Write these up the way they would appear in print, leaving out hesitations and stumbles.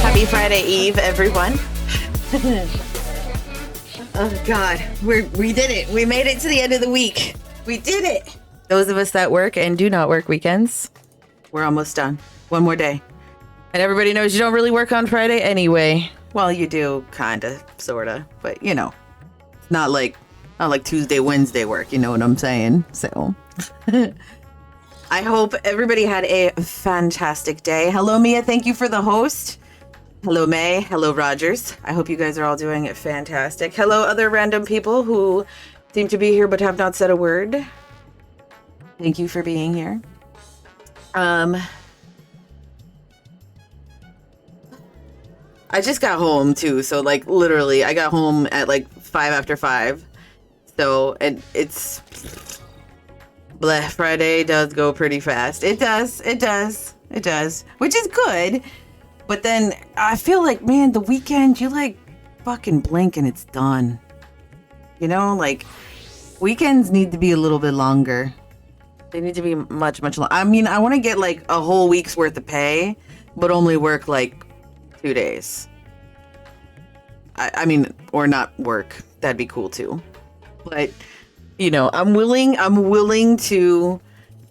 Happy Friday Eve, everyone. Oh God, we did it. We made it to the end of the week. We did it. Those of us that work and do not work weekends, we're almost done. One more day. And everybody knows you don't really work on Friday anyway. Well, you do, kinda, sorta, but you know, not like Tuesday, Wednesday work. You know what I'm saying? So, I hope everybody had a fantastic day. Hello, Mia. Thank you for the host. Hello, May. Hello, Rogers. I hope you guys are all doing it fantastic. Hello, other random people who seem to be here but have not said a word. Thank you for being here. I just got home too, so like literally I got home at like 5 after 5. So, and it's Black Friday does go pretty fast. It does, which is good. But then I feel like, man, the weekend, you like fucking blink and it's done. You know, like weekends need to be a little bit longer. They need to be much, much longer. I mean, I want to get like a whole week's worth of pay, but only work like 2 days. I mean, or not work. That'd be cool too. But, you know, I'm willing to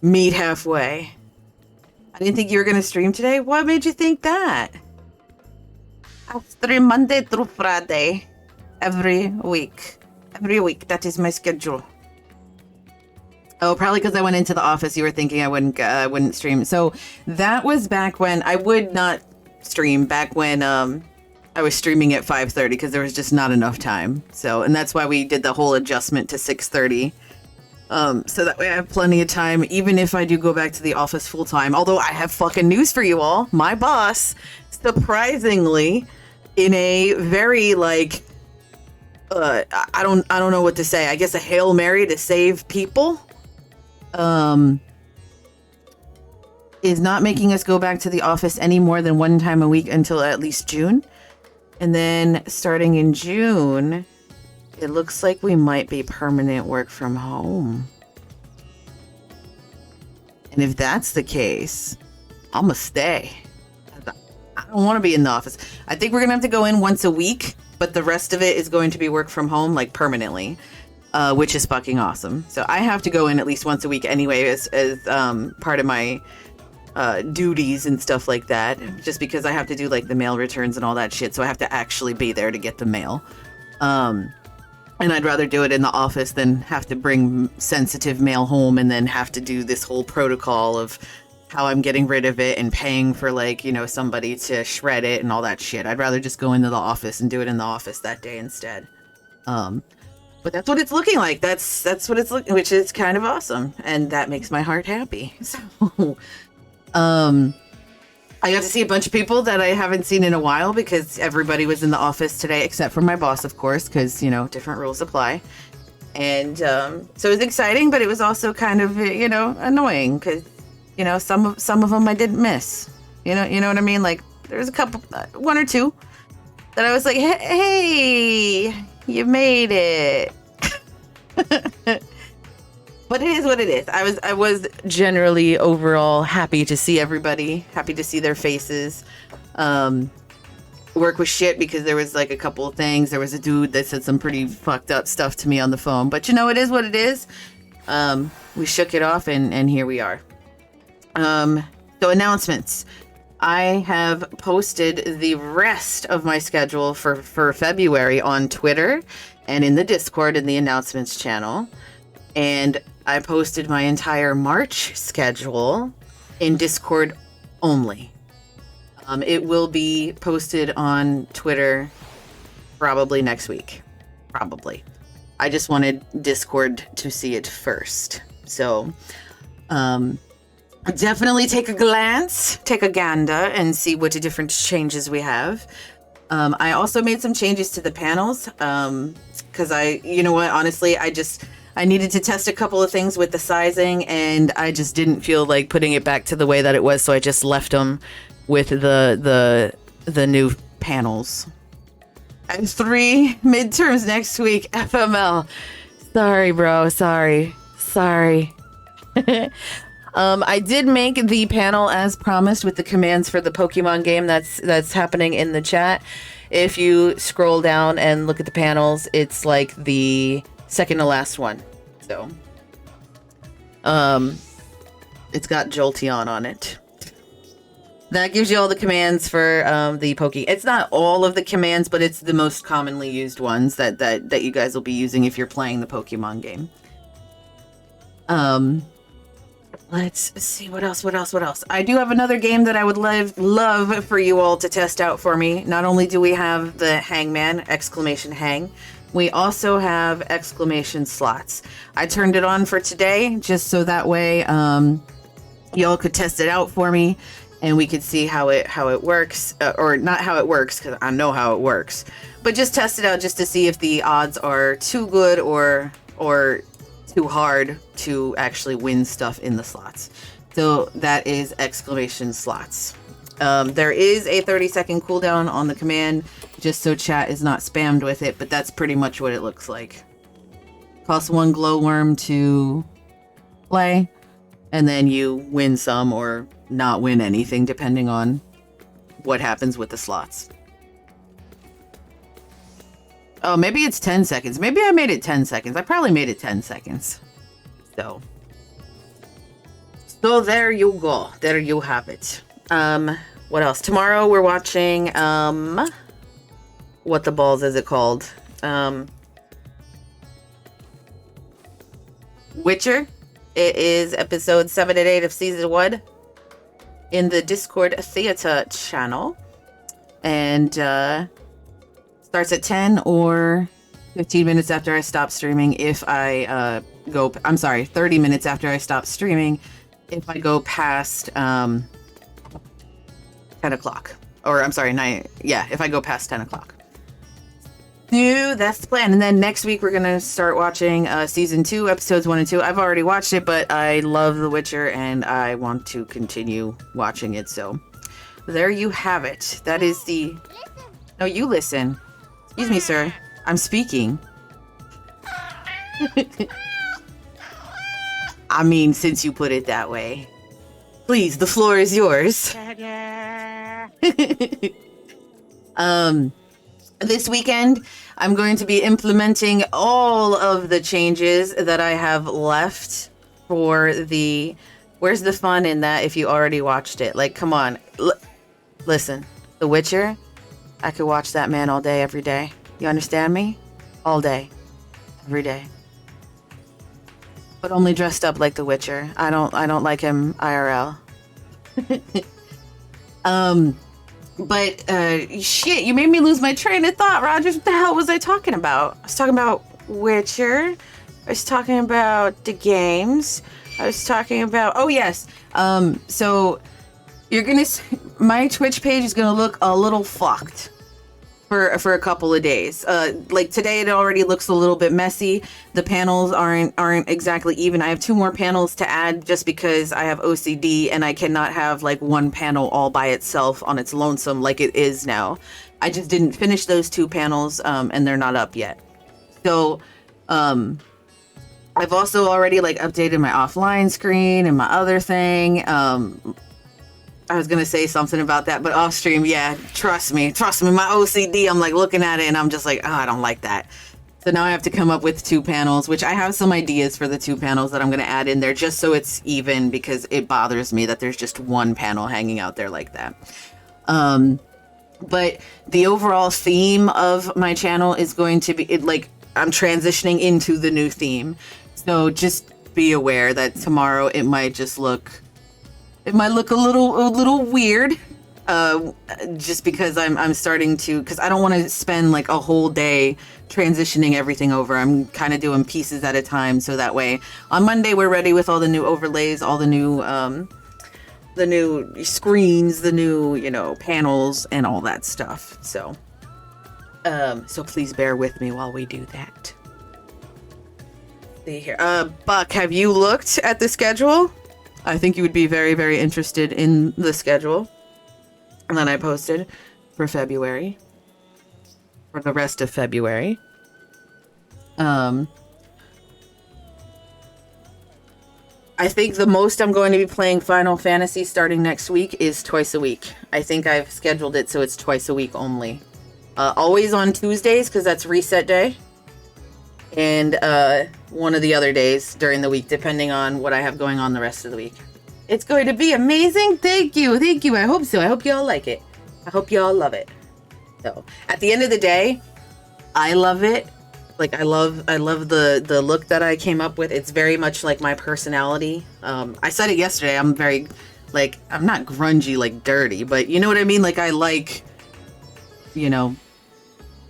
meet halfway. I didn't think you were going to stream today. What made you think that? I stream Monday through Friday every week. Every week. That is my schedule. Oh, probably because I went into the office. You were thinking I wouldn't stream. So that was back when I would not stream. Back when I was streaming at 5:30 because there was just not enough time. So, and that's why we did the whole adjustment to 6:30. So that way I have plenty of time, even if I do go back to the office full time. Although I have fucking news for you all. My boss, surprisingly, in a very like, I don't know what to say. I guess a Hail Mary to save people, is not making us go back to the office any more than one time a week until at least June. And then starting in June, it looks like we might be permanent work from home. And if that's the case, I'm gonna stay. I don't want to be in the office. I think we're gonna have to go in once a week, but the rest of it is going to be work from home, like permanently, which is fucking awesome. So I have to go in at least once a week anyway, as part of my duties and stuff like that, just because I have to do like the mail returns and all that shit. So I have to actually be there to get the mail. And I'd rather do it in the office than have to bring sensitive mail home and then have to do this whole protocol of how I'm getting rid of it and paying for like, you know, somebody to shred it and all that shit. I'd rather just go into the office and do it in the office that day instead. But that's what it's looking like. That's what it's looking, which is kind of awesome. And that makes my heart happy. So, I got to see a bunch of people that I haven't seen in a while because everybody was in the office today, except for my boss, of course, because, you know, different rules apply. And so it was exciting, but it was also kind of, you know, annoying because, you know, some of them I didn't miss. You know what I mean? Like there was a couple, one or two that I was like, hey, you made it. But it is what it is. I was generally overall happy to see everybody, happy to see their faces. Work was shit because there was like a couple of things. There was a dude that said some pretty fucked up stuff to me on the phone. But you know, it is what it is. We shook it off and here we are. So announcements. I have posted the rest of my schedule for February on Twitter and in the Discord in the announcements channel. And I posted my entire March schedule in Discord only. It will be posted on Twitter probably next week. Probably. I just wanted Discord to see it first. So, definitely take a glance, take a gander, and see what different changes we have. I also made some changes to the panels, because you know what, honestly, I needed to test a couple of things with the sizing, and I just didn't feel like putting it back to the way that it was, so I just left them with the new panels. I have 3 midterms next week. FML. Sorry, bro. Sorry. I did make the panel as promised with the commands for the Pokemon game that's happening in the chat. If you scroll down and look at the panels, it's like the second to last one. So, it's got Jolteon on it. That gives you all the commands for the Poke. It's not all of the commands, but it's the most commonly used ones that you guys will be using if you're playing the Pokemon game. Let's see what else. I do have another game that I would love for you all to test out for me. Not only do we have the Hangman, exclamation hang, we also have exclamation slots. I turned it on for today just so that way y'all could test it out for me and we could see how it works, or not how it works because I know how it works, but just test it out just to see if the odds are too good or too hard to actually win stuff in the slots. So that is exclamation slots. There is a 30-second cooldown on the command, just so chat is not spammed with it, but that's pretty much what it looks like. Costs 1 glowworm to play, and then you win some or not win anything, depending on what happens with the slots. Oh, maybe it's 10 seconds. Maybe I made it 10 seconds. I probably made it 10 seconds. So there you go. There you have it. What else? Tomorrow we're watching, what the balls is it called? Witcher. It is episode 7 and 8 of season 1 in the Discord Theater channel. And, starts at 10 or 15 minutes after I stop streaming if I 30 minutes after I stop streaming if I go past 10 o'clock. Or I'm sorry, 9. Yeah, if I go past 10 o'clock. Dude, that's the plan. And then next week we're going to start watching season 2, episodes 1 and 2. I've already watched it, but I love The Witcher and I want to continue watching it. So there you have it. That is the... No, you listen. Excuse me, sir. I'm speaking. I mean, since you put it that way. Please, the floor is yours. This weekend, I'm going to be implementing all of the changes that I have left for the... Where's the fun in that if you already watched it? Like, come on. Listen, The Witcher... I could watch that man all day, every day. You understand me? All day. Every day. But only dressed up like the Witcher. I don't like him IRL. Shit, you made me lose my train of thought, Rogers. What the hell was I talking about? I was talking about Witcher. I was talking about the games. I was talking about... Oh, yes. So... You're gonna... My Twitch page is gonna look a little fucked for a couple of days. Like today, it already looks a little bit messy. The panels aren't exactly even. I have 2 more panels to add just because I have OCD and I cannot have like one panel all by itself on its lonesome like it is now. I just didn't finish those 2 panels, and they're not up yet. So, I've also already like updated my offline screen and my other thing. I was gonna say something about that, but off stream, yeah, trust me, my OCD, I'm like looking at it and I'm just like, oh, I don't like that. So now I have to come up with 2 panels, which I have some ideas for the 2 panels that I'm gonna add in there just so it's even, because it bothers me that there's just one panel hanging out there like that. But the overall theme of my channel is going to be, I'm transitioning into the new theme. So just be aware that tomorrow it might look a little weird, just because I'm starting to, because I don't want to spend like a whole day transitioning everything over. I'm kind of doing pieces at a time, so that way on Monday we're ready with all the new overlays, all the new screens, the new panels and all that stuff. So please bear with me while we do that. See here, Buck, have you looked at the schedule? I think you would be very, very interested in the schedule that I posted for February. for the rest of February. I think the most I'm going to be playing Final Fantasy starting next week is twice a week. I think I've scheduled it so it's twice a week only. Always on Tuesdays, because that's reset day. And one of the other days during the week, depending on what I have going on the rest of the week. It's going to be amazing. Thank you. Thank you. I hope so. I hope y'all like it. I hope y'all love it. So, at the end of the day, I love it. Like, I love the look that I came up with. It's very much like my personality. I said it yesterday. I'm very, like, I'm not grungy, like dirty, but you know what I mean? Like, I like, you know,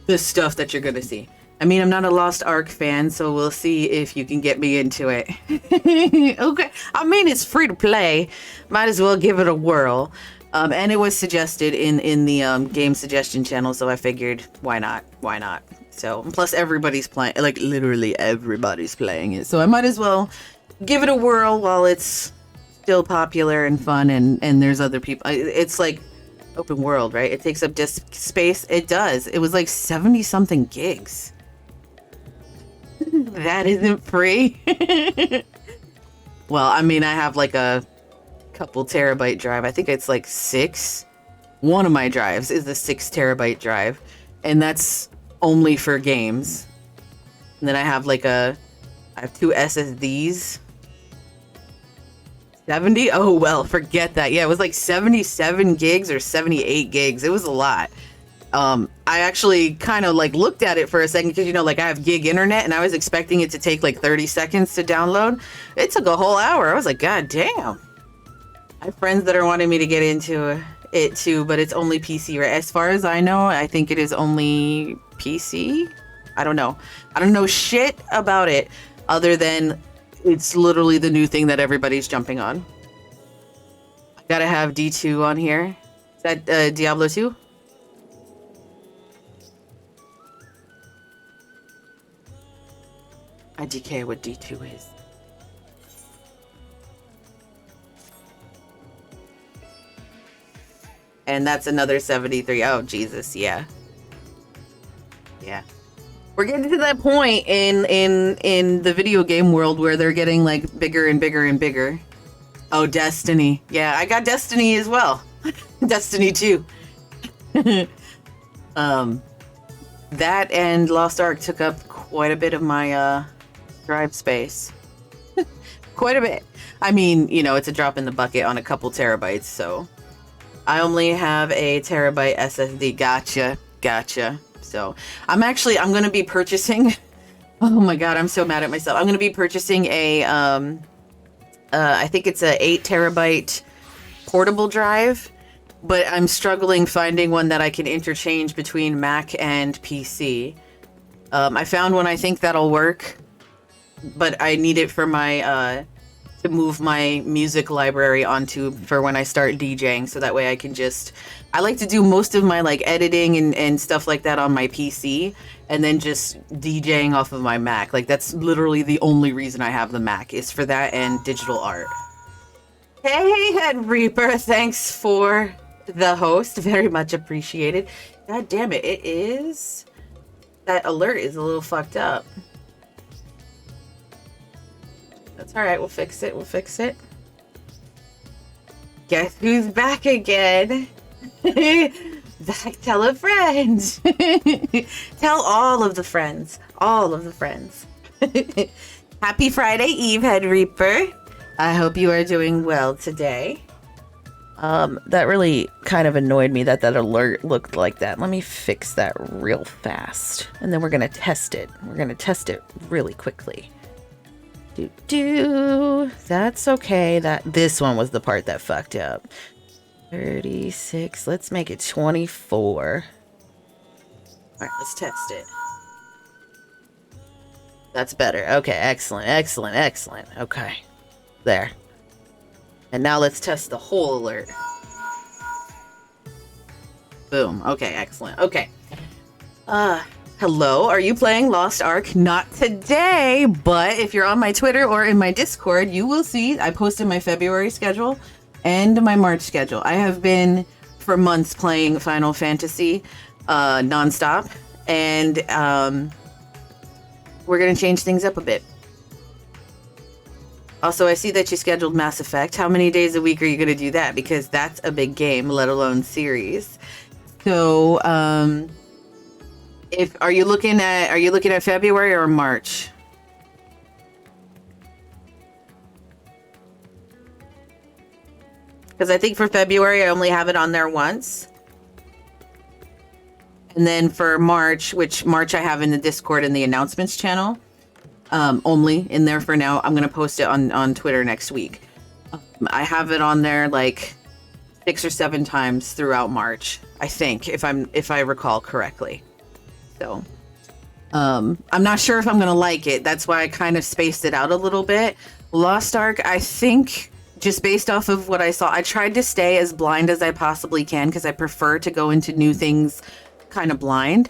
the stuff that you're going to see. I mean, I'm not a Lost Ark fan, so we'll see if you can get me into it. Okay. I mean, it's free to play. Might as well give it a whirl. And it was suggested in the game suggestion channel, so I figured, why not? Why not? So, plus everybody's playing, like literally everybody's playing it. So I might as well give it a whirl while it's still popular and fun and there's other people. It's like open world, right? It takes up disk space. It does. It was like 70 something gigs. That isn't free. Well, I mean, I have like a couple terabyte drive. I think it's like 6. One of my drives is the 6 terabyte drive, and that's only for games. And then I have like I have 2 SSDs. 70? Oh, well, forget that. Yeah, it was like 77 gigs or 78 gigs. It was a lot. I actually kind of like looked at it for a second because, you know, like I have gig internet and I was expecting it to take like 30 seconds to download. It took a whole hour. I was like, God damn. I have friends that are wanting me to get into it too, but it's only PC, right? As far as I know, I think it is only PC. I don't know. I don't know shit about it other than it's literally the new thing that everybody's jumping on. I gotta have D2 on here. Is that Diablo 2? I DK what D2 is. And that's another 73. Oh, Jesus. Yeah. Yeah. We're getting to that point in the video game world where they're getting like bigger and bigger and bigger. Oh, Destiny. Yeah, I got Destiny as well. Destiny 2. That and Lost Ark took up quite a bit of my drive space. Quite a bit. I mean, you know, it's a drop in the bucket on a couple terabytes, so I only have a terabyte SSD. Gotcha. So I'm going to be purchasing. Oh my God, I'm so mad at myself. I'm going to be purchasing a, I think it's a 8 terabyte portable drive, but I'm struggling finding one that I can interchange between Mac and PC. I found one. I think that'll work, but I need it for my, to move my music library onto for when I start DJing, so that way I can I like to do most of my like editing and stuff like that on my PC, and then just DJing off of my Mac. Like that's literally the only reason I have the Mac, is for that and digital art. Hey, Head Reaper, thanks for the host, very much appreciated. God damn it, it is, that alert is a little fucked up. That's all right. We'll fix it. Guess who's back again? Back, tell a friend. Tell all of the friends. Happy Friday Eve, Head Reaper. I hope you are doing well today. That really kind of annoyed me that alert looked like that. Let me fix that real fast. And then we're going to test it. We're going to test it really quickly. That's okay. This one was the part that fucked up. 36. Let's make it 24. All right, let's test it. That's better. Okay, excellent. Okay, there. And now let's test the whole alert. Boom. Okay, excellent. Okay. Hello, are you playing Lost Ark? Not today, but if you're on my Twitter or in my Discord, you will see I posted my February schedule and my March schedule. I have been for months playing Final Fantasy nonstop, and we're gonna change things up a bit. Also, I see that you scheduled Mass Effect. How many days a week are you gonna do that? Because that's a big game, let alone series. So, are you looking at February or March? Because I think for February, I only have it on there once. And then for March, which March I have in the Discord and the announcements channel, only in there for now. I'm going to post it on Twitter next week. I have it on there like 6 or 7 times throughout March, I think, if I recall correctly. So, I'm not sure if I'm going to like it. That's why I kind of spaced it out a little bit. Lost Ark, I think, just based off of what I saw, I tried to stay as blind as I possibly can because I prefer to go into new things kind of blind.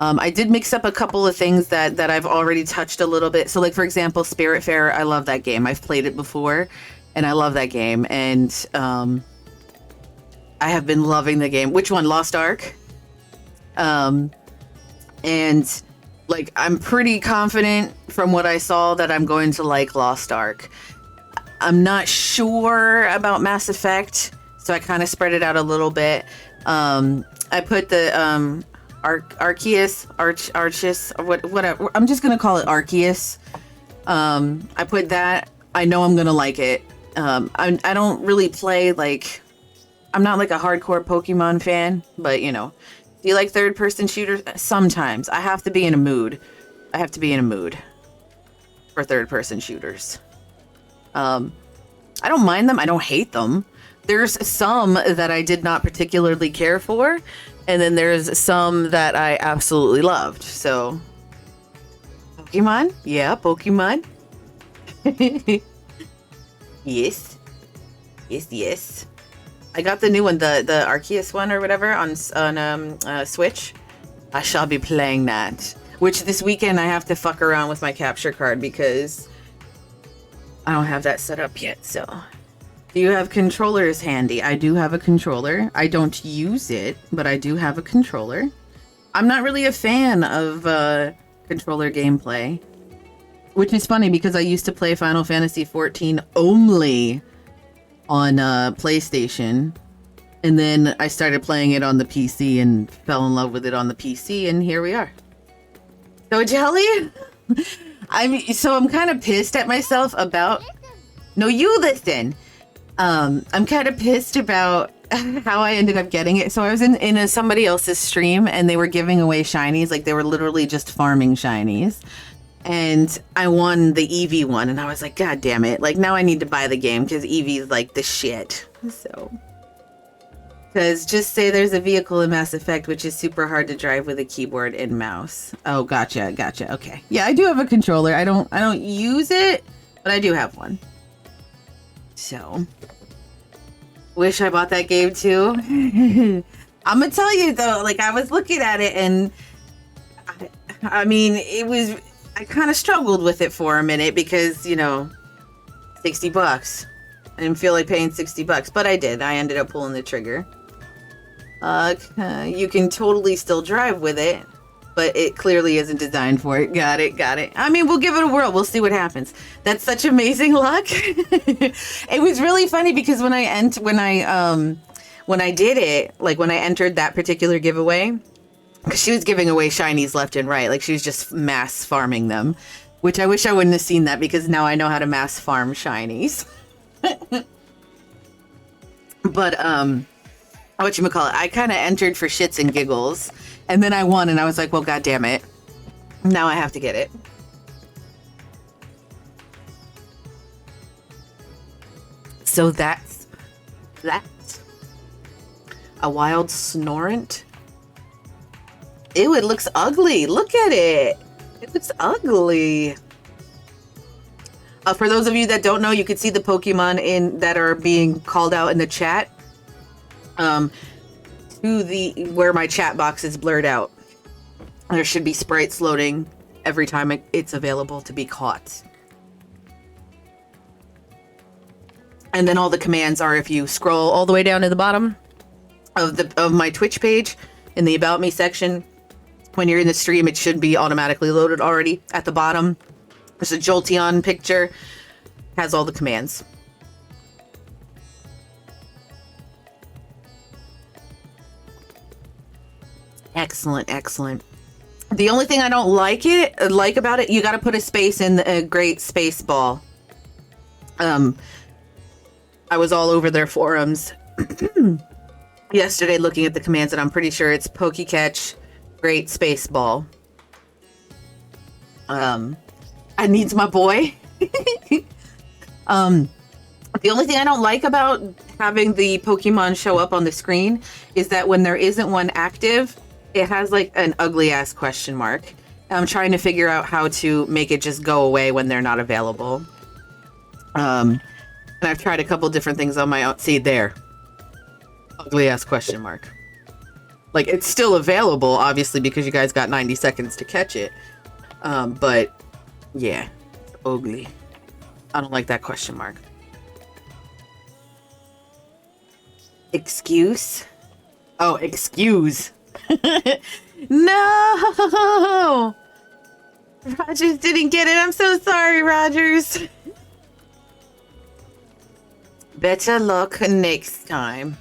I did mix up a couple of things that I've already touched a little bit. So like, for example, Spiritfarer, I love that game. I've played it before and I love that game. And I have been loving the game. Which one? Lost Ark? And like, I'm pretty confident from what I saw that I'm going to like Lost Ark. I'm not sure about Mass Effect, so I kind of spread it out a little bit. I put the Arceus, whatever. I'm just gonna call it Arceus. I put that. I know I'm gonna like it. I don't really play like. I'm not like a hardcore Pokemon fan, but you know, do you like third-person shooters? Sometimes I have to be in a mood. I have to be in a mood for third-person shooters. I don't mind them. I don't hate them. There's some that I did not particularly care for, and then there's some that I absolutely loved. So, Pokemon? Yeah, Pokemon. Yes. Yes, yes. I got the new one, the Arceus one or whatever on Switch. I shall be playing that. Which this weekend I have to fuck around with my capture card because I don't have that set up yet, so. Do you have controllers handy? I do have a controller. I don't use it, but I do have a controller. I'm not really a fan of controller gameplay, which is funny because I used to play Final Fantasy XIV only on PlayStation, and then I started playing it on the PC and fell in love with it on the PC, and here we are. So Jelly? I'm kind of pissed at myself about. No, you listen. I'm kind of pissed about how I ended up getting it. So I was in somebody else's stream and they were giving away shinies, like they were literally just farming shinies. And I won the Eevee one, and I was like, God damn it! Like now I need to buy the game because Eevee is like the shit. So. Because just say there's a vehicle in Mass Effect, which is super hard to drive with a keyboard and mouse. Oh, gotcha. Okay. Yeah, I do have a controller. I don't use it, but I do have one. So, wish I bought that game too. I'm gonna tell you though, like I was looking at it and I mean, I kind of struggled with it for a minute because, you know, $60. I didn't feel like paying $60, but I did. I ended up pulling the trigger. You can totally still drive with it, but it clearly isn't designed for it. Got it. I mean, we'll give it a whirl. We'll see what happens. That's such amazing luck. It was really funny because when I did it, like when I entered that particular giveaway, because she was giving away shinies left and right, like she was just mass farming them, which I wish I wouldn't have seen that because now I know how to mass farm shinies. But whatchamacallit, I kind of entered for shits and giggles, and then I won, and I was like, well, god damn it, now I have to get it. So that's a wild Snorant. Ew, it looks ugly. Look at it. It looks ugly. For those of you that don't know, you can see the Pokemon that are being called out in the chat. Where my chat box is blurred out. There should be sprites loading every time it's available to be caught. And then all the commands are, if you scroll all the way down to the bottom of my Twitch page in the About Me section, When you're in the stream, it should be automatically loaded already at the bottom. There's a Jolteon picture. Has all the commands. Excellent, excellent. The only thing I don't like about it, you got to put a space in the Great Space Ball. I was all over their forums yesterday looking at the commands, and I'm pretty sure it's Pokecatch, Great Space Ball. I needs my boy. The only thing I don't like about having the Pokemon show up on the screen is that when there isn't one active, it has like an ugly ass question mark. I'm trying to figure out how to make it just go away when they're not available. And I've tried a couple different things on my own. See there, ugly ass question mark. Like, it's still available, obviously, because you guys got 90 seconds to catch it. But yeah, it's ugly. I don't like that question mark. Excuse? Oh, excuse. No! Rogers didn't get it. I'm so sorry, Rogers. Better luck next time.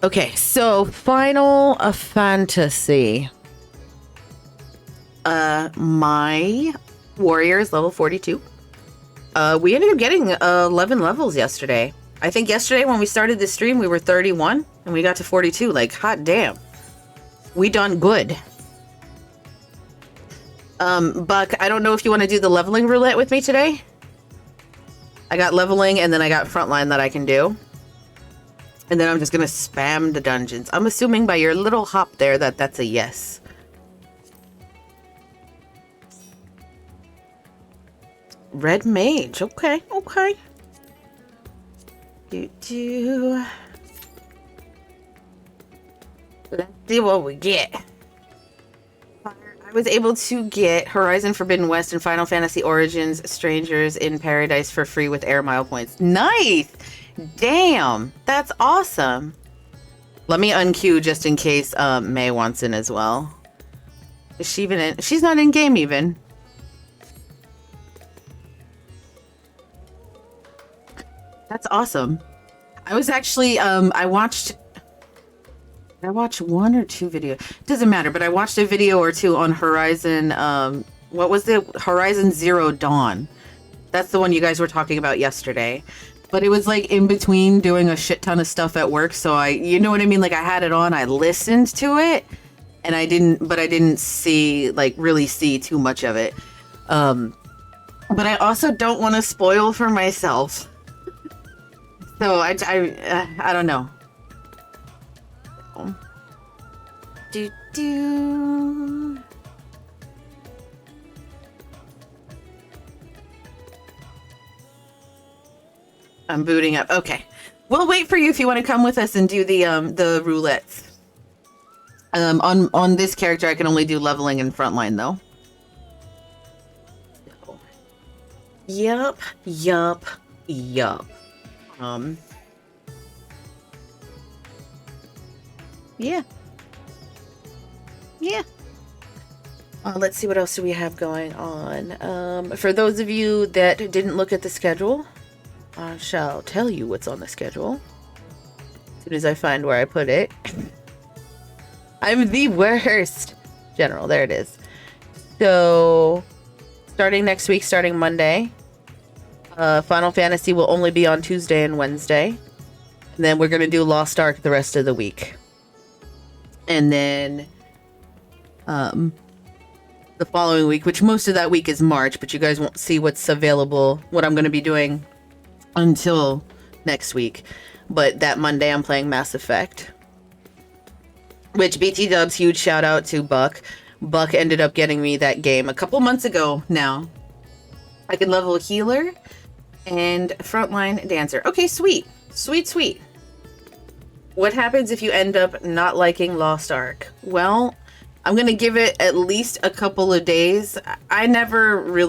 Okay, so Final Fantasy. My warrior is level 42. We ended up getting 11 levels yesterday. I think yesterday when we started the stream, we were 31 and we got to 42. Like, hot damn. We done good. Buck, I don't know if you want to do the leveling roulette with me today. I got leveling and then I got frontline that I can do. And then I'm just going to spam the dungeons. I'm assuming by your little hop there that that's a yes. Red mage. Okay, okay. Let's see what we get. I was able to get Horizon Forbidden West and Final Fantasy Origins Strangers in Paradise for free with Air Mile points. Nice! Damn, that's awesome. Let me unqueue just in case May wants in as well. Is she even in? She's not in game even. That's awesome. I was actually, I watched one or two videos. Doesn't matter, but I watched a video or two on Horizon, what was it? Horizon Zero Dawn. That's the one you guys were talking about yesterday. But it was like in between doing a shit ton of stuff at work. So you know what I mean? Like, I had it on, I listened to it, and I didn't see, like, really see too much of it. But I also don't want to spoil for myself. So I don't know. Do. I'm booting up. Okay, we'll wait for you if you want to come with us and do the roulettes. On this character, I can only do leveling and frontline though. Yup. Yeah. Let's see, what else do we have going on? For those of you that didn't look at the schedule, I shall tell you what's on the schedule as soon as I find where I put it. I'm the worst. General, there it is. So, starting next week, starting Monday, Final Fantasy will only be on Tuesday and Wednesday. And then we're going to do Lost Ark the rest of the week. And then the following week, which most of that week is March, but you guys won't see what's available, what I'm going to be doing until next week. But that Monday I'm playing Mass Effect, which BT Dubs, huge shout out to Buck. Buck ended up getting me that game a couple months ago now. I can level healer and frontline dancer. Okay, sweet. What happens if you end up not liking Lost Ark? Well, I'm going to give it at least a couple of days. I'm not going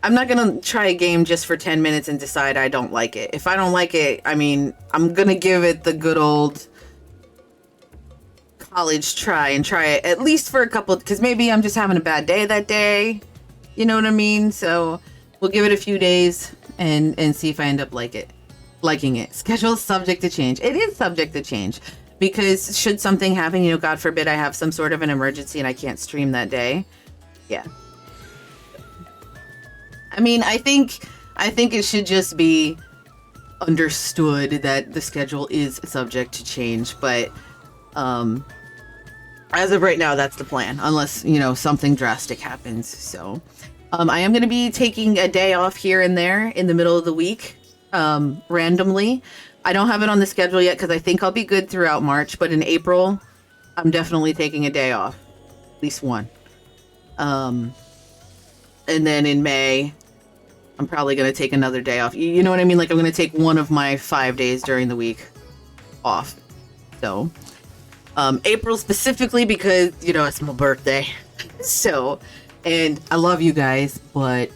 to try a game just for 10 minutes and decide I don't like it. If I don't like it, I mean, I'm going to give it the good old college try it at least for a couple, because maybe I'm just having a bad day that day. You know what I mean? So we'll give it a few days and see if I end up liking it. Schedule is subject to change. It is subject to change because should something happen, you know, God forbid I have some sort of an emergency and I can't stream that day. Yeah. I mean, I think it should just be understood that the schedule is subject to change, but as of right now, that's the plan, unless, you know, something drastic happens. So I am going to be taking a day off here and there in the middle of the week, randomly. I don't have it on the schedule yet because I think I'll be good throughout March, but in April, I'm definitely taking a day off, at least one. And then in May, I'm probably going to take another day off. You know what I mean? Like, I'm going to take one of my 5 days during the week off. So April specifically because, you know, it's my birthday. So, and I love you guys, but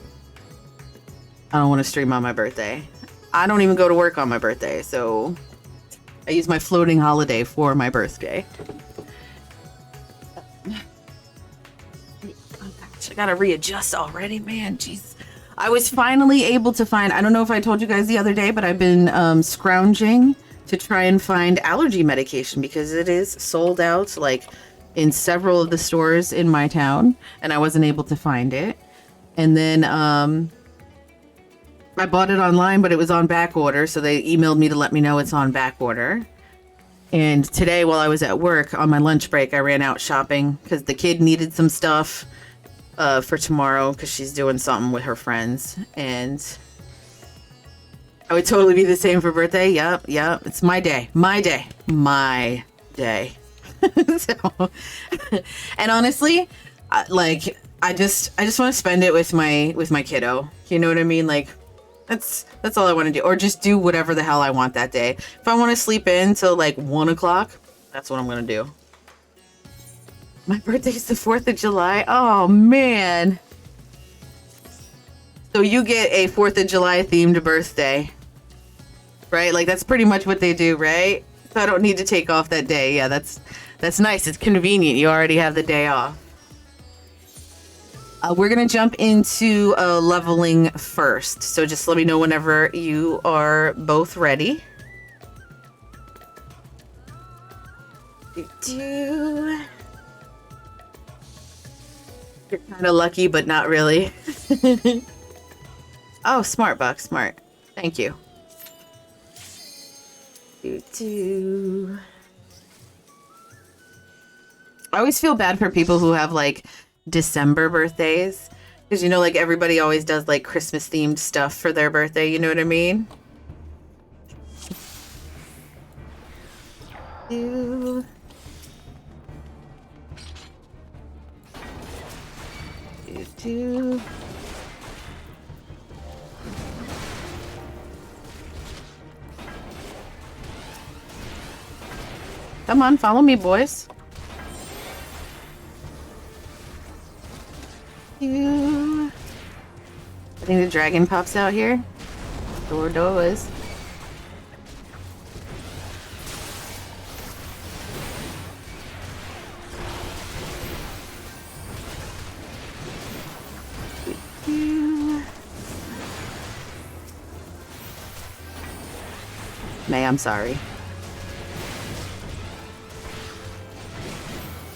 I don't want to stream on my birthday. I don't even go to work on my birthday, so I use my floating holiday for my birthday. Oh gosh, I gotta readjust already, man. Jeez. I was finally able to find, I don't know if I told you guys the other day, but I've been scrounging to try and find allergy medication because it is sold out like in several of the stores in my town, and I wasn't able to find it. And then I bought it online, but it was on back order, so they emailed me to let me know it's on back order. And today, while I was at work on my lunch break, I ran out shopping because the kid needed some stuff for tomorrow because she's doing something with her friends. And I would totally be the same for birthday. Yep. It's my day. My day. So, and honestly, I just want to spend it with my kiddo. You know what I mean? Like, that's all I want to do, or just do whatever the hell I want that day. If I want to sleep in till like 1 o'clock, that's what I'm gonna do. My birthday's the 4th of July. Oh man. So you get a 4th of July themed birthday, right? Like, that's pretty much what they do, right? So I don't need to take off that day. Yeah, that's nice. It's convenient. You already have the day off. We're going to jump into leveling first. So just let me know whenever you are both ready. You're kind of lucky, but not really. Oh, smart, Buck. Smart. Thank you. I always feel bad for people who have, like, December birthdays. Because, you know, like, everybody always does, like, Christmas-themed stuff for their birthday. You know what I mean? Come on, follow me, boys. I think the dragon pops out here. Door doors. May, I'm sorry.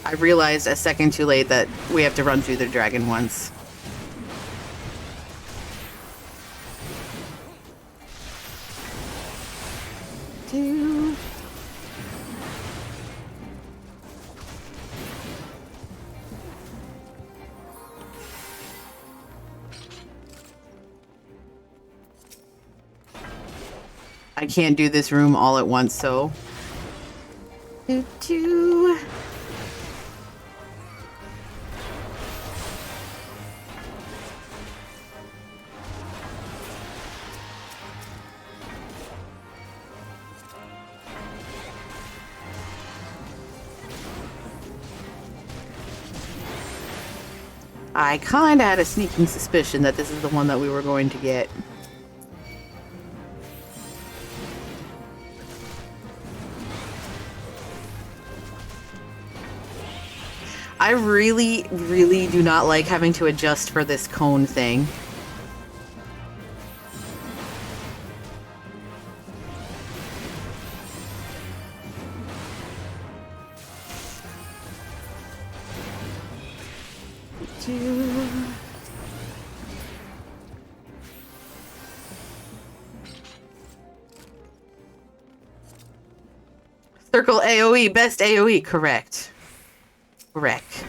I realized a second too late that we have to run through the dragon once. I can't do this room all at once, so... I kinda had a sneaking suspicion that this is the one that we were going to get. I really, really do not like having to adjust for this cone thing. Circle AoE, best AoE, correct. Correct.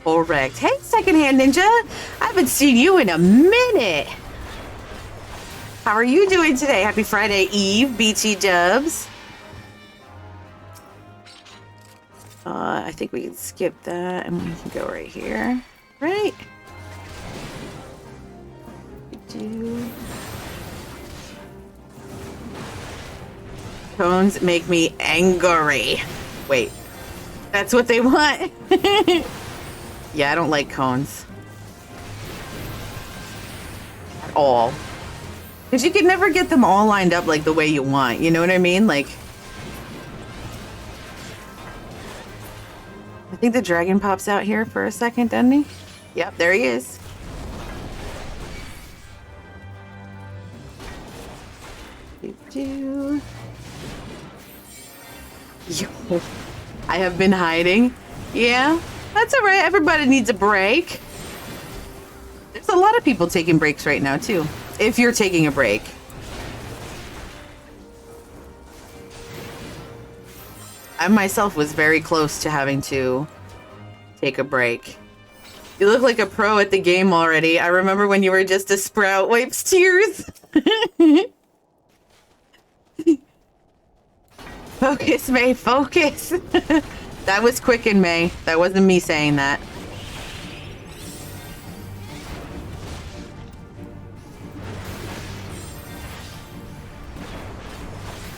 Correct. Hey, Secondhand Ninja! I haven't seen you in a minute! How are you doing today? Happy Friday Eve, BT Dubs. I think we can skip that and we can go right here. Right? Cones make me angry. Wait. That's what they want? Yeah, I don't like cones. At all. Because you can never get them all lined up like the way you want. You know what I mean? Like... I think the dragon pops out here for a second, doesn't he? Yep, there he is. Yo, I have been hiding. Yeah, that's all right. Everybody needs a break. There's a lot of people taking breaks right now, too. If you're taking a break. I myself was very close to having to take a break. You look like a pro at the game already. I remember when you were just a sprout. Wipes tears. Focus, May, focus. That was quick in May. That wasn't me saying that.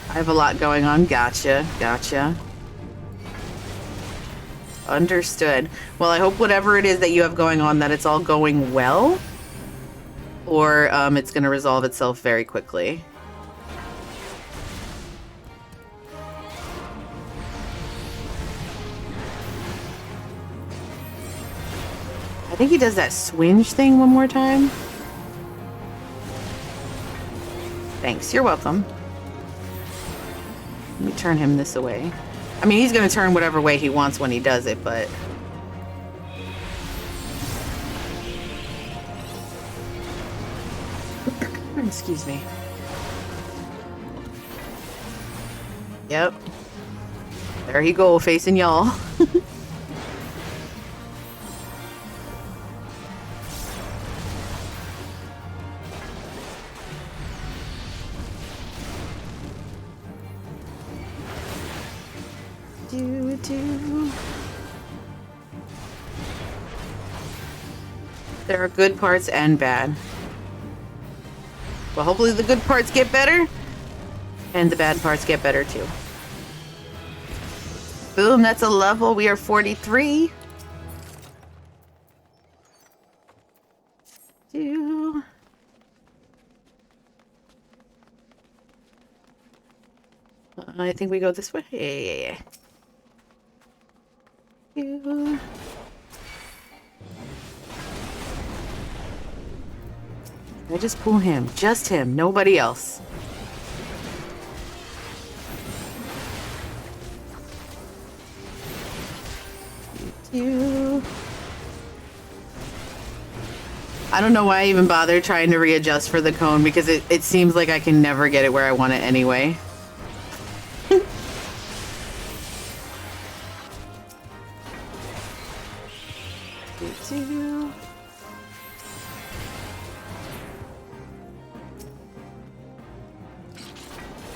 I have a lot going on. Gotcha. Gotcha. Understood. Well, I hope whatever it is that you have going on, that it's all going well. Or it's going to resolve itself very quickly. I think he does that swinge thing one more time. Thanks. You're welcome. Let me turn him this way. I mean, he's going to turn whatever way he wants when he does it, but... Excuse me. Yep. There he go, facing y'all. There are good parts and bad. Well, hopefully the good parts get better, and the bad parts get better too. Boom, that's a level. We are 43. I think we go this way. Yeah. I just pull him. Just him. Nobody else. I don't know why I even bother trying to readjust for the cone, because it seems like I can never get it where I want it anyway.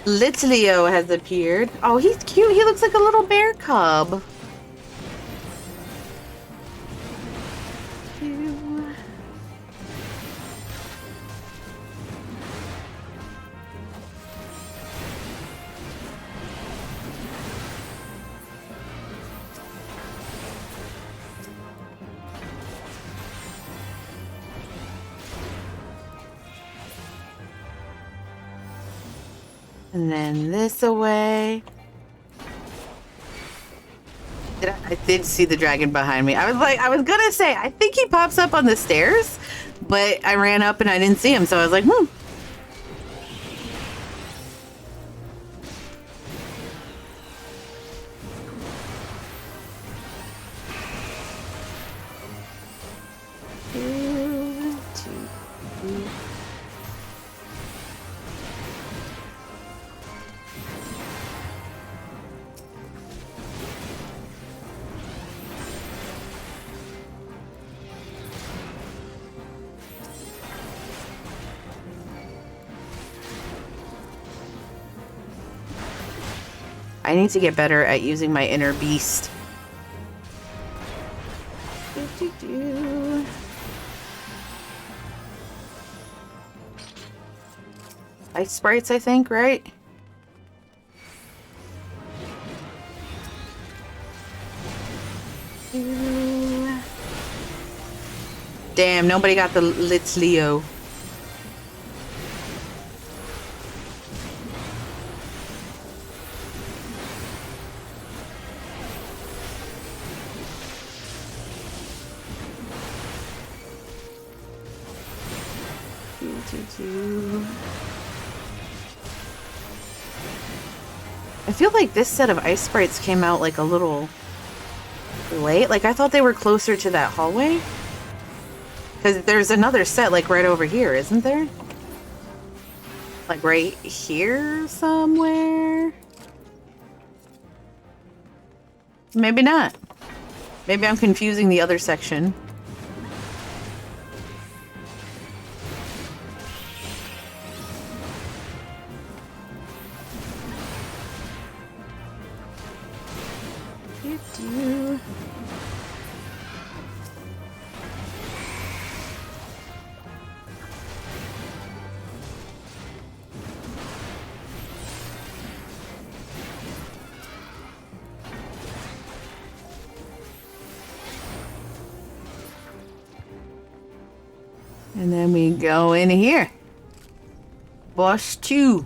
Litleo has appeared. Oh, he's cute. He looks like a little bear cub. And then this away. I did see the dragon behind me. I was gonna say, I think he pops up on the stairs, but I ran up and I didn't see him, so I was like, hmm. I need to get better at using my inner beast. Ice sprites, I think, right? Damn, nobody got the Litz Leo. I feel like this set of ice sprites came out like a little late. Like I thought they were closer to that hallway. Because there's another set like right over here, isn't there? Like right here somewhere? Maybe not. Maybe I'm confusing the other section. And then we go in here. Boss 2.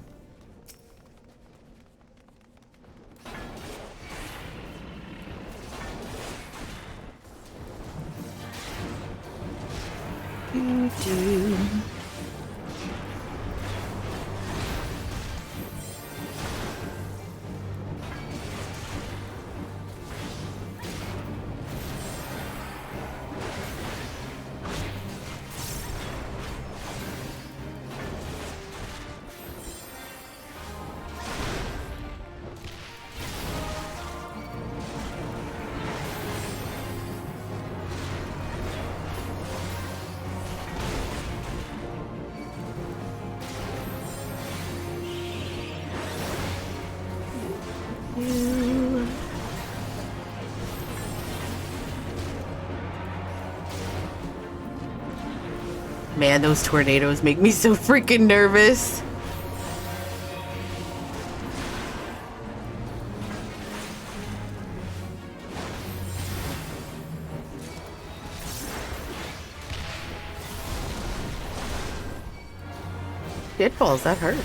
Man, those tornadoes make me so freaking nervous. Shitballs, that hurt.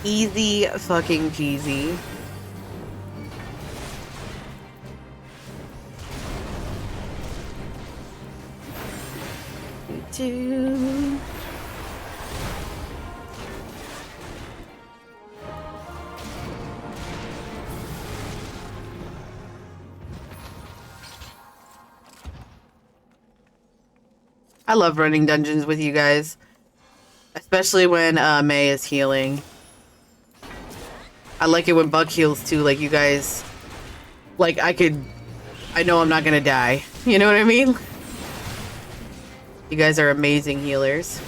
Easy fucking peasy. I love running dungeons with you guys, especially when May is healing. I like it when Buck heals too, like you guys, like I know I'm not gonna die. You know what I mean? You guys are amazing healers.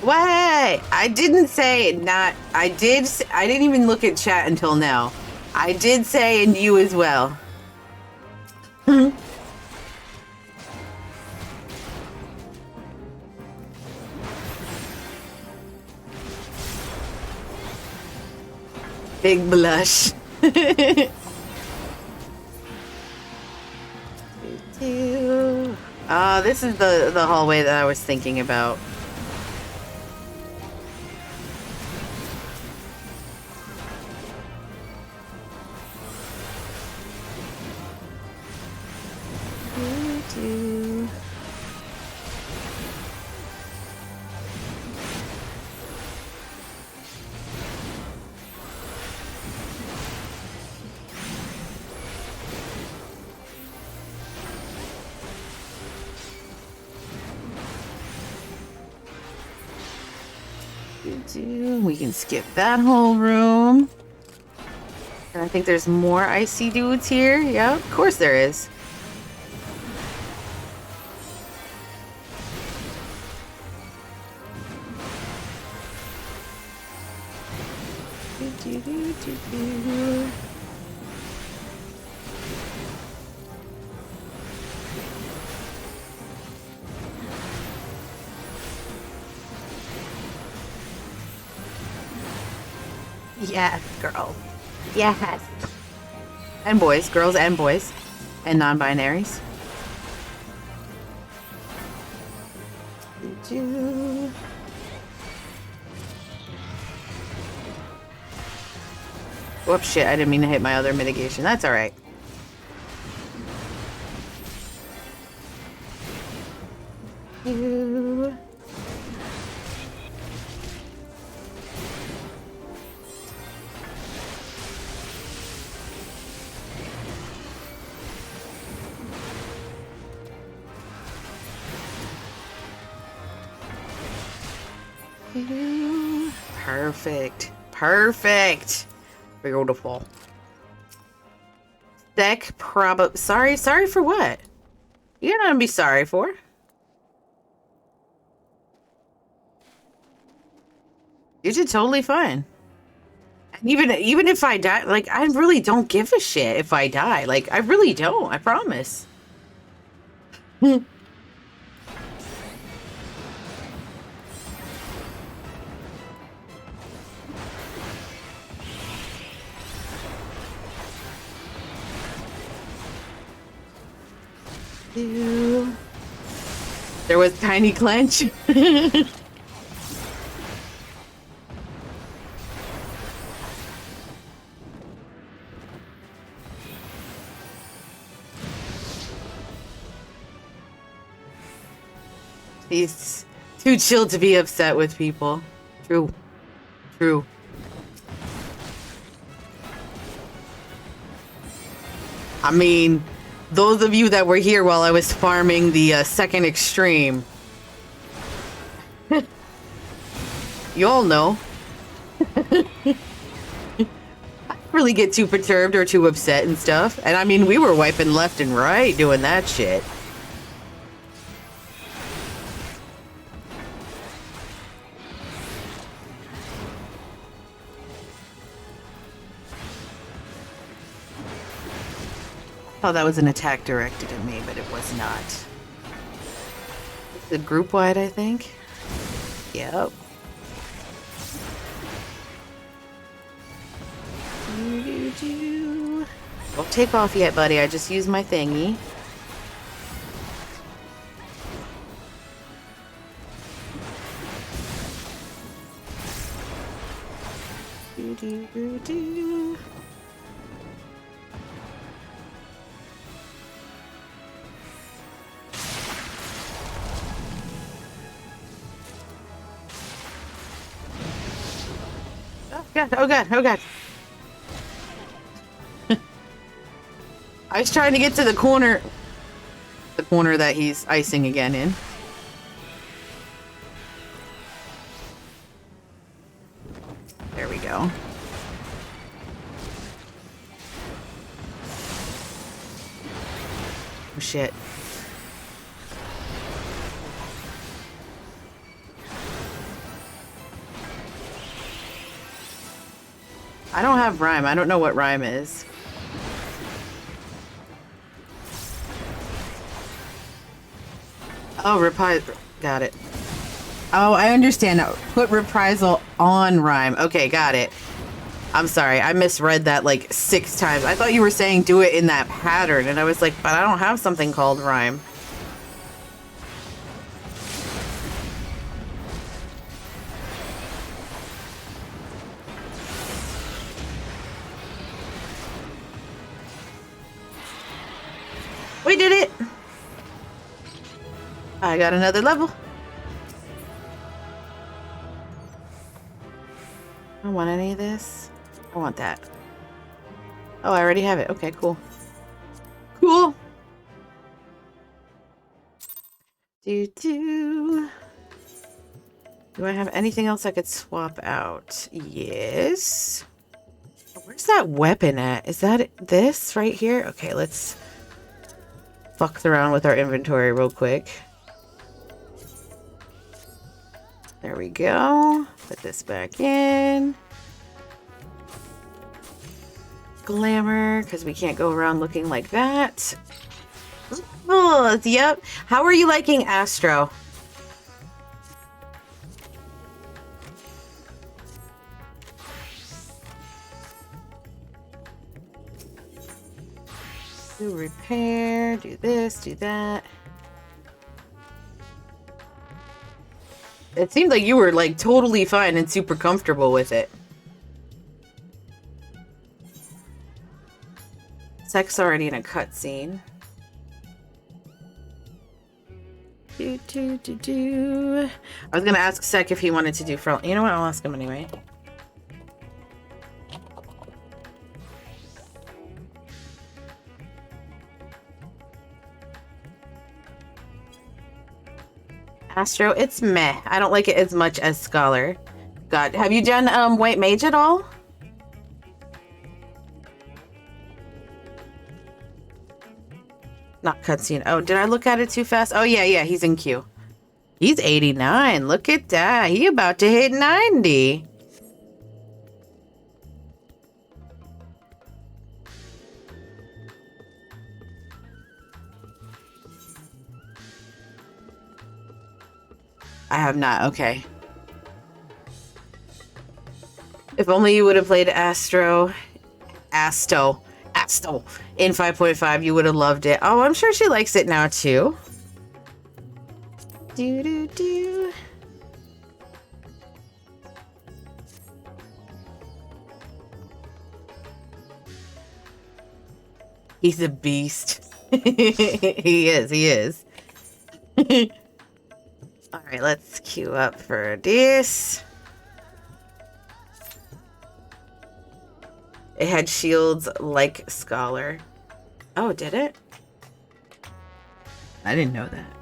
Why? I didn't say not. I didn't even look at chat until now. I did say, and you as well. Big blush. This is the hallway that I was thinking about. We can skip that whole room. And I think there's more icy dudes here. Yeah, of course there is. Yes, girls. Yes. And boys. Girls and boys. And non-binaries. Whoops, shit. I didn't mean to hit my other mitigation. That's alright. Perfect. Perfect. Beautiful. Sec probably. Sorry for what? You're not gonna be sorry for. You did totally fine. And even if I die, like, I really don't give a shit if I die. Like, I really don't. I promise. There was tiny clench. He's too chill to be upset with people. True. True. I mean, those of you that were here while I was farming the second extreme, you all know. I don't really get too perturbed or too upset and stuff. And I mean, we were wiping left and right doing that shit. Oh, that was an attack directed at me, but it was not. It's a group wide, I think. Yep. Don't take off yet, buddy. I just used my thingy. God, oh god, oh god. I was trying to get to the corner that he's icing again in. There we go. Oh shit. I don't have rhyme. I don't know what rhyme is. Oh, reprisal. Got it. Oh, I understand now. Put reprisal on rhyme. Okay, got it. I'm sorry, I misread that like 6 times. I thought you were saying do it in that pattern, and I was like, but I don't have something called rhyme. We did it! I got another level. I don't want any of this. I want that. Oh, I already have it. Okay, cool. Cool. Do I have anything else I could swap out? Yes. Where's that weapon at? Is that this right here? Okay, let's fuck around with our inventory real quick. There we go. Put this back in. Glamour, because we can't go around looking like that. Oh, yep. How are you liking Astro? Do repair, do this, do that. It seemed like you were like totally fine and super comfortable with it. Sec's already in a cutscene. I was gonna ask Sec if he wanted to do front. You know what? I'll ask him anyway. Astro, it's meh. I don't like it as much as Scholar. God, have you done White Mage at all? Not cutscene. Oh, did I look at it too fast? Oh, yeah, he's in queue. He's 89. Look at that. He about to hit 90. I have not. Okay. If only you would have played Asto in 5.5, you would have loved it. Oh, I'm sure she likes it now too. Do. He's a beast. He is. All right, let's queue up for this. It had shields like Scholar. Oh, did it? I didn't know that.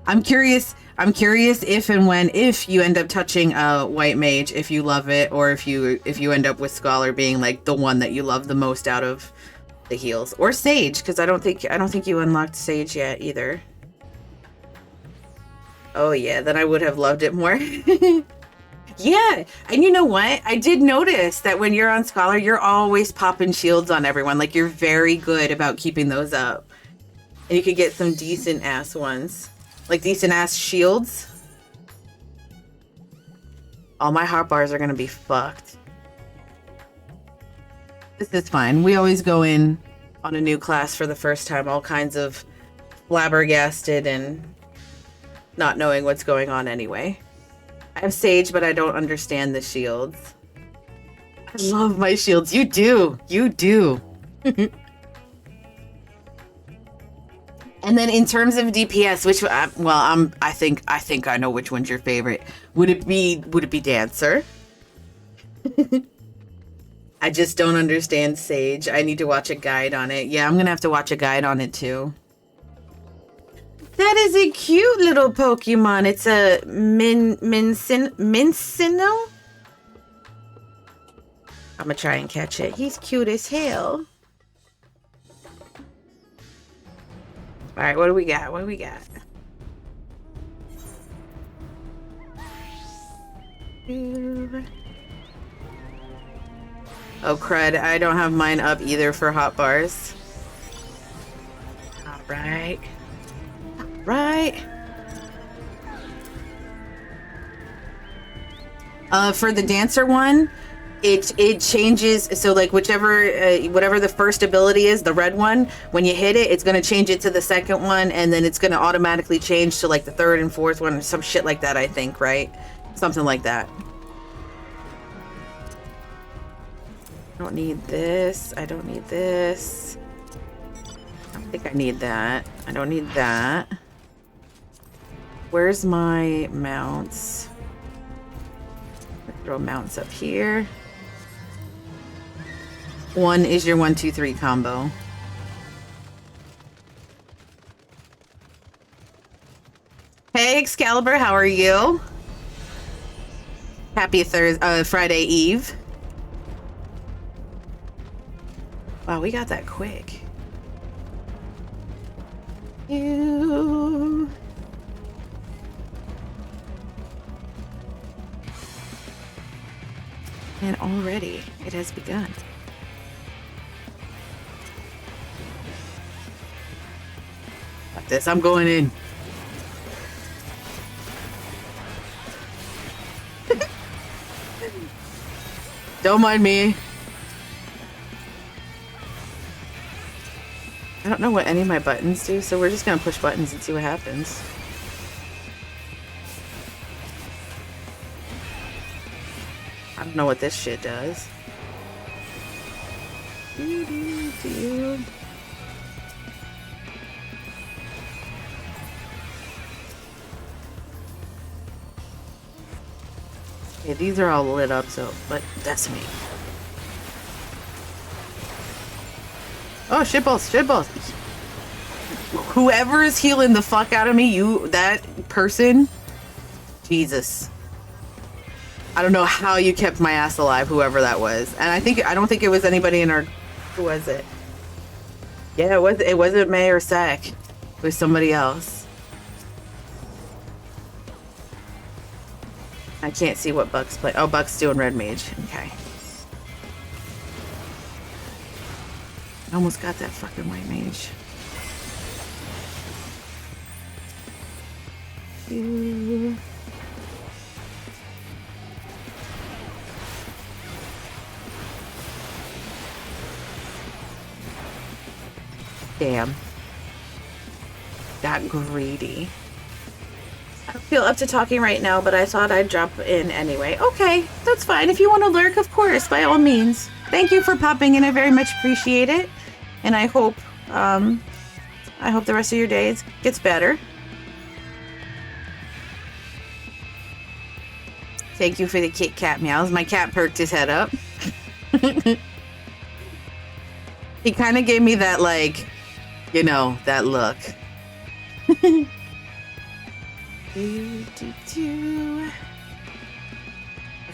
I'm curious if and when you end up touching White Mage, if you love it, or if you end up with Scholar being like the one that you love the most out of the heals, or Sage, because I don't think you unlocked Sage yet either. Oh yeah, then I would have loved it more. Yeah, and you know what? I did notice that when you're on Scholar, you're always popping shields on everyone. Like, you're very good about keeping those up. And you could get some decent ass ones. Like, decent ass shields. All my hot bars are gonna be fucked. This is fine. We always go in on a new class for the first time, all kinds of flabbergasted and not knowing what's going on anyway. I have Sage, but I don't understand the shields. I love my shields. You do. You do. And then in terms of DPS, which I think I know which one's your favorite. Would it be Dancer? I just don't understand Sage. I need to watch a guide on it. Yeah, I'm gonna have to watch a guide on it too. That is a cute little Pokemon. It's a Mincino. I'm gonna try and catch it. He's cute as hell. All right, what do we got? What do we got? Oh crud! I don't have mine up either for hot bars. All right. Right. For the dancer one, it changes. So like whichever whatever the first ability is, the red one, when you hit it, it's gonna change it to the second one, and then it's gonna automatically change to like the third and fourth one, or some shit like that. I think, right? Something like that. I don't need this. I don't need this. I don't think I need that. I don't need that. Where's my mounts? Throw mounts up here. One is your 1, 2, 3 combo. Hey Excalibur, how are you? Happy Friday Eve. Wow, we got that quick. You. And already it has begun. Like this, I'm going in. Don't mind me. I don't know what any of my buttons do, so we're just gonna push buttons and see what happens. I don't know what this shit does. Okay, these are all lit up, so, but that's me. Oh, shitballs, shitballs. Whoever is healing the fuck out of me, that person, Jesus. I don't know how you kept my ass alive, whoever that was. And I don't think it was anybody in our, who was it? Yeah, it wasn't May or Sec. It was somebody else. I can't see what Buck's play. Oh, Buck's doing Red Mage. Okay. I almost got that fucking White Mage. Ew. Damn. Got greedy. I don't feel up to talking right now, but I thought I'd drop in anyway. Okay, that's fine. If you want to lurk, of course, by all means. Thank you for popping in. I very much appreciate it. And I hope the rest of your day gets better. Thank you for the Kit Kat meows. My cat perked his head up. He kind of gave me that, like, you know, that look. Okay,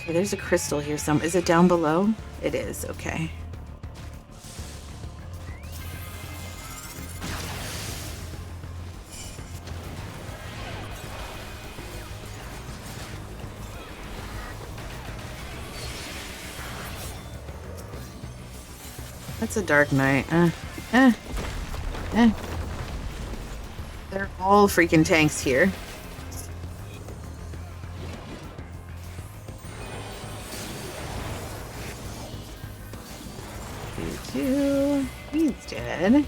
there's a crystal here. Is it down below? It is. Okay. That's a dark night. They're all freaking tanks here. He's dead.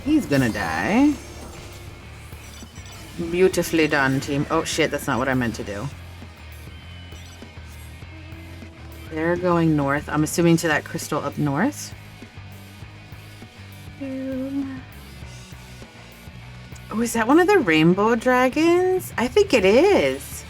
He's gonna die. Beautifully done, team. Oh shit, that's not what I meant to do. They're going north. I'm assuming to that crystal up north. Oh, is that one of the rainbow dragons? I think it is.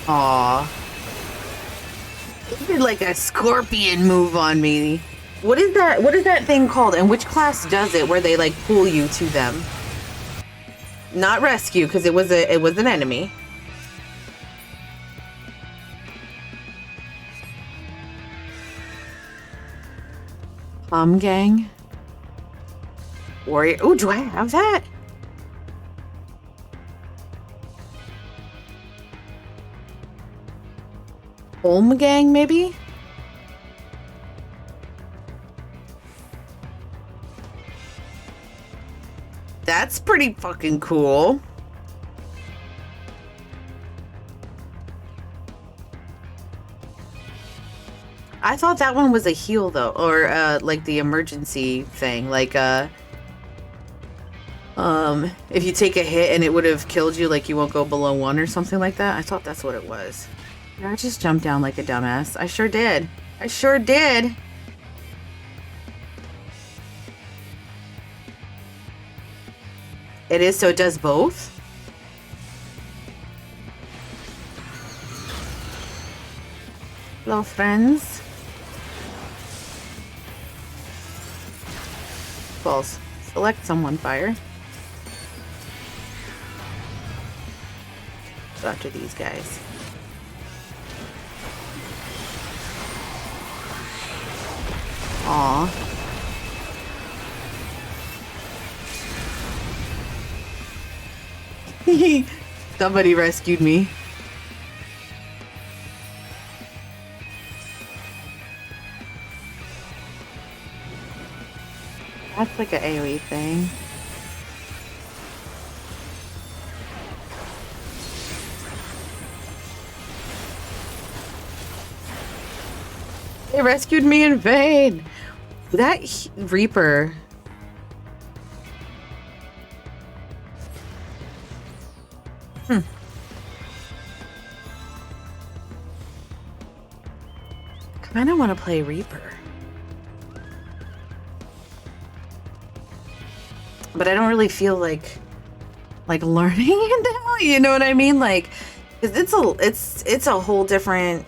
Aww. He did like a scorpion move on me. What is that? What is that thing called? And which class does it where they like pull you to them? Not rescue, because it was an enemy. Gang. Warrior. Oh, do I have that? Home gang, maybe? That's pretty fucking cool. I thought that one was a heal though, or like the emergency thing, like if you take a hit and it would have killed you, like you won't go below 1 or something like that. I thought that's what it was. Yeah, I just jumped down like a dumbass. I sure did. I sure did. It is, so it does both? Hello, friends. False. Select someone, Fire. Go after these guys. Aw. Somebody rescued me. That's like an AoE thing. They rescued me in vain. That Reaper. I kind of want to play Reaper. But I don't really feel like learning it now, you know what I mean? Like, 'cause it's a whole different,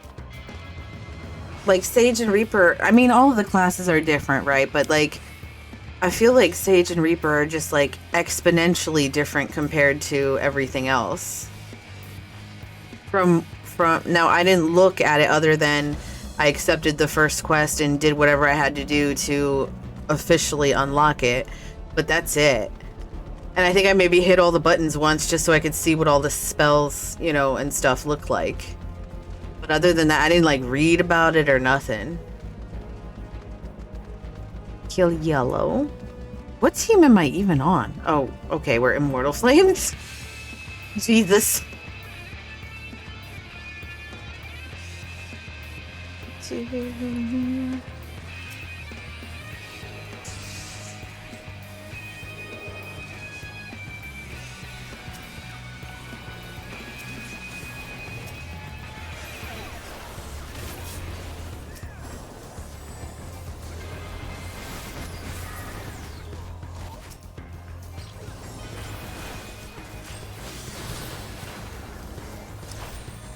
like Sage and Reaper. I mean, all of the classes are different, right? But like, I feel like Sage and Reaper are just like exponentially different compared to everything else. From now, I didn't look at it other than I accepted the first quest and did whatever I had to do to officially unlock it. But that's it. And I think I maybe hit all the buttons once just so I could see what all the spells, you know, and stuff look like. But other than that, I didn't like read about it or nothing. Kill yellow. What team am I even on? Oh, okay, we're Immortal Flames. Jesus.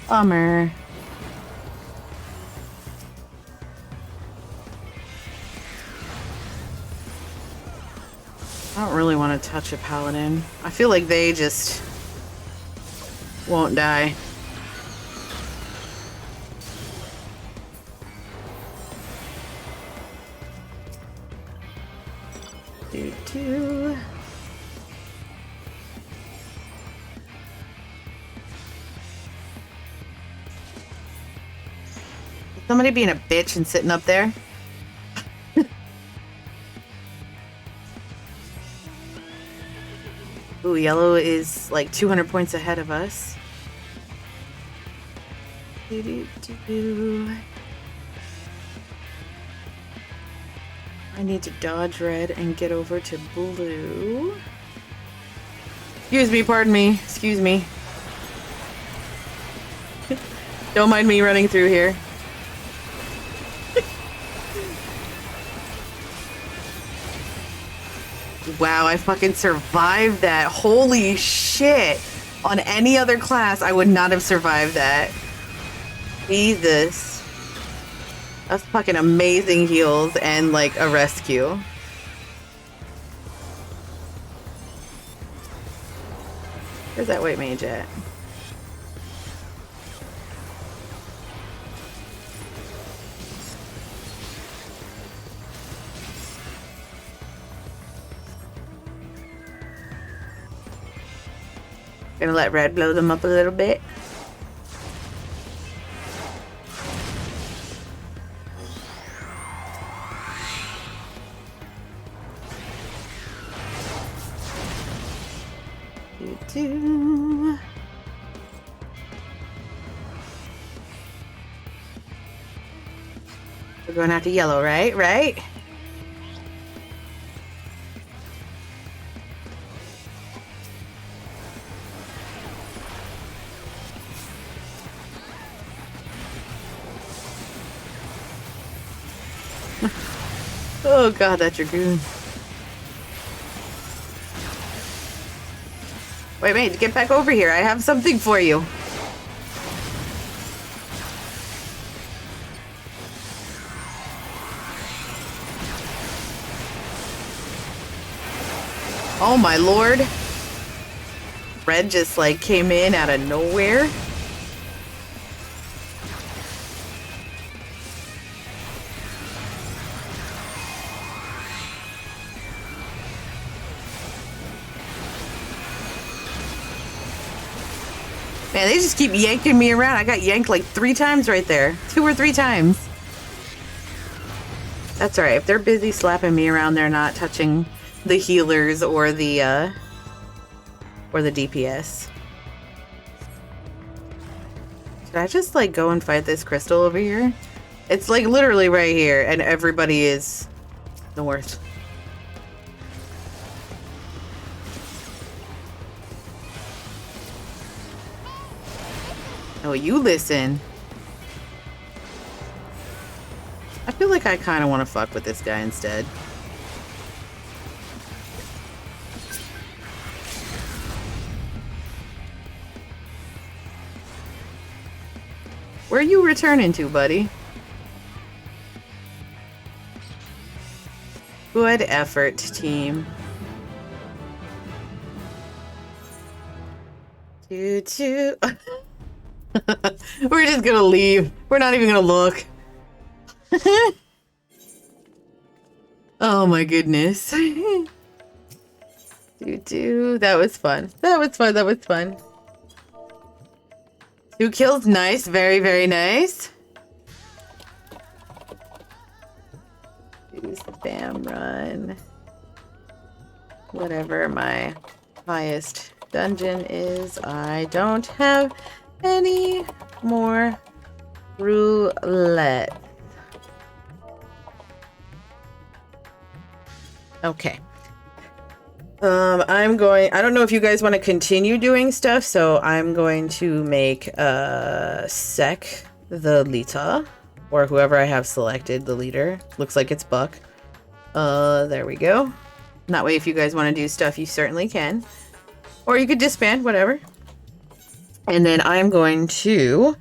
Bummer. I don't really want to touch a paladin. I feel like they just won't die. Do. Somebody being a bitch and sitting up there. Ooh, yellow is like 200 points ahead of us. I need to dodge red and get over to blue. Excuse me, pardon me. Excuse me. Don't mind me running through here. Wow, I fucking survived that. Holy shit. On any other class, I would not have survived that. Jesus. That's fucking amazing heals and like a rescue. Where's that white mage at? Gonna let red blow them up a little bit. Do. We're going out to yellow, right? Right? Oh god, that Dragoon. Wait, get back over here. I have something for you. Oh my lord. Red just like came in out of nowhere. Man, they just keep yanking me around. I got yanked like 3 times right there. 2 or 3 times. That's alright. If they're busy slapping me around, they're not touching the healers or the DPS. Should I just like go and fight this crystal over here? It's like literally right here and everybody is north. Oh, you listen. I feel like I kind of want to fuck with this guy instead. Where are you returning to, buddy? Good effort, team. Two. We're just gonna leave. We're not even gonna look. Oh my goodness. That was fun. That was fun. 2 kills, nice. Very, very nice. Spam run. Whatever my highest dungeon is, I don't have any more roulette. Okay. I don't know if you guys want to continue doing stuff, so I'm going to make Sec the Lita, or whoever I have selected, the leader. Looks like it's Buck. There we go. That way, if you guys want to do stuff, you certainly can. Or you could disband, whatever. And then I'm going to...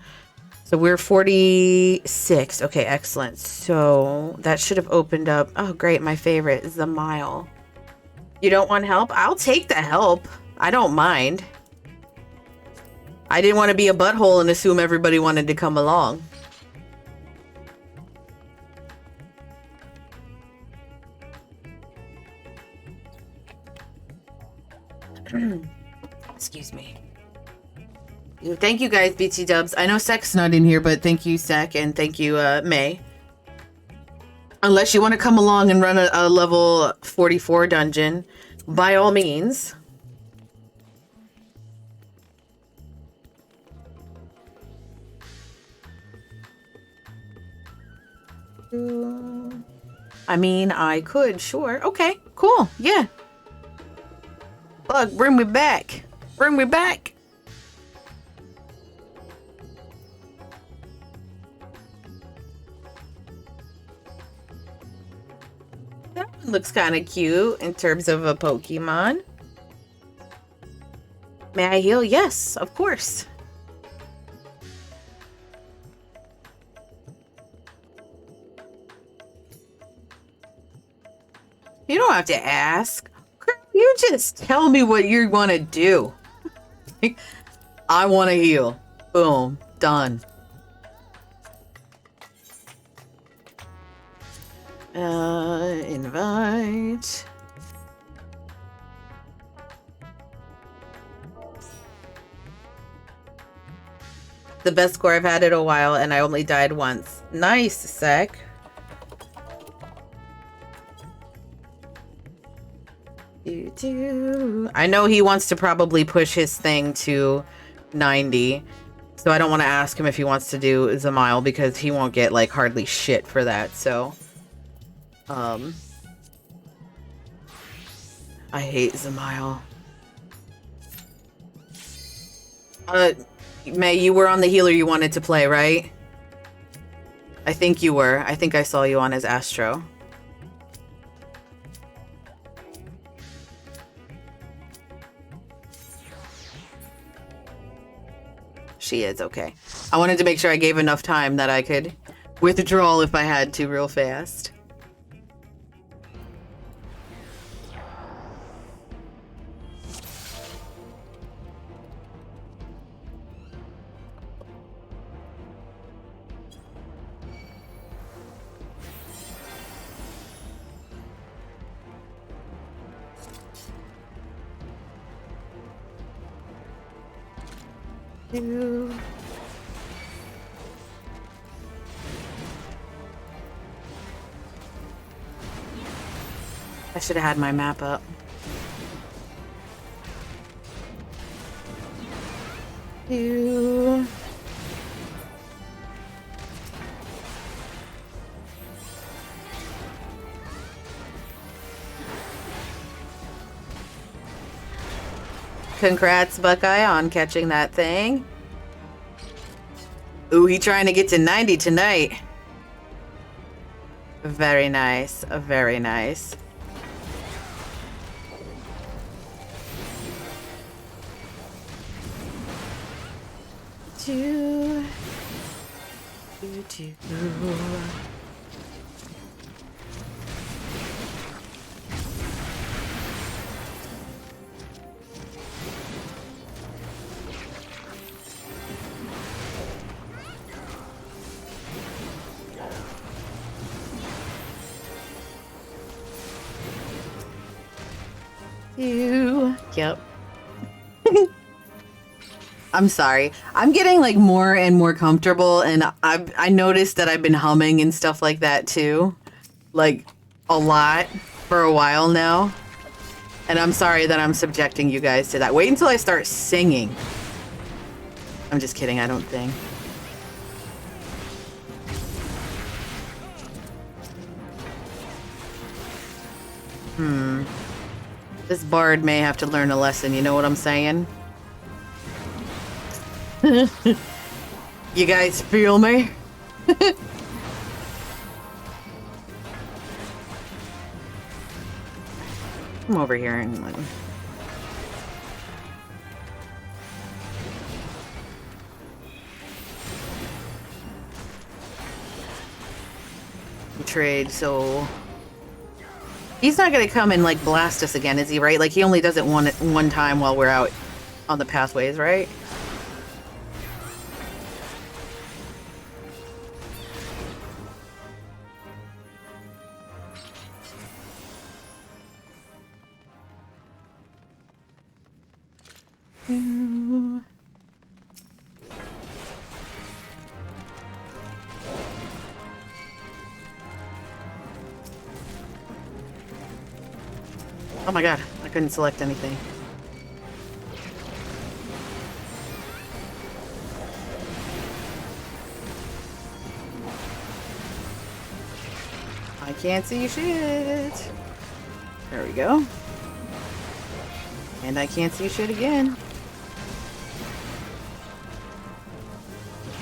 So we're 46. Okay, excellent. So that should have opened up... Oh, great. My favorite is Dzemael. You don't want help? I'll take the help. I don't mind. I didn't want to be a butthole and assume everybody wanted to come along. Excuse me. Thank you guys, BT Dubs. I know Sec's not in here, but thank you, Sec, and thank you, May. Unless you want to come along and run a level 44 dungeon, by all means. I mean, I could, sure. Okay, cool, yeah. Bug, bring me back. Bring me back. That one looks kind of cute in terms of a Pokemon. May I heal? Yes, of course. You don't have to ask. You just tell me what you want to do. I want to heal. Boom. Done. Invite. The best score I've had in a while, and I only died once. Nice, Sec. I know he wants to probably push his thing to 90. So I don't want to ask him if he wants to do Dzemael because he won't get like hardly shit for that. So I hate Dzemael. May, you were on the healer you wanted to play, right? I think you were. I think I saw you on as Astro. She is, okay. I wanted to make sure I gave enough time that I could withdraw if I had to real fast. I should have had my map up. Congrats, Buckeye, on catching that thing. Ooh, he trying to get to 90 tonight. Very nice. Very nice. Two. Yep. I'm sorry. I'm getting like more and more comfortable, and I noticed that I've been humming and stuff like that too, like a lot for a while now. And I'm sorry that I'm subjecting you guys to that. Wait until I start singing. I'm just kidding. I don't think. This bard may have to learn a lesson. You know what I'm saying? You guys feel me? Come over here and let me. Trade, so he's not gonna come and like blast us again, is he? Right? Like he only does it one time while we're out on the pathways, right? Oh my god, I couldn't select anything. I can't see shit. There we go. And I can't see shit again.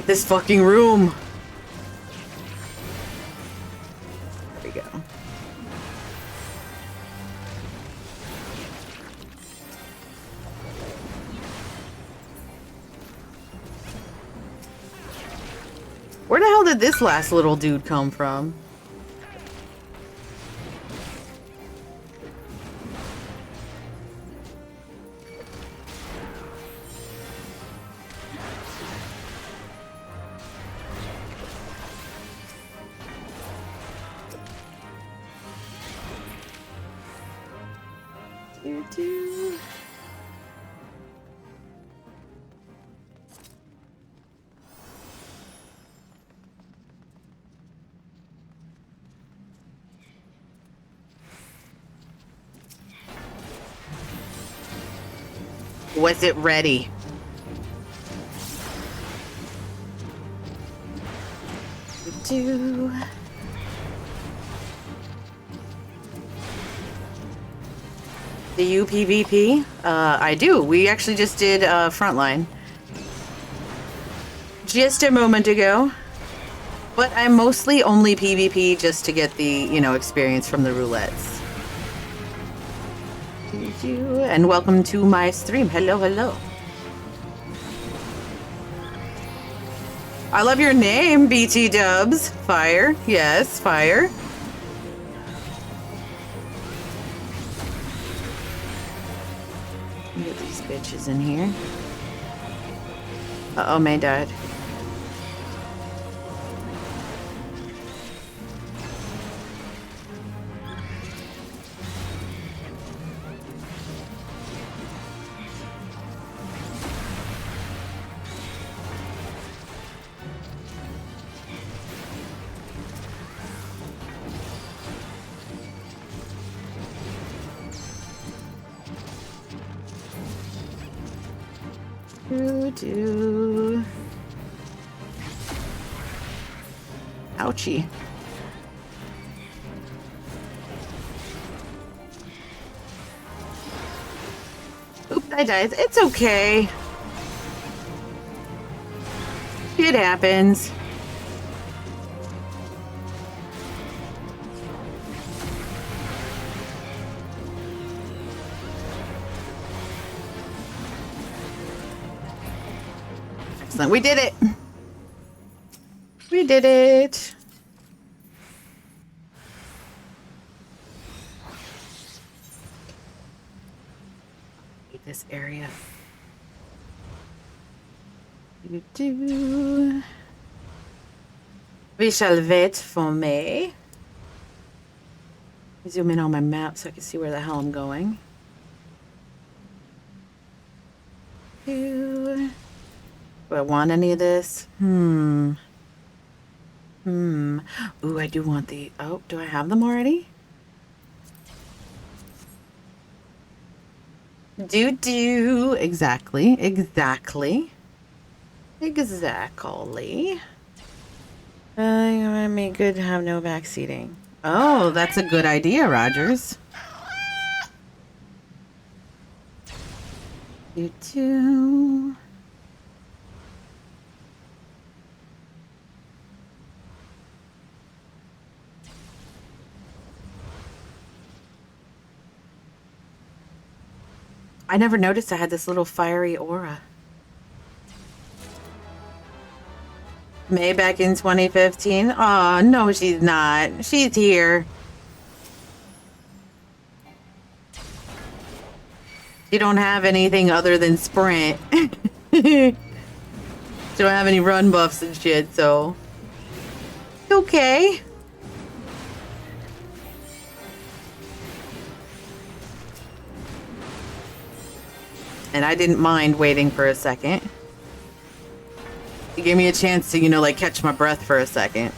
This fucking room. There we go. Where the hell did this last little dude come from? Was it ready? Do. Do you PvP? I do. We actually just did Frontline. Just a moment ago. But I mostly only PvP just to get the, you know, experience from the roulettes. And welcome to my stream. Hello, hello. I love your name, BT Dubs. Fire. Yes, fire. Get these bitches in here. Uh-oh, May died. Do. Ouchie. Oop, I died. It's okay. It happens. Excellent. We did it. We did it. This area. We shall wait for May. Zoom in on my map so I can see where the hell I'm going. Do I want any of this? Ooh, I do want the... Oh, do I have them already? Exactly. Exactly. I mean, good to have no backseating. Oh, that's a good idea, Rogers. I never noticed I had this little fiery aura. May back in 2015? Oh, no, she's not. She's here. You don't have anything other than sprint. She don't have any run buffs and shit, so... Okay. And I didn't mind waiting for a second. It gave me a chance to, you know, like, catch my breath for a second.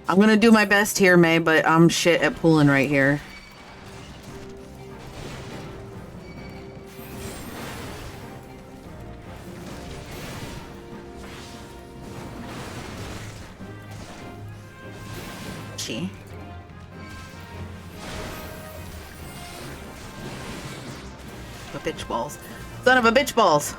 I'm gonna do my best here, May, but I'm shit at pulling right here. A bitch balls. Son of a bitch balls.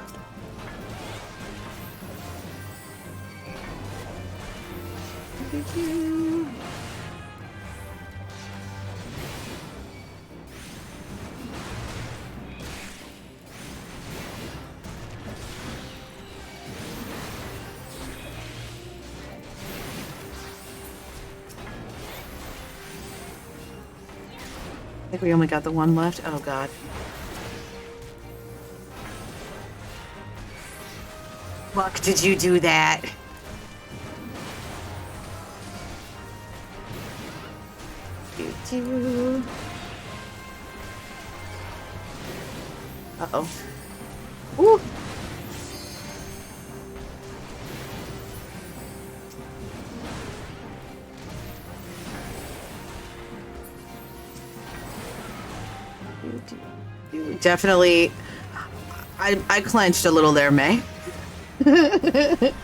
I think we only got the one left. Oh god. Fuck, did you do that? Uh-oh. Ooh. definitely. I clenched a little there, May. Just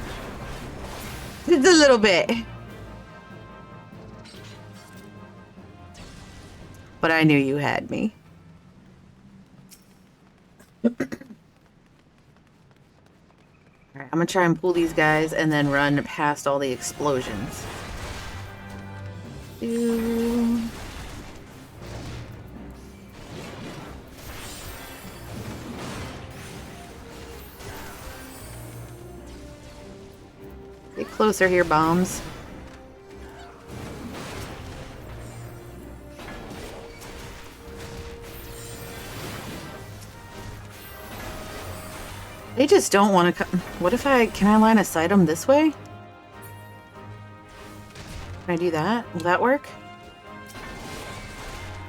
a little bit. But I knew you had me. Alright, I'm gonna try and pull these guys and then run past all the explosions. Get closer here, bombs. They just don't want to come. What if can I line of sight them this way? Can I do that? Will that work?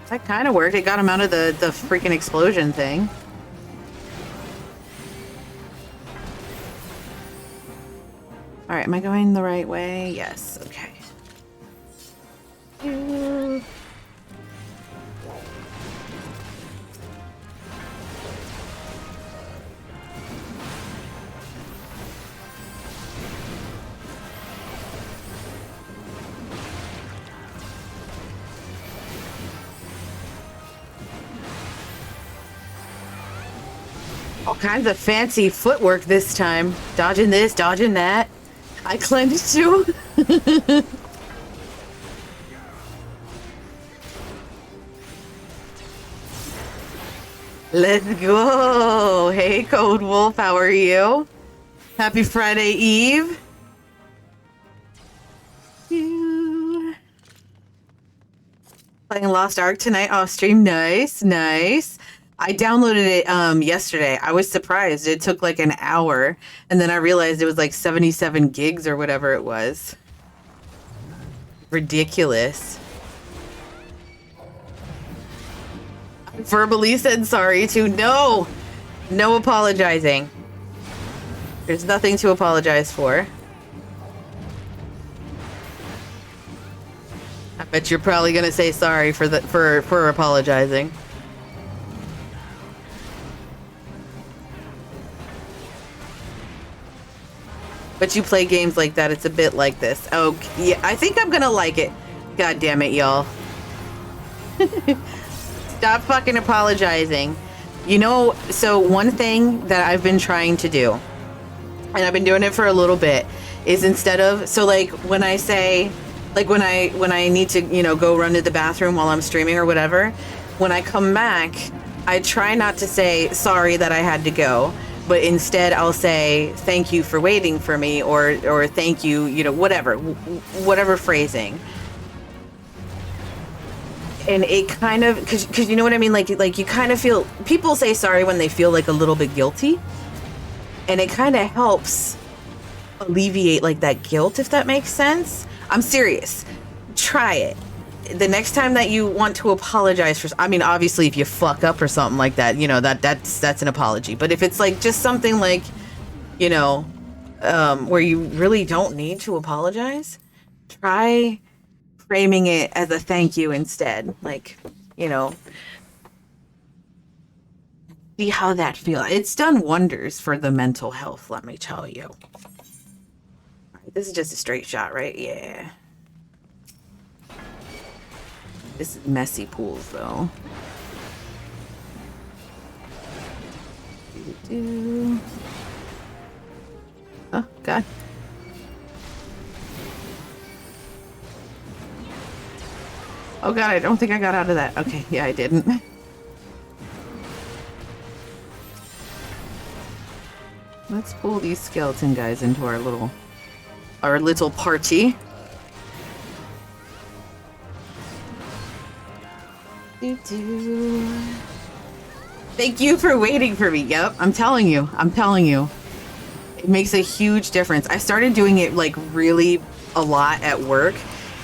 That kind of worked. It got him out of the freaking explosion thing. All right, am I going the right way? Yes, okay. All kinds of fancy footwork this time. Dodging this, dodging that. I clenched too. Let's go. Hey, Code Wolf, how are you? Happy Friday Eve. Playing Lost Ark tonight off stream. Nice, nice. I downloaded it yesterday. I was surprised. It took like an hour, and then I realized it was like 77 gigs or whatever it was. Ridiculous. I verbally said sorry too. No apologizing. There's nothing to apologize for. I bet you're probably gonna say sorry for apologizing. But you play games like that, it's a bit like this. Oh, yeah, I think I'm gonna like it. God damn it, y'all. Stop fucking apologizing. You know, so one thing that I've been trying to do, and I've been doing it for a little bit, is instead of, so like when I say, like when I need to, you know, go run to the bathroom while I'm streaming or whatever, when I come back, I try not to say sorry that I had to go. But instead I'll say, thank you for waiting for me, or thank you, you know, whatever phrasing. And it kind of, cause you know what I mean? Like you kind of feel, people say sorry when they feel like a little bit guilty. And it kind of helps alleviate like that guilt, if that makes sense. I'm serious. Try it. The next time that you want to apologize for, I mean, obviously if you fuck up or something like that, you know, that's an apology. But if it's like just something like, you know, where you really don't need to apologize, try framing it as a thank you instead. Like, you know, see how that feels. It's done wonders for the mental health, let me tell you. All right, this is just a straight shot, right? Yeah. This is messy pools, though. Oh, God. Oh, God, I don't think I got out of that. Okay, yeah, I didn't. Let's pull these skeleton guys into our little party. Thank you for waiting for me. Yep, I'm telling you. It makes a huge difference. I started doing it like really a lot at work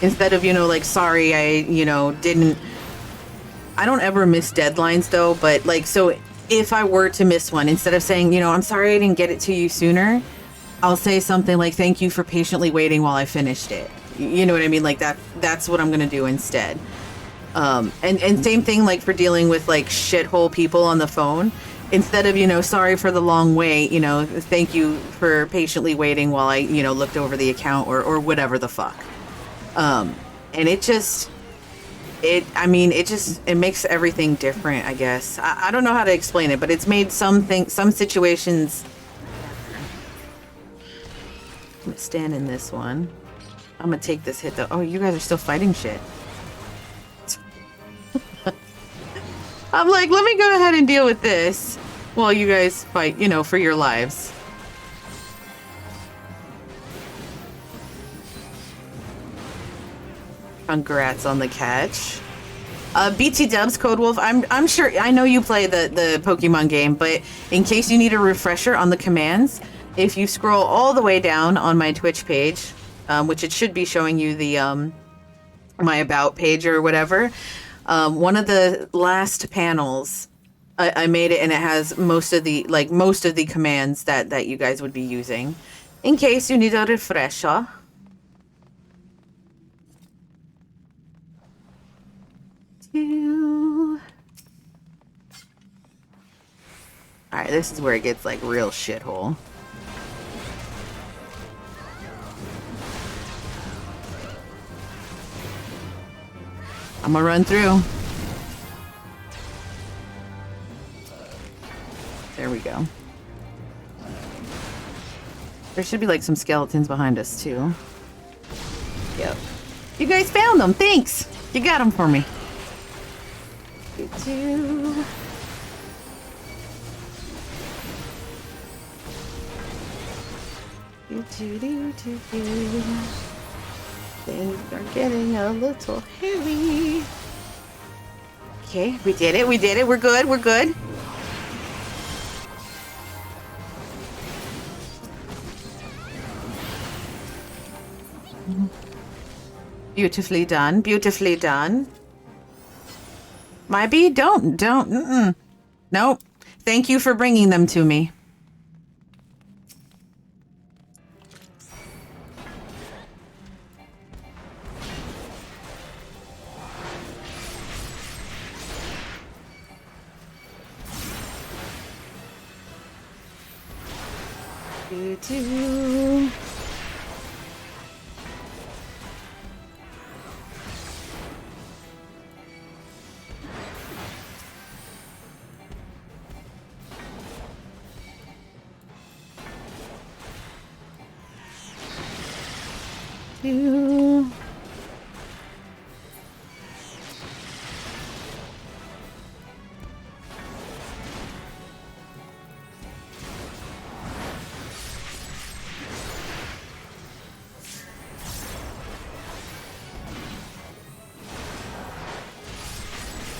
instead of, you know, like, sorry, I don't ever miss deadlines though, but like, so if I were to miss one, instead of saying, you know, I'm sorry I didn't get it to you sooner, I'll say something like, thank you for patiently waiting while I finished it. You know what I mean? Like that's what I'm going to do instead. And same thing like for dealing with like shithole people on the phone. Instead of, you know, sorry for the long wait, you know, thank you for patiently waiting while I, you know, looked over the account or whatever the fuck. And it just, it makes everything different, I guess. I don't know how to explain it, but it's made some situations. I'm gonna stand in this one. I'm gonna take this hit though. Oh, you guys are still fighting shit. I'm like, let me go ahead and deal with this while you guys fight, you know, for your lives. Congrats on the catch. BT Dubs, Code Wolf, I'm sure, I know you play the Pokemon game, but in case you need a refresher on the commands, if you scroll all the way down on my Twitch page, which it should be showing you the, my about page or whatever, one of the last panels, I made it and it has most of the commands that you guys would be using in case you need a refresher. Alright, this is where it gets like real shithole. I'm gonna run through. There we go. There should be like some skeletons behind us too. Yep. You guys found them. Thanks. You got them for me. You too. Things are getting a little heavy. Okay, we did it. We did it. We're good. We're good. Beautifully done. Beautifully done. My bee, don't. Nope. Thank you for bringing them to me. Do.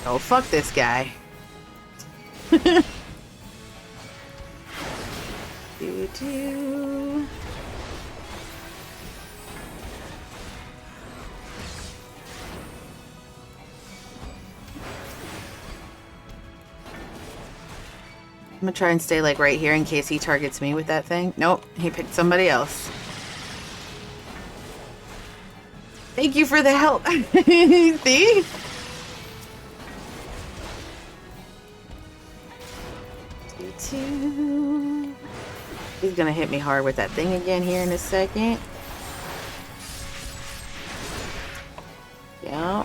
Oh, fuck this guy. Do. I'm gonna try and stay like right here in case he targets me with that thing. Nope, he picked somebody else. Thank you for the help. See? He's gonna hit me hard with that thing again here in a second. Yeah.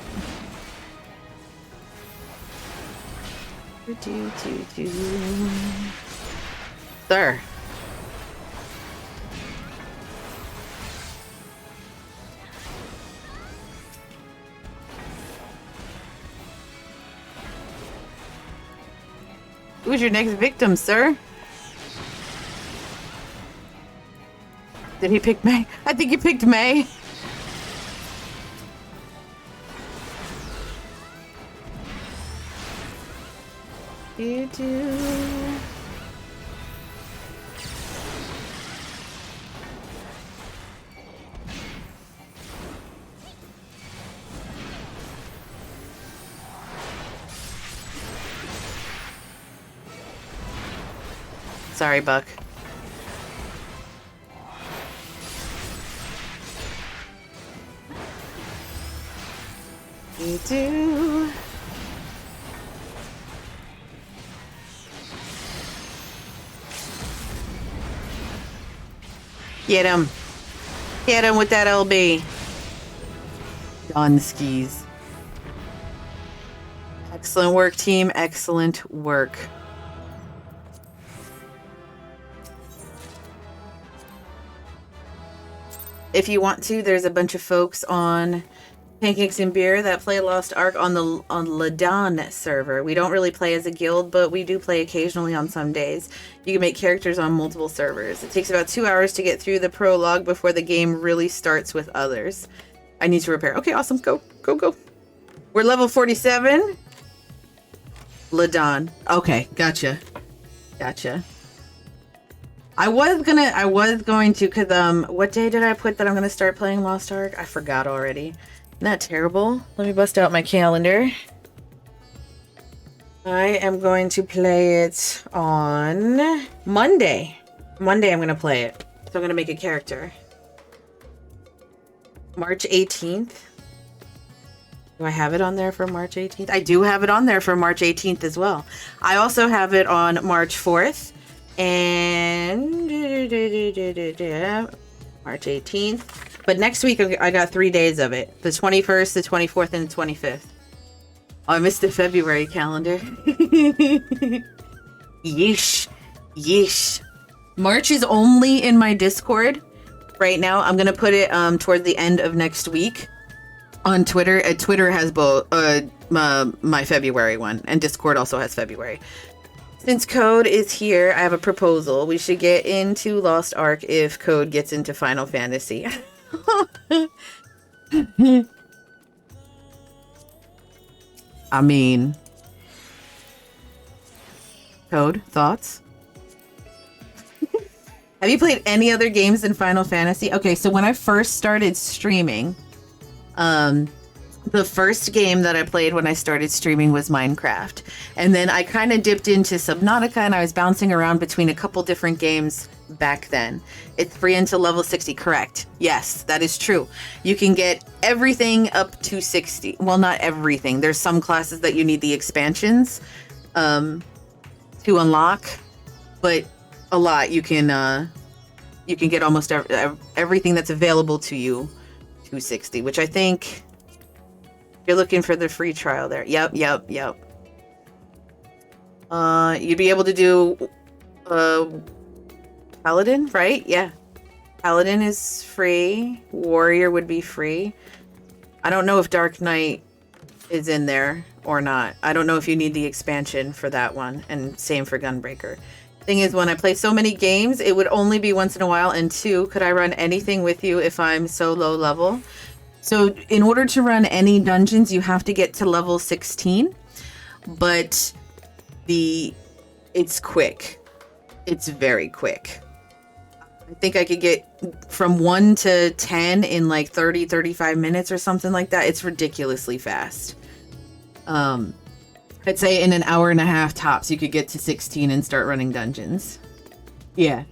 Sir. Who's your next victim, sir? Did he pick May? I think he picked May. Sorry, Buck. We do. Get him. Get him with that LB. Done skis. Excellent work, team. Excellent work. If you want to, there's a bunch of folks on Pancakes and Beer that play Lost Ark on the Ladon server. We don't really play as a guild, but we do play occasionally on some days. You can make characters on multiple servers. It takes about 2 hours to get through the prologue before the game really starts with others. I need to repair. Okay, awesome. Go, go, go. We're level 47. Ladon. Okay, gotcha. Gotcha. I was going to, cause what day did I put that I'm gonna start playing Lost Ark? I forgot already. Isn't that terrible? Let me bust out my calendar. I am going to play it on Monday. Monday I'm gonna play it. So I'm gonna make a character. March 18th. Do I have it on there for March 18th? I do have it on there for March 18th as well. I also have it on March 4th. And March 18th. But next week I got 3 days of it. The 21st, the 24th, and the 25th. Oh, I missed the February calendar. Yeesh. Yeesh. March is only in my Discord right now. I'm going to put it toward the end of next week on Twitter. Twitter has both my February one, and Discord also has February. Since Code is here, I have a proposal. We should get into Lost Ark if Code gets into Final Fantasy. I mean, Code, thoughts? Have you played any other games than Final Fantasy? Okay, so when I first started streaming, the first game that I played when I started streaming was Minecraft. And then I kind of dipped into Subnautica, and I was bouncing around between a couple different games back then. It's free until level 60, correct? Yes, that is true. You can get everything up to 60. Well, not everything. There's some classes that you need the expansions to unlock, but a lot you can get almost everything that's available to you to 60, which I think you're looking for the free trial there. Yep. You'd be able to do Paladin, right? Yeah. Paladin is free. Warrior would be free. I don't know if Dark Knight is in there or not. I don't know if you need the expansion for that one, and same for Gunbreaker. Thing is, when I play so many games, it would only be once in a while, and two, could I run anything with you if I'm so low level? So in order to run any dungeons, you have to get to level 16, but it's quick. It's very quick. I think I could get from 1 to 10 in like 35 minutes or something like that. It's ridiculously fast. I'd say in an hour and a half tops, you could get to 16 and start running dungeons. Yeah.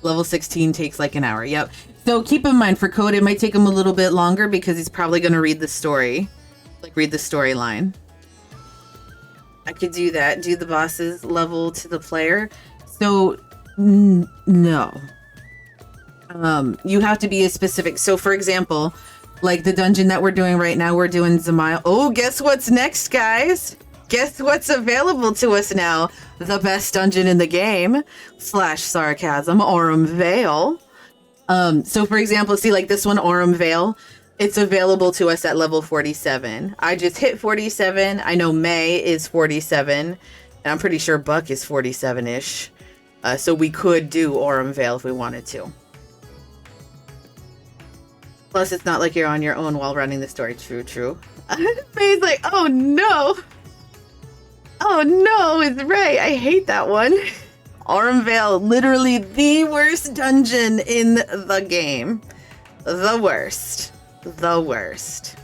Level 16 takes like an hour. Yep. So keep in mind, for Code, it might take him a little bit longer because he's probably going to read the story. Like, read the storyline. I could do that. Do the bosses level to the player. So, no. You have to be a specific... So, for example, like the dungeon that we're doing right now, we're doing Dzemael. Oh, guess what's next, guys? Guess what's available to us now? The best dungeon in the game. /sarcasm. Aurum Vale. So for example, see like this one, Aurum Vale, it's available to us at level 47. I just hit 47. I know May is 47, and I'm pretty sure Buck is 47-ish. So we could do Aurum Vale if we wanted to. Plus, it's not like you're on your own while running the story. True. May's like, oh no. Oh no, it's right. I hate that one. Aurum Vale, literally the worst dungeon in the game. The worst. The worst.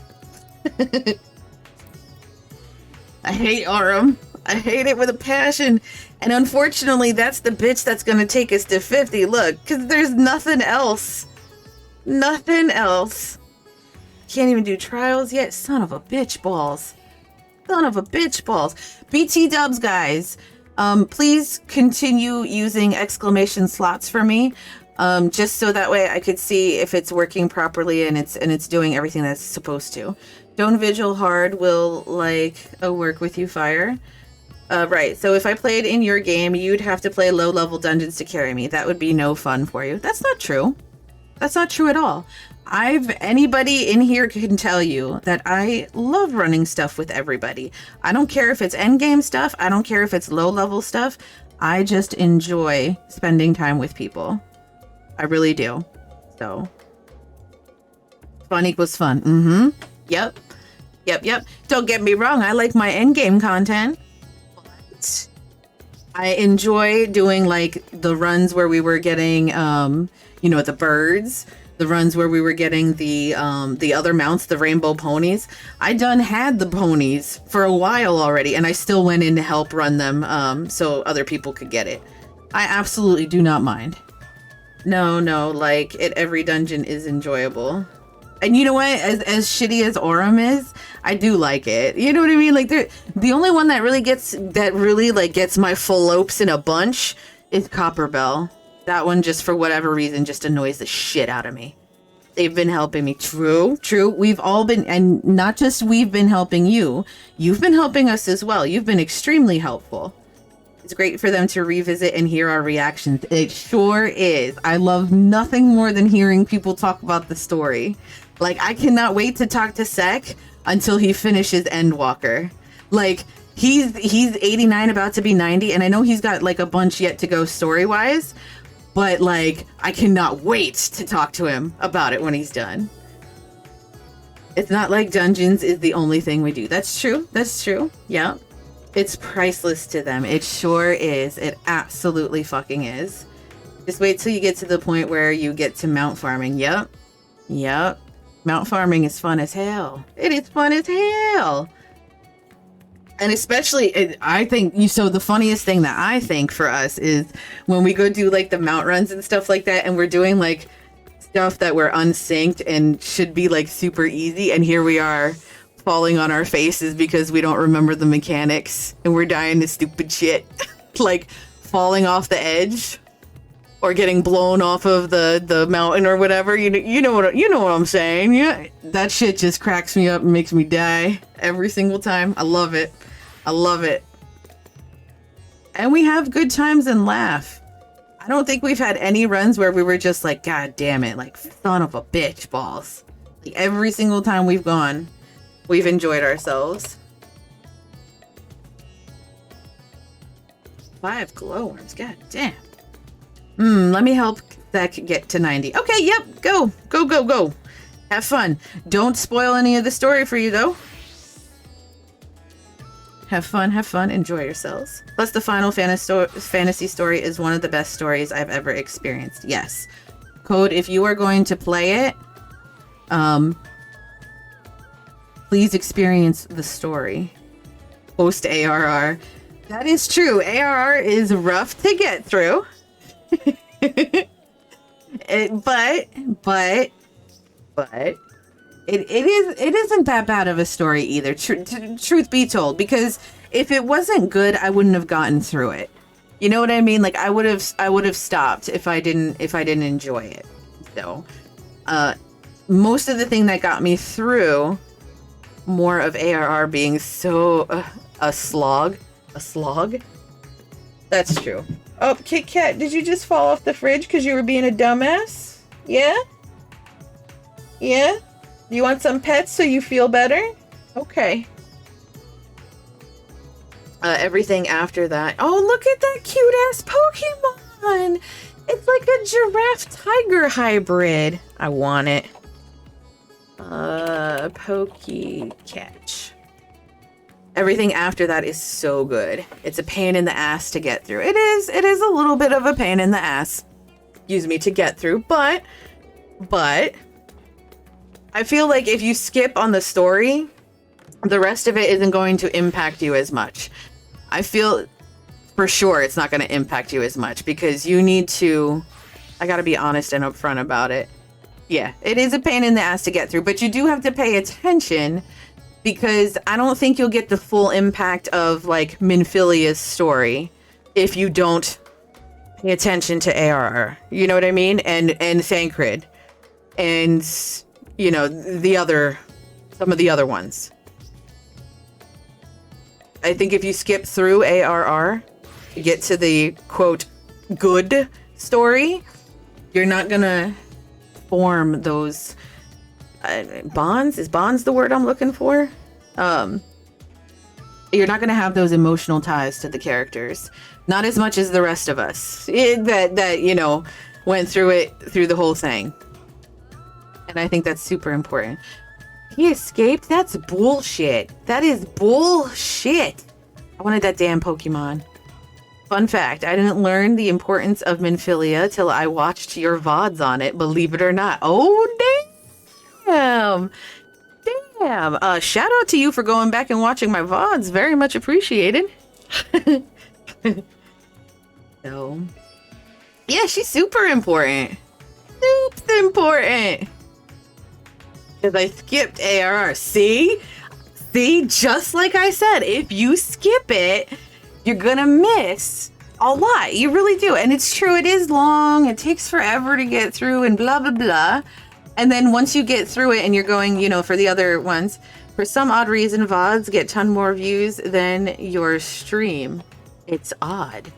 I hate Aurum. I hate it with a passion. And unfortunately, that's the bitch that's going to take us to 50. Look, because there's nothing else. Nothing else. can't even do trials yet. Son of a bitch balls. Son of a bitch balls. BT dubs, guys. Please continue using exclamation slots for me. Just so that way I could see if it's working properly and it's doing everything that's supposed to. Stone Vigil hard will like work with you, Fire. Right, so if I played in your game, you'd have to play low-level dungeons to carry me. That would be no fun for you. That's not true. That's not true at all. Anybody in here can tell you that I love running stuff with everybody. I don't care if it's endgame stuff. I don't care if it's low-level stuff. I just enjoy spending time with people. I really do. So, fun equals fun. Mm-hmm. Yep. Yep. Don't get me wrong. I like my endgame content. I enjoy doing like the runs where we were getting, the birds, the runs where we were getting the other mounts, the rainbow ponies. I done had the ponies for a while already, and I still went in to help run them so other people could get it. I absolutely do not mind. No, like every dungeon is enjoyable. And you know what? As shitty as Aurum is, I do like it. You know what I mean? Like the only one that really gets my fallops in a bunch is Copperbell. That one, just for whatever reason, just annoys the shit out of me. They've been helping me. True. We've all been, and not just we've been helping you. You've been helping us as well. You've been extremely helpful. It's great for them to revisit and hear our reactions. It sure is. I love nothing more than hearing people talk about the story. Like, I cannot wait to talk to Sek until he finishes Endwalker. Like, he's 89, about to be 90, and I know he's got, like, a bunch yet to go story-wise, but, like, I cannot wait to talk to him about it when he's done. It's not like dungeons is the only thing we do. That's true. Yeah. It's priceless to them. It sure is. It absolutely fucking is. Just wait till you get to the point where you get to mount farming. Yep. Mount farming is fun as hell. It is fun as hell. And especially, I think, so the funniest thing that I think for us is when we go do like the mount runs and stuff like that, and we're doing like stuff that we're unsynced and should be like super easy, and here we are falling on our faces because we don't remember the mechanics and we're dying to stupid shit. Like falling off the edge. Or getting blown off of the mountain or whatever. You know what I'm saying. Yeah, that shit just cracks me up and makes me die every single time. I love it. And we have good times and laugh. I don't think we've had any runs where we were just like, God damn it, like son of a bitch balls. Like, every single time we've gone, we've enjoyed ourselves. 5 glowworms, god damn. Let me help Zach get to 90. Okay, yep, go. Have fun. Don't spoil any of the story for you, though. Have fun, enjoy yourselves. Plus, the Final Fantasy story is one of the best stories I've ever experienced. Yes. Code, if you are going to play it, please experience the story. Post ARR. That is true. ARR is rough to get through. But it isn't that bad of a story either. Truth be told, because if it wasn't good, I wouldn't have gotten through it. You know what I mean? Like I would have stopped if I didn't enjoy it. So, most of the thing that got me through, more of ARR being so a slog. That's true. Oh, Kit Kat, did you just fall off the fridge because you were being a dumbass? Yeah? Do you want some pets so you feel better? Okay. Everything after that. Oh, look at that cute-ass Pokemon! It's like a giraffe-tiger hybrid. I want it. Pokecatch. Everything after that is so good. It's a pain in the ass to get through. It is a little bit of a pain in the ass, excuse me, to get through, but I feel like if you skip on the story, the rest of it isn't going to impact you as much. I feel for sure it's not going to impact you as much because you need to, I got to be honest and upfront about it. Yeah, it is a pain in the ass to get through, but you do have to pay attention because I don't think you'll get the full impact of like Minfilia's story if you don't pay attention to ARR. You know what I mean? And Thancred and you know some of the other ones. I think if you skip through ARR, you get to the quote good story, you're not gonna form those bonds. Is bonds the word I'm looking for? You're not gonna have those emotional ties to the characters, not as much as the rest of us that you know went through the whole thing. And I think that's super important. He escaped? That's bullshit. That is bullshit. I wanted that damn Pokemon. Fun fact, I didn't learn the importance of Minfilia till I watched your VODs on it, believe it or not. Oh, damn. Damn. Shout out to you for going back and watching my VODs. Very much appreciated. So, yeah, she's super important. Super important. Because I skipped ARR. See? Just like I said, if you skip it, you're gonna miss a lot. You really do. And it's true, it is long. It takes forever to get through and blah, blah, blah. And then once you get through it and you're going, you know, for the other ones, for some odd reason, VODs get a ton more views than your stream. It's odd.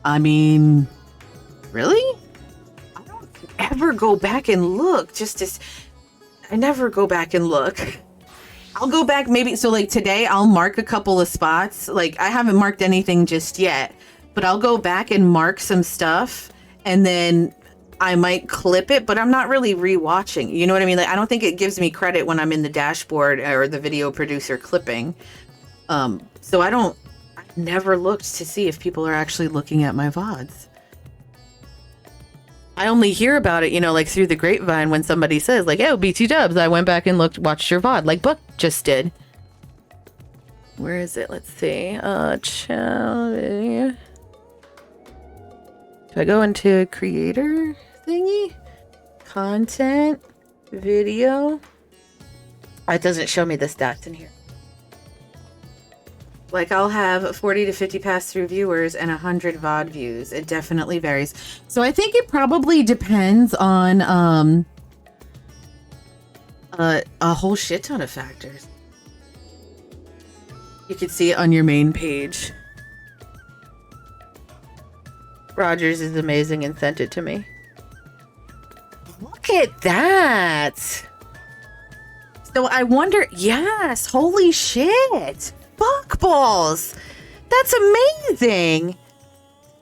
I mean, really? I don't ever go back and look I never go back and look. I'll go back maybe, so like today I'll mark a couple of spots. Like I haven't marked anything just yet, but I'll go back and mark some stuff and then I might clip it, but I'm not really rewatching. You know what I mean? Like I don't think it gives me credit when I'm in the dashboard or the video producer clipping. So I've never looked to see if people are actually looking at my VODs. I only hear about it, you know, like through the grapevine when somebody says like, oh, BT Dubs, I went back and watched your VOD like Buck just did. Where is it? Let's see. Channel video. Do I go into creator thingy? Content, video. It doesn't show me the stats in here. Like I'll have 40 to 50 pass-through viewers and 100 VOD views. It definitely varies. So I think it probably depends on a whole shit ton of factors. You can see it on your main page. Rogers is amazing and sent it to me. Look at that. So I wonder, yes, holy shit. Fuck balls. That's amazing.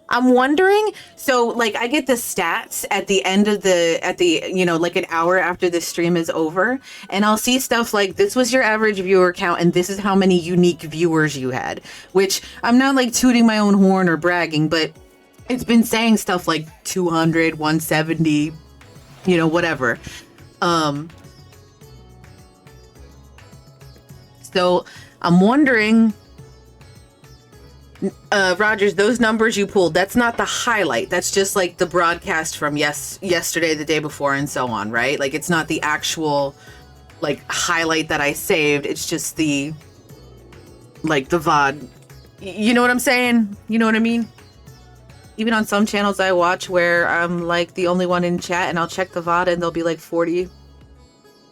I'm wondering, so like I get the stats at the end of you know, like an hour after the stream is over, and I'll see stuff like this was your average viewer count and this is how many unique viewers you had, which I'm not like tooting my own horn or bragging, but it's been saying stuff like 200, 170, you know, whatever. So I'm wondering, Rogers, those numbers you pulled, that's not the highlight. That's just like the broadcast from yesterday, the day before, and so on, right? Like it's not the actual like highlight that I saved. It's just the VOD. You know what I'm saying? You know what I mean? Even on some channels I watch where I'm like the only one in chat and I'll check the VOD and there'll be like 40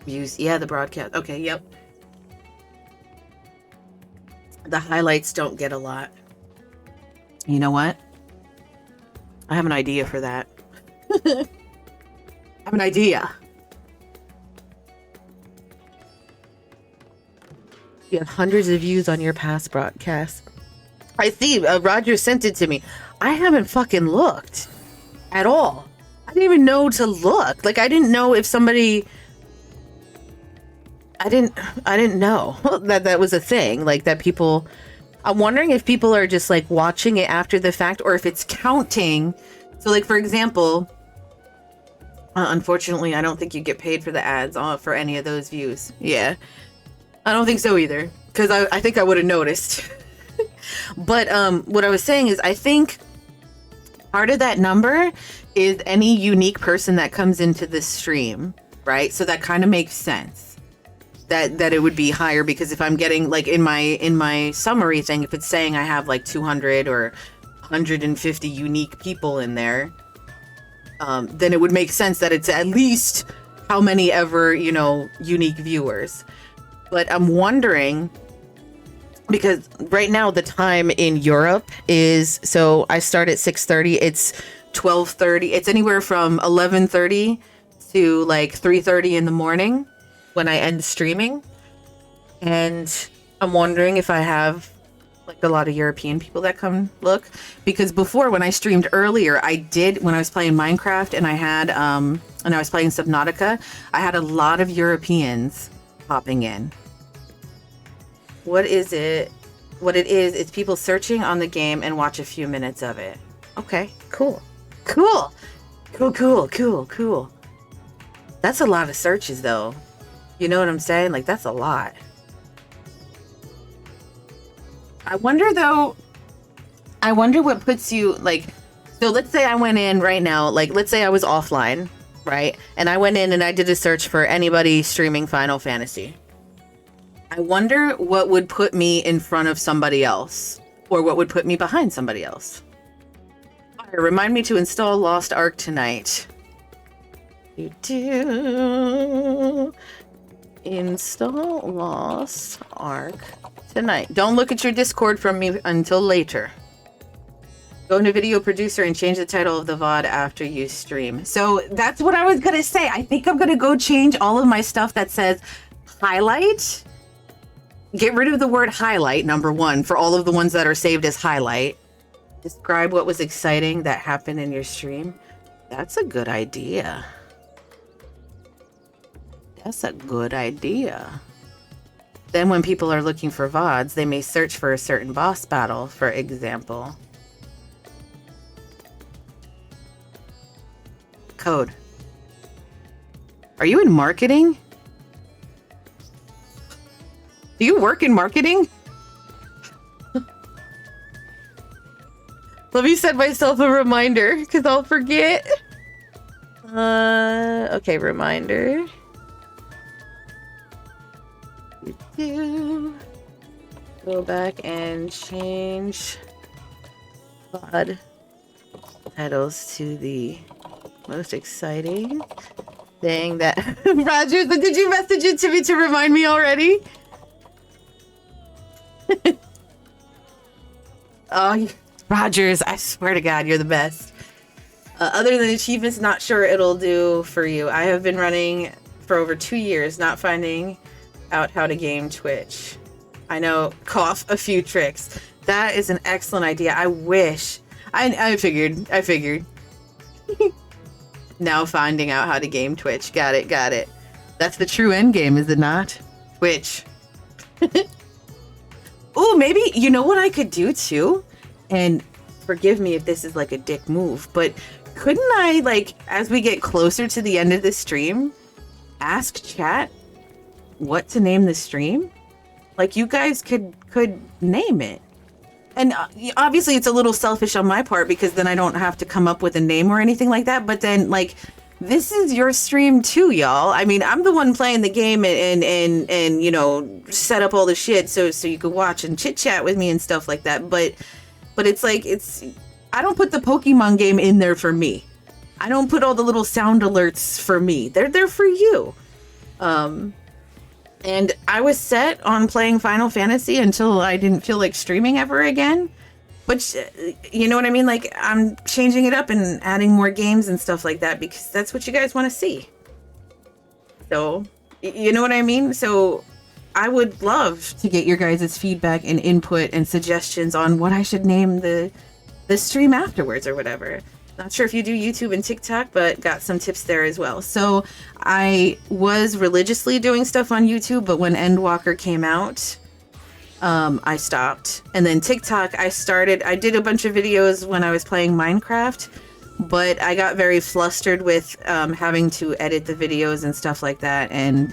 views. Yeah, the broadcast. Okay, yep. The highlights don't get a lot. You know what? I have an idea for that. I have an idea. You have hundreds of views on your past broadcast. I see. Roger sent it to me. I haven't fucking looked at all. I didn't even know to look. Like I didn't know if somebody. I didn't know that was a thing, like that people. I'm wondering if people are just like watching it after the fact or if it's counting. So like, for example, unfortunately, I don't think you get paid for the ads for any of those views. Yeah, I don't think so either, because I think I would have noticed. But what I was saying is I think Part of that number is any unique person that comes into this stream, right? So that kind of makes sense that it would be higher, because if I'm getting like in my summary thing, if it's saying I have like 200 or 150 unique people in there, then it would make sense that it's at least how many ever, you know, unique viewers. But I'm wondering, because right now the time in Europe is, so I start at 6:30, it's 12:30, it's anywhere from 11:30 to like 3:30 in the morning when I end streaming. And I'm wondering if I have like a lot of European people that come look, because before, when I streamed earlier, I did, when I was playing Minecraft and I had and I was playing Subnautica, I had a lot of Europeans popping in. What it is, it's people searching on the game and watch a few minutes of it. Okay, cool. That's a lot of searches though. You know what I'm saying? Like, that's a lot. I wonder what puts you, like, so let's say I went in right now, like, let's say I was offline, right? And I went in and I did a search for anybody streaming Final Fantasy. I wonder what would put me in front of somebody else, or what would put me behind somebody else. Remind me to install Lost Ark tonight. You do install Lost Ark tonight. Don't look at your Discord from me until later. Go into video producer and change the title of the VOD after you stream. So that's what I was gonna say. I think I'm gonna go change all of my stuff that says highlight. Get rid of the word highlight, number one, for all of the ones that are saved as highlight. Describe what was exciting that happened in your stream. That's a good idea. That's a good idea. Then when people are looking for VODs, they may search for a certain boss battle, for example. Code. Are you in marketing? Do you work in marketing? Let me set myself a reminder, because I'll forget. Okay, reminder. Go back and change VOD titles to the most exciting thing that... Rogers, did you message it to me to remind me already? Oh, Rogers, I swear to God, you're the best. Other than achievements, not sure it'll do for you. I have been running for over 2 years, not finding out how to game Twitch. I know, cough, a few tricks. That is an excellent idea. I wish. I figured. Now finding out how to game Twitch. Got it. That's the true end game, is it not? Twitch. Oh, maybe, you know what I could do too? And forgive me if this is like a dick move, but couldn't I, like, as we get closer to the end of the stream, ask chat what to name the stream? Like, you guys could name it. And obviously it's a little selfish on my part, because then I don't have to come up with a name or anything like that. But then, like, this is your stream too, y'all. I mean, I'm the one playing the game and you know, set up all the shit so you could watch and chit chat with me and stuff like that. But it's like, I don't put the Pokemon game in there for me. I don't put all the little sound alerts for me. They're there for you. And I was set on playing Final Fantasy until I didn't feel like streaming ever again. But you know what I mean? Like, I'm changing it up and adding more games and stuff like that, because that's what you guys want to see. So, you know what I mean? So I would love to get your guys' feedback and input and suggestions on what I should name the stream afterwards or whatever. Not sure if you do YouTube and TikTok, but got some tips there as well. So I was religiously doing stuff on YouTube, but when Endwalker came out, I stopped. And then TikTok, I did a bunch of videos when I was playing Minecraft, but I got very flustered with having to edit the videos and stuff like that, and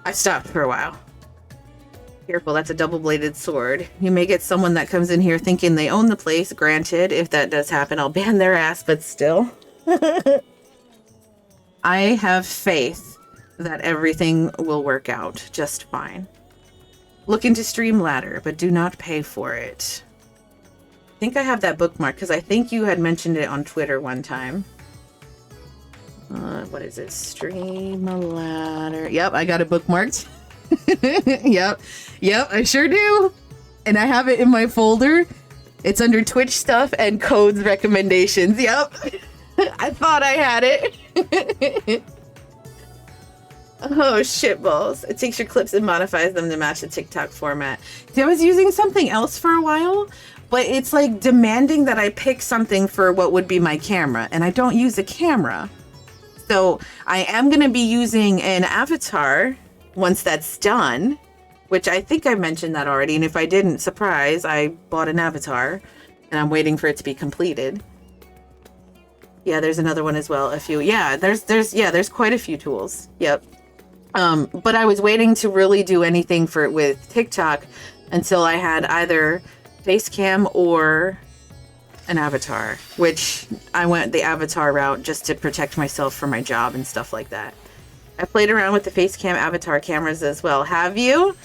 I stopped for a while. Careful, that's a double-bladed sword. You may get someone that comes in here thinking they own the place. Granted, if that does happen, I'll ban their ass, but still. I have faith that everything will work out just fine. Look into Streamladder, but do not pay for it. I think I have that bookmark because I think you had mentioned it on Twitter one time. What is it? Streamladder. Yep, I got it bookmarked. Yep, I sure do. And I have it in my folder. It's under Twitch stuff and codes recommendations. Yep. I thought I had it. Oh, shitballs. It takes your clips and modifies them to match the TikTok format. See, I was using something else for a while, but it's like demanding that I pick something for what would be my camera, and I don't use a camera. So I am going to be using an avatar once that's done, which I think I mentioned that already. And if I didn't, surprise, I bought an avatar and I'm waiting for it to be completed. Yeah, there's another one as well. A few. Yeah, there's quite a few tools. Yep. But I was waiting to really do anything for it with TikTok until I had either Facecam or an avatar, which I went the avatar route just to protect myself for my job and stuff like that. I played around with the Facecam avatar cameras as well. Have you?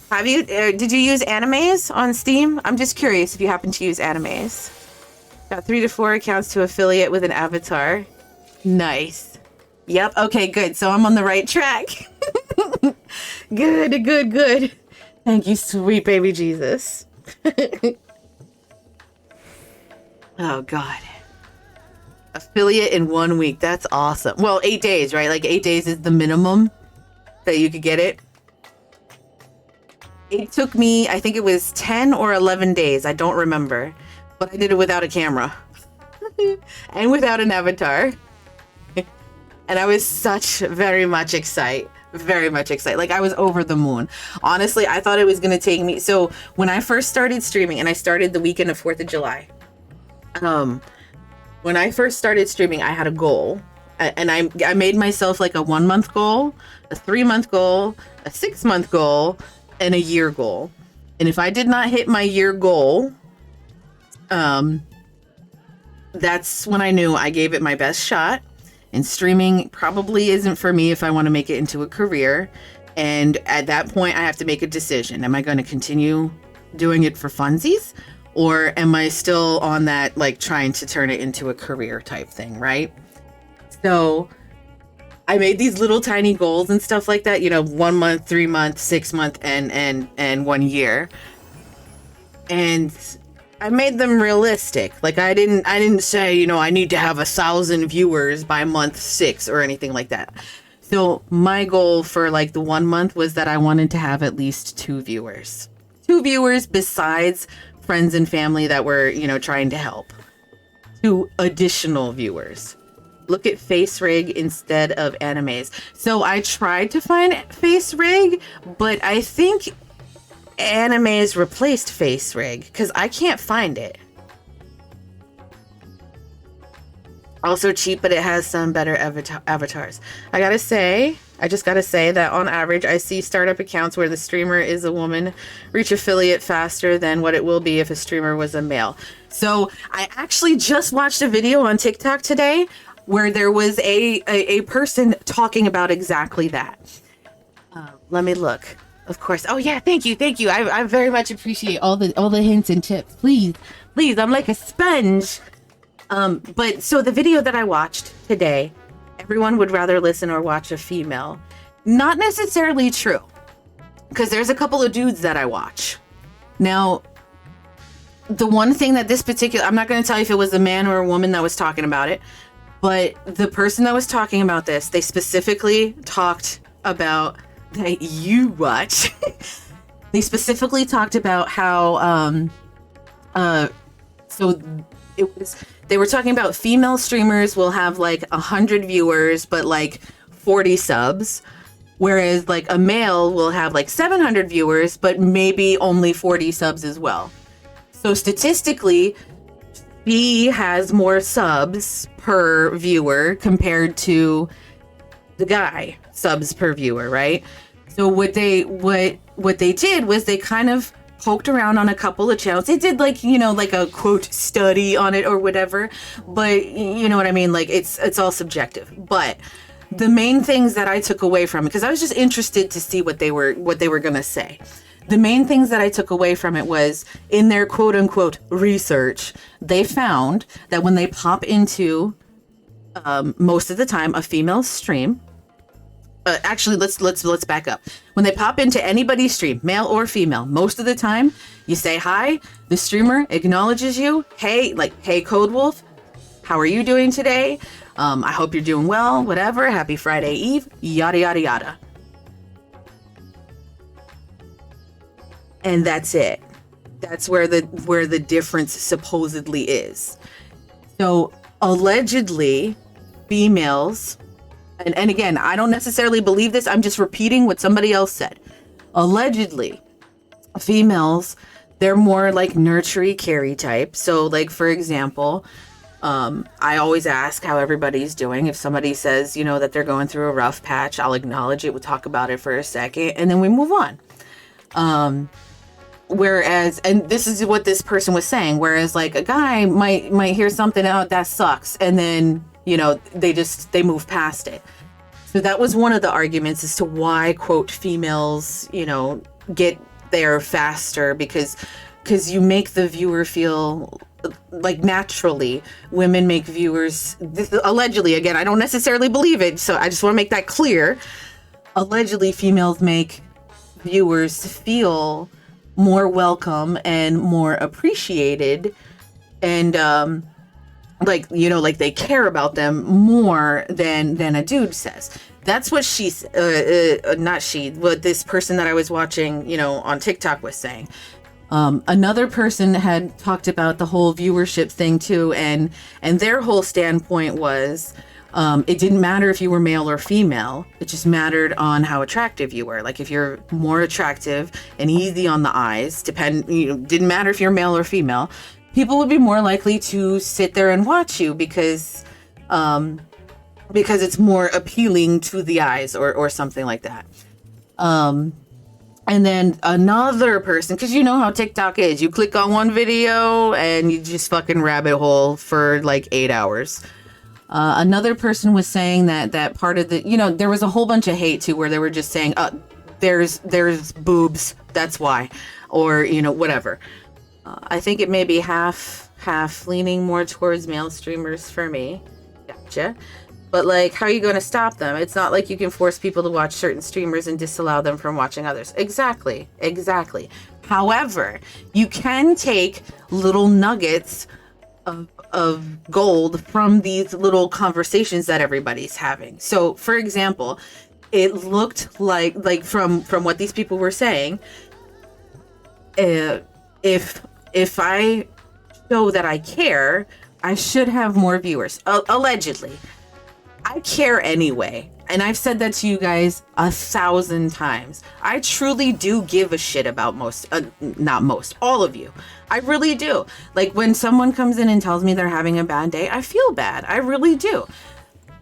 Did you use Animes on Steam? I'm just curious if you happen to use Animes. Got 3 to 4 accounts to affiliate with an avatar. Nice. Yep. Okay, good. So I'm on the right track. Good. Thank you, sweet baby Jesus. Oh, God. Affiliate in 1 week. That's awesome. Well, 8 days, right? Like 8 days is the minimum that you could get it. It took me, I think it was 10 or 11 days. I don't remember. But I did it without a camera. And without an avatar. And I was very much excited. Like, I was over the moon. Honestly, I thought it was going to take me. So when I first started streaming, and I started the weekend of 4th of July. When I first started streaming, I had a goal, and I made myself like a 1 month goal, a 3 month goal, a 6 month goal, and a year goal. And if I did not hit my year goal, that's when I knew I gave it my best shot. And streaming probably isn't for me if I want to make it into a career. And at that point, I have to make a decision. Am I going to continue doing it for funsies? Or am I still on that, like, trying to turn it into a career type thing, right? So I made these little tiny goals and stuff like that, 1 month, 3 month, 6 month, and 1 year. And I made them realistic. Like, I didn't say, I need to have 1,000 viewers by month 6 or anything like that. So my goal for like the 1 month was that I wanted to have at least 2 viewers. 2 viewers besides friends and family that were, trying to help. 2 additional viewers. Look at FaceRig instead of Animes. So I tried to find FaceRig, but I think Animes replaced FaceRig because I can't find it. Also cheap, but it has some better avatars. I just gotta say that on average, I see startup accounts where the streamer is a woman reach affiliate faster than what it will be if a streamer was a male. So I actually just watched a video on TikTok today where there was a person talking about exactly that. Let me look. Of course. Oh yeah, thank you. I very much appreciate all the hints and tips. Please, I'm like a sponge. But so the video that I watched today, everyone would rather listen or watch a female. Not necessarily true, because there's a couple of dudes that I watch. Now, the one thing that this particular, I'm not going to tell you if it was a man or a woman that was talking about it, but the person that was talking about this, they specifically talked about that you watch. They specifically talked about how, so it was, they were talking about female streamers will have like 100 viewers, but like 40 subs. Whereas like a male will have like 700 viewers, but maybe only 40 subs as well. So statistically, he has more subs per viewer compared to the guy subs per viewer, right? So what they did was they kind of poked around on a couple of channels. They did like, you know, like a quote study on it or whatever, but you know what I mean? Like it's all subjective. But the main things that I took away from it, because I was just interested to see what they were going to say. The main things that I took away from it was in their quote unquote research, they found that when they pop into most of the time a female stream, actually let's back up. When they pop into anybody's stream, male or female, most of the time you say hi, the streamer acknowledges you. Hey, like, hey Code Wolf, how are you doing today? I hope you're doing well, whatever, happy Friday Eve, yada yada yada. And that's it. That's where the difference supposedly is. So allegedly females, and again, I don't necessarily believe this, I'm just repeating what somebody else said. Allegedly, females, they're more like nurtury carry type. So like, for example, I always ask how everybody's doing. If somebody says, you know, that they're going through a rough patch, I'll acknowledge it. We'll talk about it for a second and then we move on. Whereas, and this is what this person was saying, whereas like a guy might hear something out that sucks, and then, you know, they move past it. So that was one of the arguments as to why, quote, females, you know, get there faster, because you make the viewer feel like naturally women make viewers, allegedly, again, I don't necessarily believe it, so I just want to make that clear. Allegedly, females make viewers feel more welcome and more appreciated, and like, you know, like they care about them more than a dude says. That's what what this person that I was watching, you know, on TikTok was saying. Another person had talked about the whole viewership thing too, and their whole standpoint was, it didn't matter if you were male or female. It just mattered on how attractive you were. Like if you're more attractive and easy on the eyes, didn't matter if you're male or female, people would be more likely to sit there and watch you because it's more appealing to the eyes or something like that. And then another person, because you know how TikTok is, you click on one video and you just fucking rabbit hole for like 8 hours. Another person was saying that part of the, you know, there was a whole bunch of hate too, where they were just saying, there's boobs, that's why, or, you know, whatever. I think it may be half leaning more towards male streamers for me. Gotcha. But like, how are you going to stop them? It's not like you can force people to watch certain streamers and disallow them from watching others. Exactly. However, you can take little nuggets of gold from these little conversations that everybody's having. So, for example, it looked like from what these people were saying, if I show that I care, I should have more viewers. Allegedly. I care anyway. And I've said that to you guys 1,000 times. I truly do give a shit about all of you. I really do. Like when someone comes in and tells me they're having a bad day, I feel bad. I really do.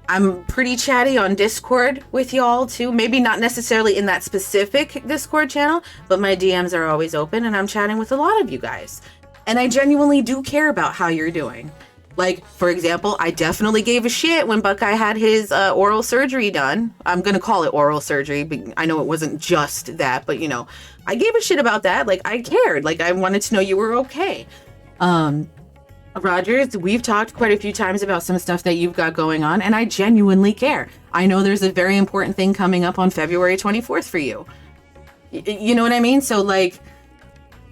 I'm pretty chatty on Discord with y'all too. Maybe not necessarily in that specific Discord channel, but my DMs are always open and I'm chatting with a lot of you guys. And I genuinely do care about how you're doing. Like, for example, I definitely gave a shit when Buckeye had his oral surgery done. I'm going to call it oral surgery, but I know it wasn't just that, but, you know, I gave a shit about that. Like, I cared. Like, I wanted to know you were okay. Rogers, we've talked quite a few times about some stuff that you've got going on, and I genuinely care. I know there's a very important thing coming up on February 24th for you. You know what I mean? So, like,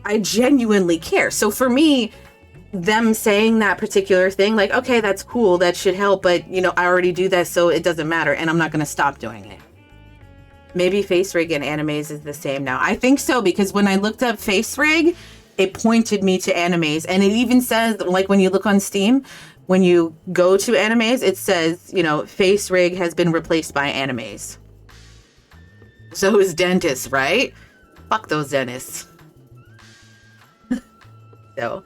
I genuinely care. So for me, them saying that particular thing, like, okay, that's cool, that should help, but, you know, I already do that, so it doesn't matter, and I'm not going to stop doing it. Maybe face rig and animes is the same now. I think so, because when I looked up face rig, it pointed me to animes, and it even says, like, when you look on Steam, when you go to animes, it says, you know, face rig has been replaced by animes. So is dentists, right? Fuck those dentists. So...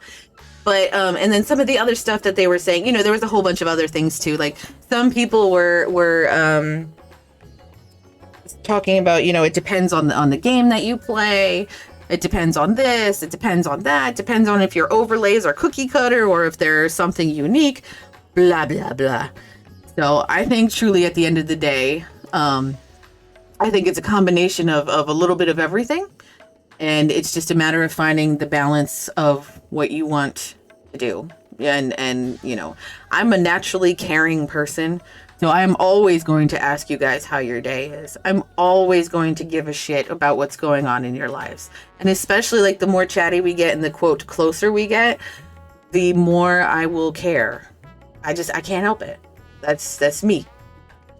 But, and then some of the other stuff that they were saying, you know, there was a whole bunch of other things too. Like some people were talking about, you know, it depends on the game that you play. It depends on this, it depends on that, it depends on if your overlays are cookie cutter or if there's something unique, blah, blah, blah. So I think truly at the end of the day, I think it's a combination of a little bit of everything. And it's just a matter of finding the balance of what you want to do. And you know, I'm a naturally caring person. So I'm always going to ask you guys how your day is. I'm always going to give a shit about what's going on in your lives. And especially like the more chatty we get and the quote closer we get, the more I will care. I can't help it. That's me.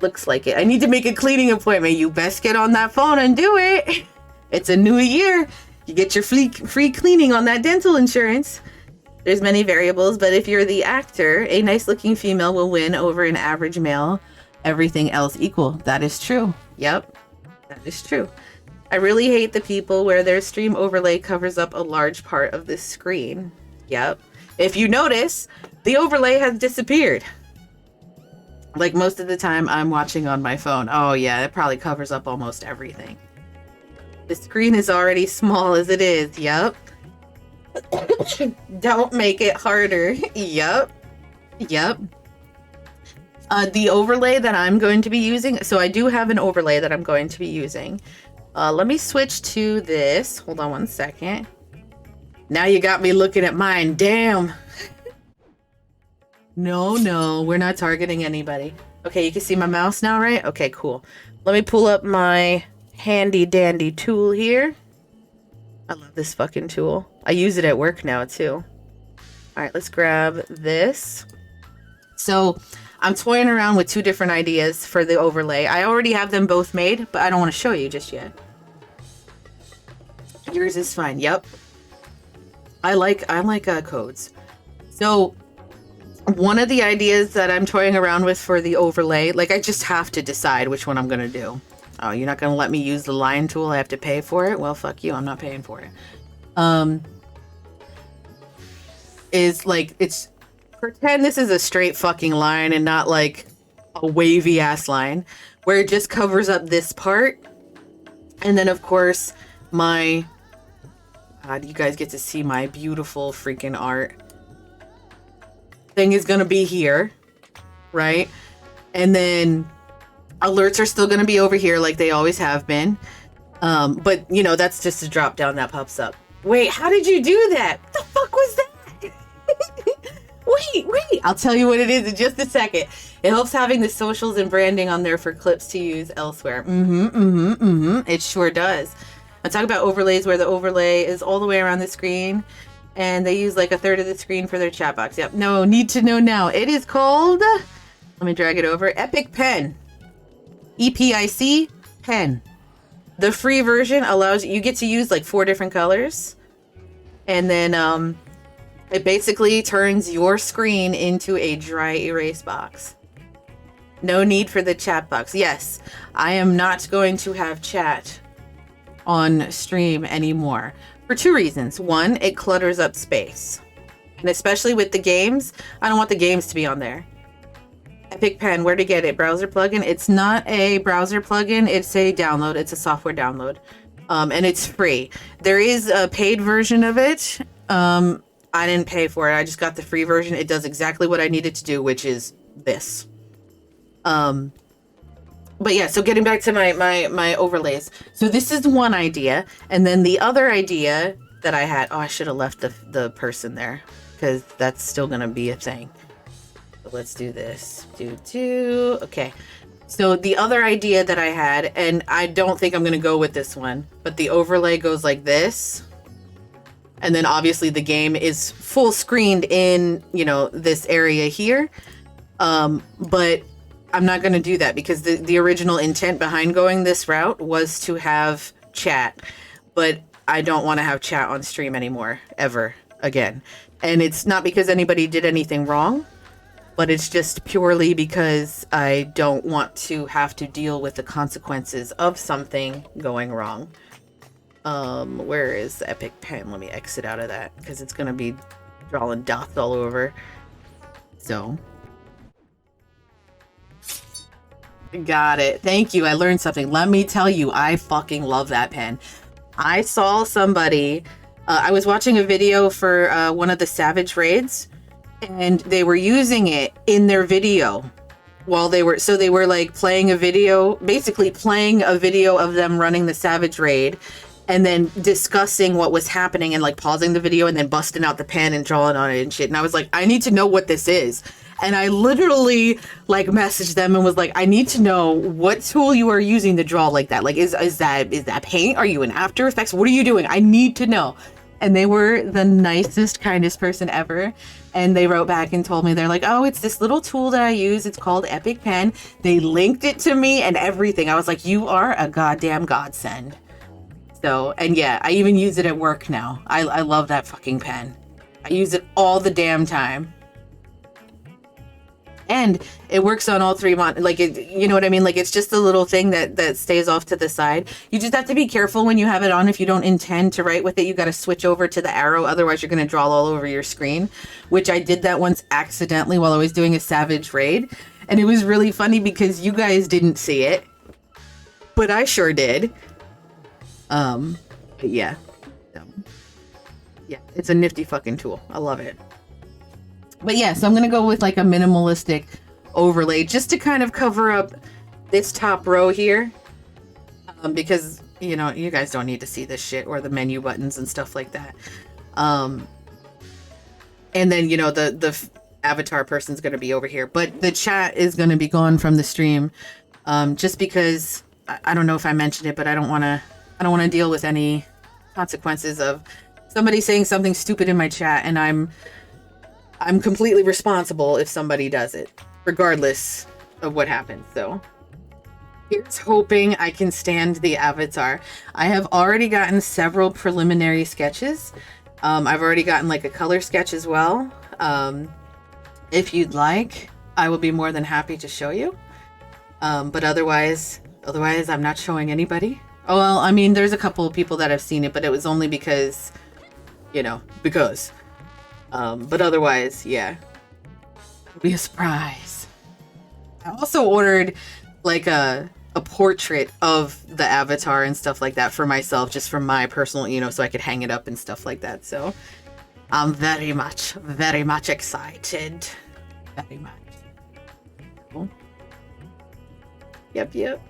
Looks like it. I need to make a cleaning appointment. You best get on that phone and do it. It's a new year. You get your free cleaning on that dental insurance. There's many variables, but if you're the actor, a nice looking female will win over an average male. Everything else equal. That is true. Yep. That is true. I really hate the people where their stream overlay covers up a large part of the screen. Yep. If you notice, the overlay has disappeared. Like most of the time I'm watching on my phone. Oh yeah, it probably covers up almost everything. The screen is already small as it is. Yep. Don't make it harder. Yep. Yep. The overlay that I'm going to be using. So I do have an overlay that I'm going to be using. Let me switch to this. Hold on one second. Now you got me looking at mine. Damn. No, we're not targeting anybody. Okay, you can see my mouse now, right? Okay, cool. Let me pull up my handy dandy tool here. I love this fucking tool. I use it at work now too. All right, let's grab this. So I'm toying around with two different ideas for the overlay. I already have them both made, but I don't want to show you just yet. Yours is fine. Yep. I like codes. So one of the ideas that I'm toying around with for the overlay, like I just have to decide which one I'm going to do. Oh, you're not going to let me use the line tool? I have to pay for it? Well, fuck you. I'm not paying for it. Is like, it's pretend this is a straight fucking line and not like a wavy ass line where it just covers up this part. And then of course my, God, you guys get to see my beautiful freaking art. Thing is gonna be here, right? And then alerts are still gonna be over here like they always have been. But you know, that's just a drop down that pops up. Wait, how did you do that? What the fuck was that? Wait, I'll tell you what it is in just a second. It helps having the socials and branding on there for clips to use elsewhere. It sure does. I'm talking about overlays where the overlay is all the way around the screen and they use like a third of the screen for their chat box. Yep, no, need to know now. It is called, let me drag it over, Epic Pen. EPIC Pen. The free version allows you get to use like 4 different colors. And then it basically turns your screen into a dry erase box. No need for the chat box. Yes, I am not going to have chat on stream anymore for 2 reasons. One, it clutters up space. And especially with the games, I don't want the games to be on there. Epic Pen, where to get it? Browser plugin? It's not a browser plugin, it's a download. It's a software download. And it's free. There is a paid version of it. I didn't pay for it. I just got the free version. It does exactly what I needed to do, which is this. But yeah, so getting back to my overlays. So this is one idea. And then the other idea that I had, oh, I should have left the person there because that's still going to be a thing. So let's do this. Okay. So the other idea that I had, and I don't think I'm going to go with this one, but the overlay goes like this. And then obviously the game is full screened in, you know, this area here. But I'm not going to do that because the original intent behind going this route was to have chat. But I don't want to have chat on stream anymore, ever again. And it's not because anybody did anything wrong, but it's just purely because I don't want to have to deal with the consequences of something going wrong. Where is the Epic Pen? Let me exit out of that because it's gonna be drawing dots all over. So Got it. Thank you. I learned something. Let me tell you, I fucking love that pen. I saw somebody, I was watching a video for one of the Savage raids, and they were using it in their video while they were like playing a video, basically playing a video of them running the Savage raid and then discussing what was happening and like pausing the video and then busting out the pen and drawing on it and shit. And I was like, I need to know what this is. And I literally like messaged them and was like, I need to know what tool you are using to draw like that. Like, is that paint? Are you in After Effects? What are you doing? I need to know. And they were the nicest, kindest person ever. And they wrote back and told me, they're like, oh, it's this little tool that I use. It's called Epic Pen. They linked it to me and everything. I was like, you are a goddamn godsend. So, and yeah, I even use it at work now. I love that fucking pen. I use it all the damn time. And it works on all three like it, you know what I mean? Like it's just a little thing that stays off to the side. You just have to be careful when you have it on. If you don't intend to write with it, you got to switch over to the arrow. Otherwise you're going to draw all over your screen, which I did that once accidentally while I was doing a Savage raid. And it was really funny because you guys didn't see it, but I sure did. But yeah. Yeah, it's a nifty fucking tool. I love it. But yeah, so I'm going to go with like a minimalistic overlay just to kind of cover up this top row here. Because, you know, you guys don't need to see this shit or the menu buttons and stuff like that. And then, you know, the avatar person's going to be over here. But the chat is going to be gone from the stream. Just because, I don't know if I mentioned it, but I don't want to deal with any consequences of somebody saying something stupid in my chat, and I'm completely responsible if somebody does it, regardless of what happens. So here's hoping I can stand the avatar. I have already gotten several preliminary sketches. I've already gotten like a color sketch as well. If you'd like, I will be more than happy to show you. But otherwise, I'm not showing anybody. Oh, well, I mean, there's a couple of people that have seen it, but it was only because, you know, because. But otherwise, yeah, it'll be a surprise. I also ordered like a portrait of the avatar and stuff like that for myself, just for my personal, you know, so I could hang it up and stuff like that. So I'm very much excited. Very much. Cool. Yep.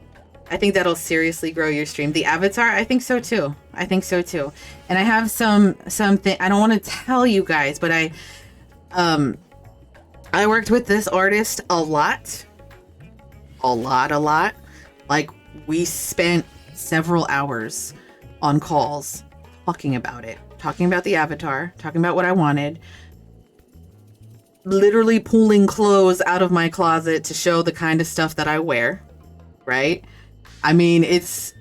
I think that'll seriously grow your stream. The avatar, I think so too. And I have something I don't want to tell you guys, but I worked with this artist a lot. Like we spent several hours on calls talking about it, talking about the avatar, talking about what I wanted, literally pulling clothes out of my closet to show the kind of stuff that I wear, right? I mean, it's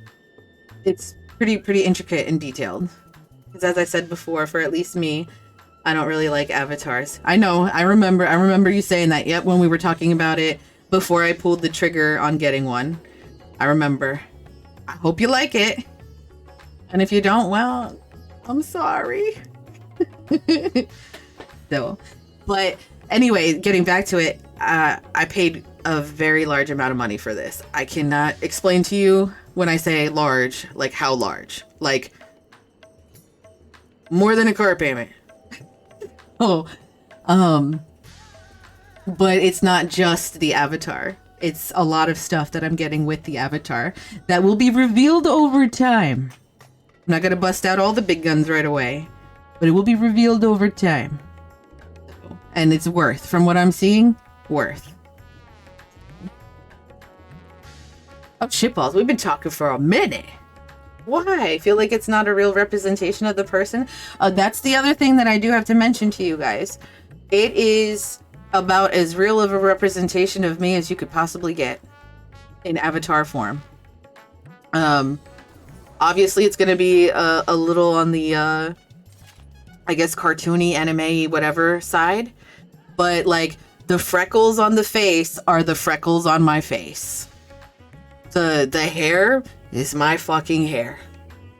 pretty intricate and detailed. Because as I said before, for at least me, I don't really like avatars. I know, I remember you saying that, yep, when we were talking about it before I pulled the trigger on getting one. I remember. I hope you like it. And if you don't, well, I'm sorry. So, but anyway, getting back to it, I paid a very large amount of money for this. I cannot explain to you when I say large, like how large, like more than a car payment. But it's not just the avatar. It's a lot of stuff that I'm getting with the avatar that will be revealed over time. I'm not going to bust out all the big guns right away, but it will be revealed over time. And it's worth, from what I'm seeing, worth. Oh, shitballs, we've been talking for a minute. Why? I feel like it's not a real representation of the person. That's the other thing that I do have to mention to you guys. It is about as real of a representation of me as you could possibly get in avatar form. Obviously, it's going to be a little on the, I guess, cartoony, anime, whatever side. But, like, the freckles on the face are the freckles on my face. The hair is my fucking hair.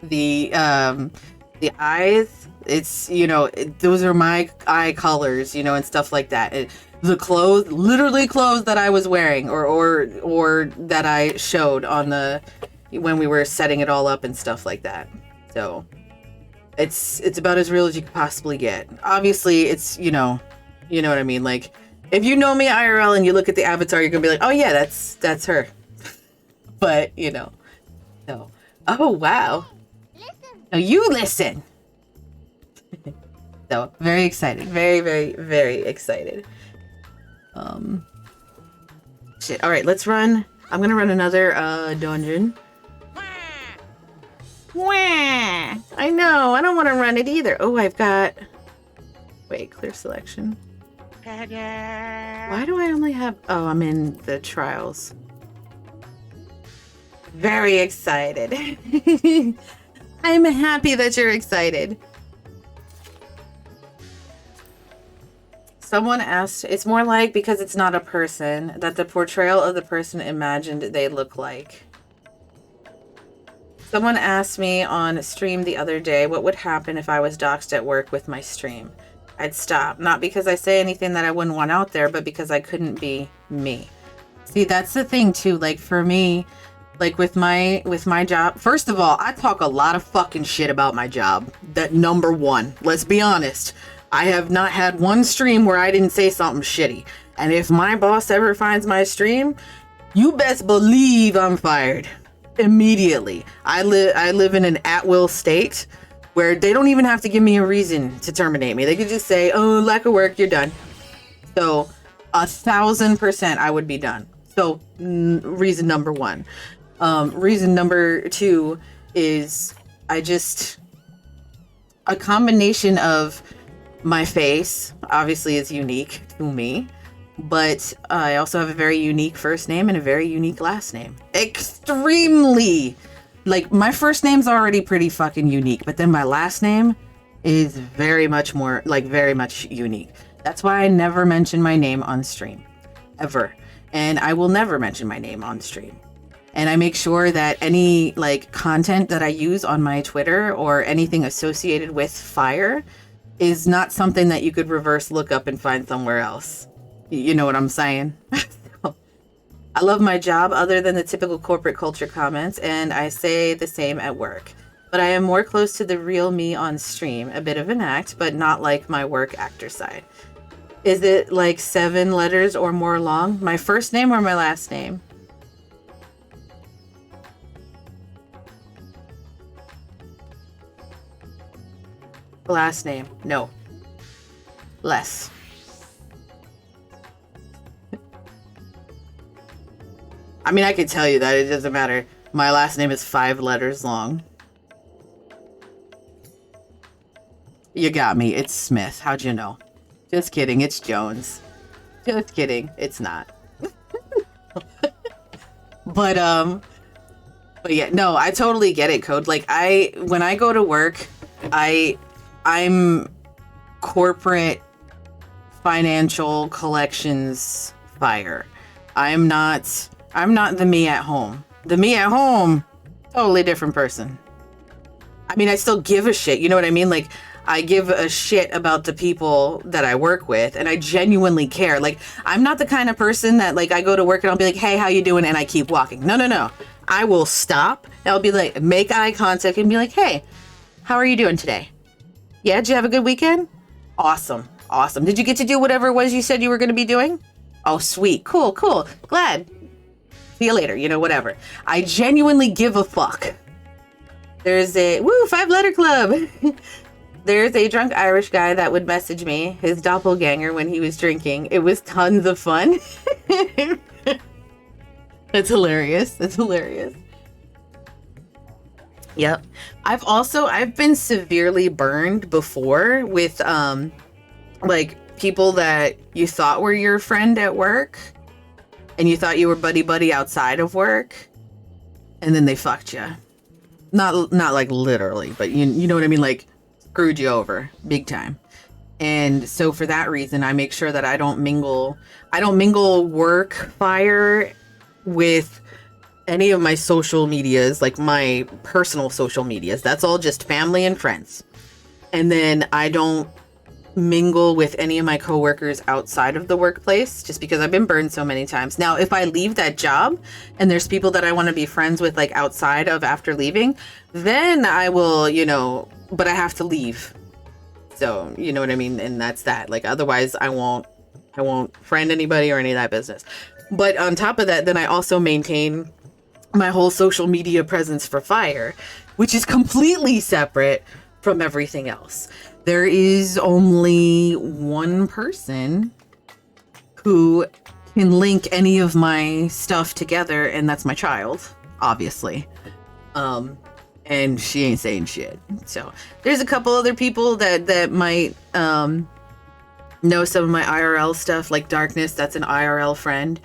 The eyes, it's, you know, those are my eye colors, you know, and stuff like that. the clothes, literally clothes that I was wearing or that I showed on the when we were setting it all up and stuff like that. So it's about as real as you could possibly get. Obviously, it's you know what I mean. Like if you know me IRL and you look at the avatar, you're gonna be like, oh yeah, that's her. But you know, so oh wow, now you listen. So very excited, very excited. Shit. All right, let's run. I'm gonna run another dungeon. Wah! I know. I don't want to run it either. Oh, I've got. Wait, clear selection. Why do I only have? Oh, I'm in the trials. Very excited. I'm happy that you're excited. Someone asked, it's more like because it's not a person, that the portrayal of the person imagined they look like. Someone asked me on stream the other day, what would happen if I was doxxed at work with my stream? I'd stop. Not because I say anything that I wouldn't want out there, but because I couldn't be me. See, that's the thing too. Like for me, like with my job, first of all, I talk a lot of fucking shit about my job. That number one, let's be honest. I have not had one stream where I didn't say something shitty. And if my boss ever finds my stream, you best believe I'm fired immediately. I live in an at-will state where they don't even have to give me a reason to terminate me. They could just say, oh, lack of work, you're done. So 1,000% I would be done. So reason number one. Reason number two is a combination of my face obviously is unique to me, but I also have a very unique first name and a very unique last name. Extremely, like my first name's already pretty fucking unique, but then my last name is very much more, like very much unique. That's why I never mention my name on stream, ever. And I will never mention my name on stream. And I make sure that any like content that I use on my Twitter or anything associated with Fire is not something that you could reverse look up and find somewhere else. You know what I'm saying? I love my job other than the typical corporate culture comments, and I say the same at work. But I am more close to the real me on stream. A bit of an act, but not like my work actor side. Is it like 7 letters or more long? My first name or my last name? Last name. No. Less. I mean, I could tell you that. It doesn't matter. My last name is 5 letters long. You got me. It's Smith. How'd you know? Just kidding. It's Jones. Just kidding. It's not. But yeah, no, I totally get it, Code. Like when I go to work, I'm corporate financial collections Fire. I'm not the me at home. The me at home, totally different person. I mean, I still give a shit. You know what I mean? Like, I give a shit about the people that I work with, and I genuinely care. Like, I'm not the kind of person that, like, I go to work and I'll be like, hey, how you doing? And I keep walking. No. I will stop. I'll be like, make eye contact and be like, hey, how are you doing today? Yeah, did you have a good weekend? Awesome. Did you get to do whatever it was you said you were going to be doing? Oh, sweet. Cool. Glad. See you later. You know, whatever. I genuinely give a fuck. There's a 5-letter club. There's a drunk Irish guy that would message me, his doppelganger, when he was drinking. It was tons of fun. That's hilarious. Yep. I've been severely burned before with like people that you thought were your friend at work and you thought you were buddy outside of work, and then they fucked you. Not like literally, but you know what I mean, like screwed you over big time. And so for that reason, I make sure that I don't mingle work Fire with any of my social medias, like my personal social medias. That's all just family and friends. And then I don't mingle with any of my coworkers outside of the workplace, just because I've been burned so many times. Now, if I leave that job and there's people that I want to be friends with, like outside of after leaving, then I will, you know, but I have to leave. So, you know what I mean? And that's that. Like, otherwise I won't friend anybody or any of that business. But on top of that, then I also maintain my whole social media presence for Fire, which is completely separate from everything else. There is only one person who can link any of my stuff together, and that's my child, obviously. And she ain't saying shit. So there's a couple other people that might know some of my IRL stuff, like Darkness. That's an IRL friend.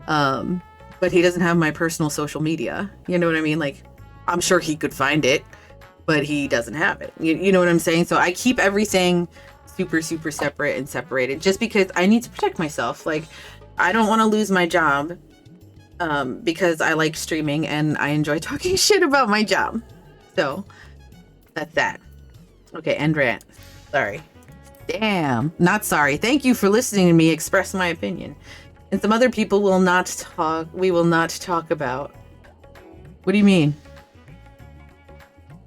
But he doesn't have my personal social media. You know what I mean? Like, I'm sure he could find it, but he doesn't have it. You know what I'm saying? So I keep everything super, super separate and separated, just because I need to protect myself. Like, I don't want to lose my job because I like streaming and I enjoy talking shit about my job. So that's that. Okay, end rant. Sorry. Damn. Not sorry. Thank you for listening to me express my opinion. And some other people will not talk. We will not talk about. What do you mean?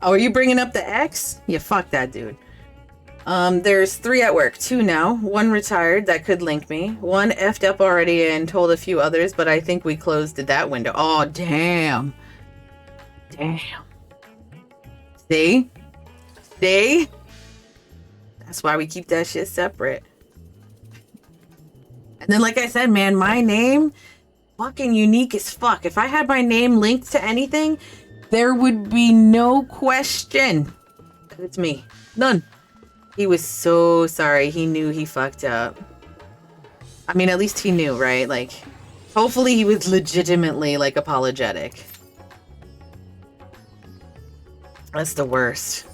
Oh, are you bringing up the ex? Yeah, fuck that dude. There's 3 at work, 2 now. 1 retired that could link me. 1 effed up already and told a few others, but I think we closed that window. Oh, damn. Damn. See? See? That's why we keep that shit separate. And then, like I said, man, my name, fucking unique as fuck. If I had my name linked to anything, there would be no question that it's me. None. He was so sorry. He knew he fucked up. I mean, at least he knew, right? Like, hopefully he was legitimately, like, apologetic. That's the worst.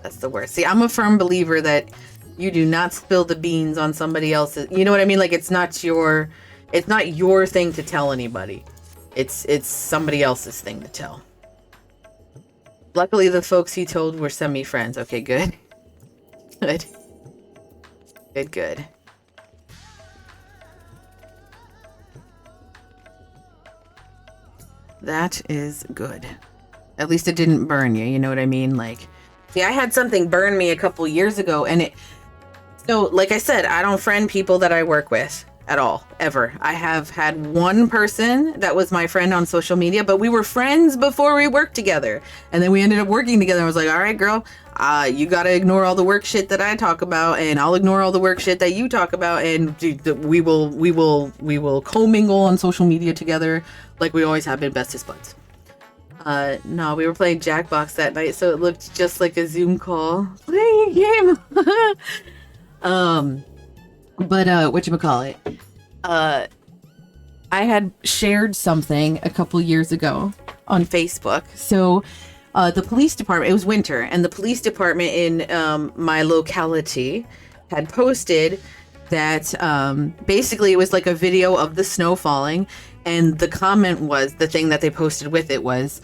That's the worst. See, I'm a firm believer that you do not spill the beans on somebody else's. You know what I mean? Like, it's not your thing to tell anybody. It's somebody else's thing to tell. Luckily, the folks he told were semi-friends. Okay, good. Good. Good, good. That is good. At least it didn't burn you, you know what I mean? Like, see, I had something burn me a couple years ago, and so, like I said, I don't friend people that I work with at all, ever. I have had one person that was my friend on social media, but we were friends before we worked together. And then we ended up working together. I was like, all right, girl, you got to ignore all the work shit that I talk about, and I'll ignore all the work shit that you talk about. And we will commingle on social media together like we always have been, bestest buds. No, we were playing Jackbox that night, so it looked just like a Zoom call. Playing a game. But whatchamacallit? I had shared something a couple years ago on Facebook. So the police department, it was winter, and the police department in my locality had posted that basically it was like a video of the snow falling, and the comment was, the thing that they posted with it was,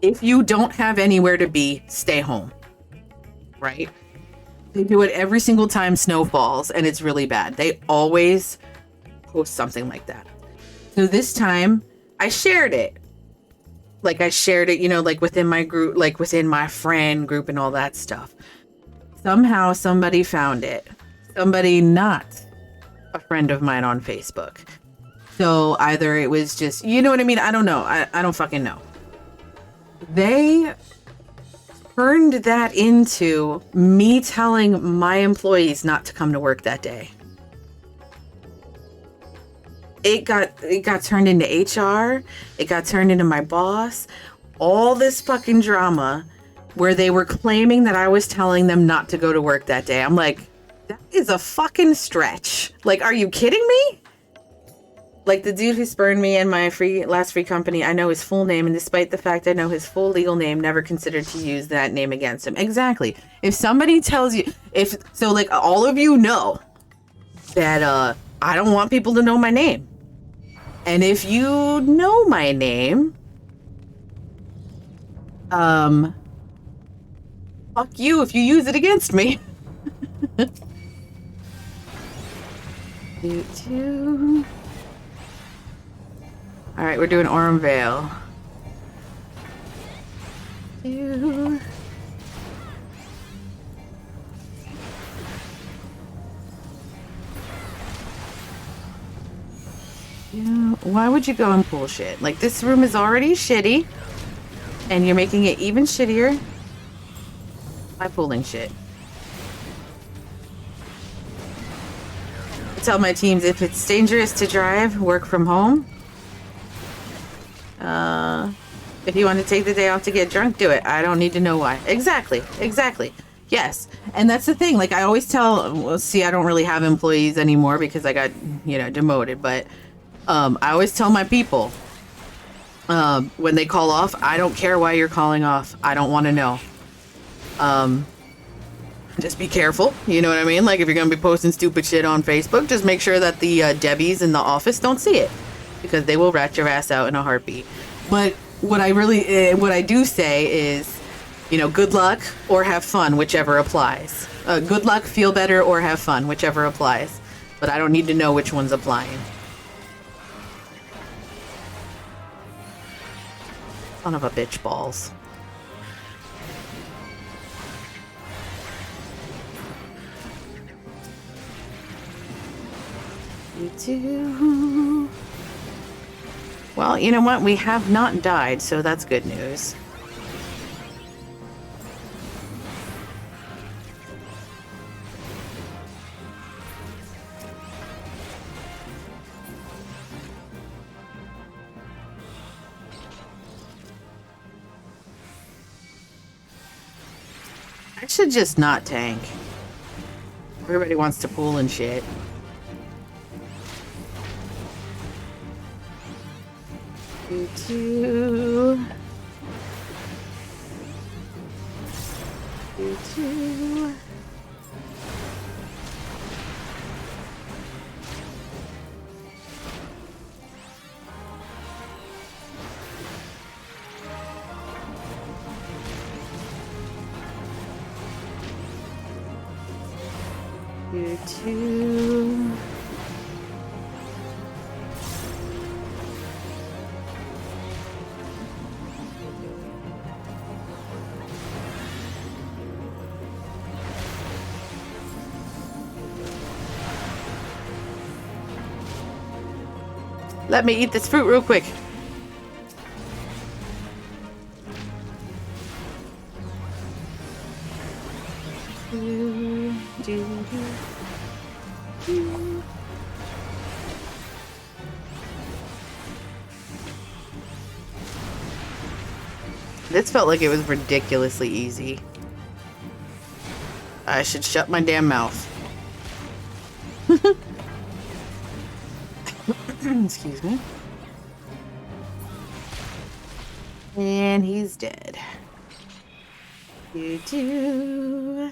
if you don't have anywhere to be, stay home. Right? They do it every single time snow falls, and it's really bad. They always post something like that. So this time, I shared it. Like, I shared it, you know, like within my group, like within my friend group and all that stuff. Somehow, somebody found it. Somebody not a friend of mine on Facebook. So either it was just, you know what I mean? I don't know. I don't fucking know. They turned that into me telling my employees not to come to work that day. It got turned into HR. It got turned into my boss. All this fucking drama where they were claiming that I was telling them not to go to work that day. I'm like, that is a fucking stretch. Like, are you kidding me? Like, the dude who spurned me in my last free company, I know his full name, and despite the fact I know his full legal name, never considered to use that name against him. Exactly. If somebody tells you, like, all of you know that I don't want people to know my name. And if you know my name, fuck you if you use it against me. All right, we're doing Aurum Vale. Why would you go and pull shit? Like, this room is already shitty, and you're making it even shittier by pulling shit. I tell my teams, if it's dangerous to drive, work from home. If you want to take the day off to get drunk, do it. I don't need to know why. Exactly. Yes. And that's the thing. Like, I always tell, well, see, I don't really have employees anymore because I got, demoted. But I always tell my people, when they call off, I don't care why you're calling off. I don't want to know. Just be careful. You know what I mean? Like, if you're going to be posting stupid shit on Facebook, just make sure that the Debbies in the office don't see it, because they will rat your ass out in a heartbeat. But what I do say is, good luck or have fun, whichever applies. Good luck, feel better, or have fun, whichever applies. But I don't need to know which one's applying. Son of a bitch balls. You too. Well, you know what? We have not died, so that's good news. I should just not tank. Everybody wants to pool and shit. You too. You too. You too. Let me eat this fruit real quick. This felt like it was ridiculously easy. I should shut my damn mouth. Excuse me. And he's dead. You too.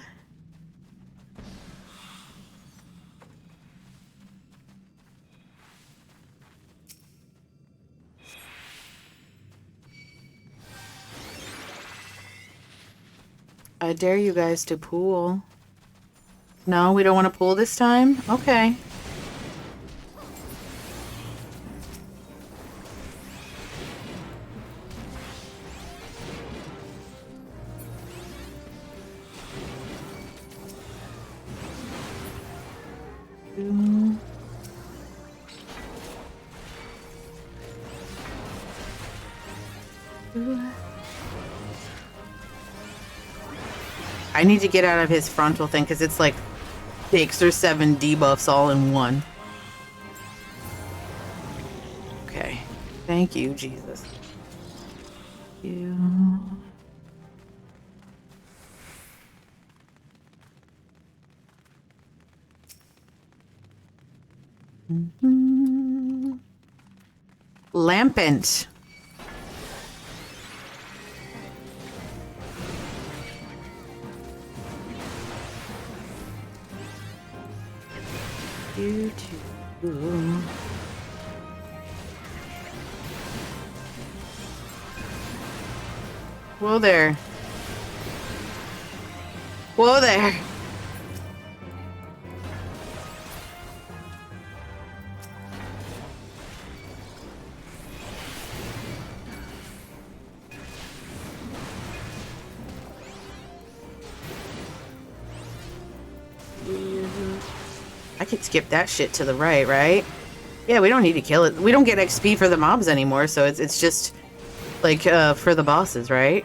I dare you guys to pool. No, we don't want to pool this time? Okay. I need to get out of his frontal thing because it's like 6 or 7 debuffs all in one. Okay. Thank you, Jesus. You. Lampant. You too. Whoa there. Whoa there. I could skip that shit to the right, right? Yeah, we don't need to kill it. We don't get XP for the mobs anymore, so it's just like for the bosses, right?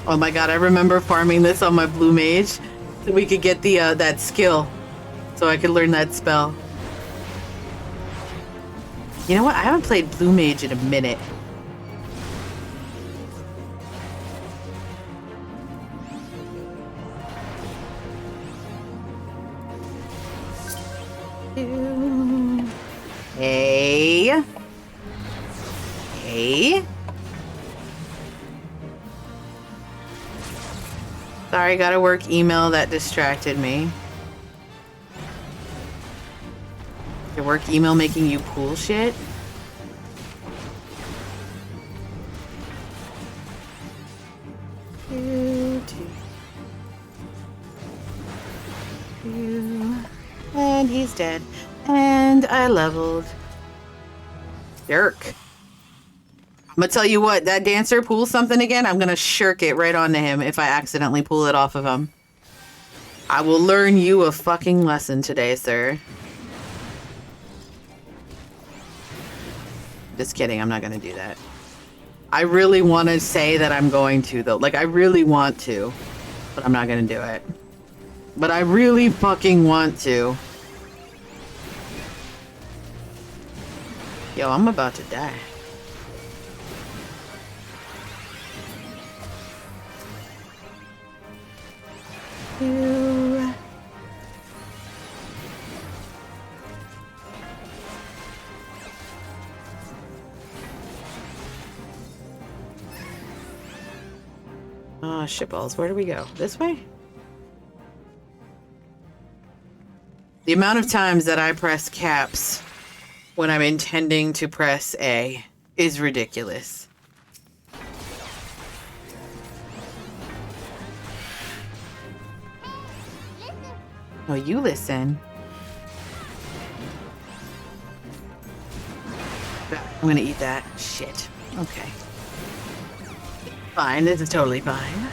Oh my god, I remember farming this on my blue mage so we could get the that skill. So I could learn that spell. You know what? I haven't played blue mage in a minute. Hey. Hey. Sorry, got a work email that distracted me. Your work email making you pool shit? And he's dead. And I leveled. Jerk. I'm gonna tell you what, that dancer pulls something again, I'm gonna shirk it right onto him if I accidentally pull it off of him. I will learn you a fucking lesson today, sir. Just kidding, I'm not gonna do that. I really want to say that I'm going to, though. Like, I really want to, but I'm not gonna do it. But I really fucking want to. Yo, I'm about to die. Oh, shitballs. Where do we go? This way? The amount of times that I press caps when I'm intending to press A is ridiculous. Oh, you listen. I'm gonna eat that. Shit. Okay. Fine, this is totally fine.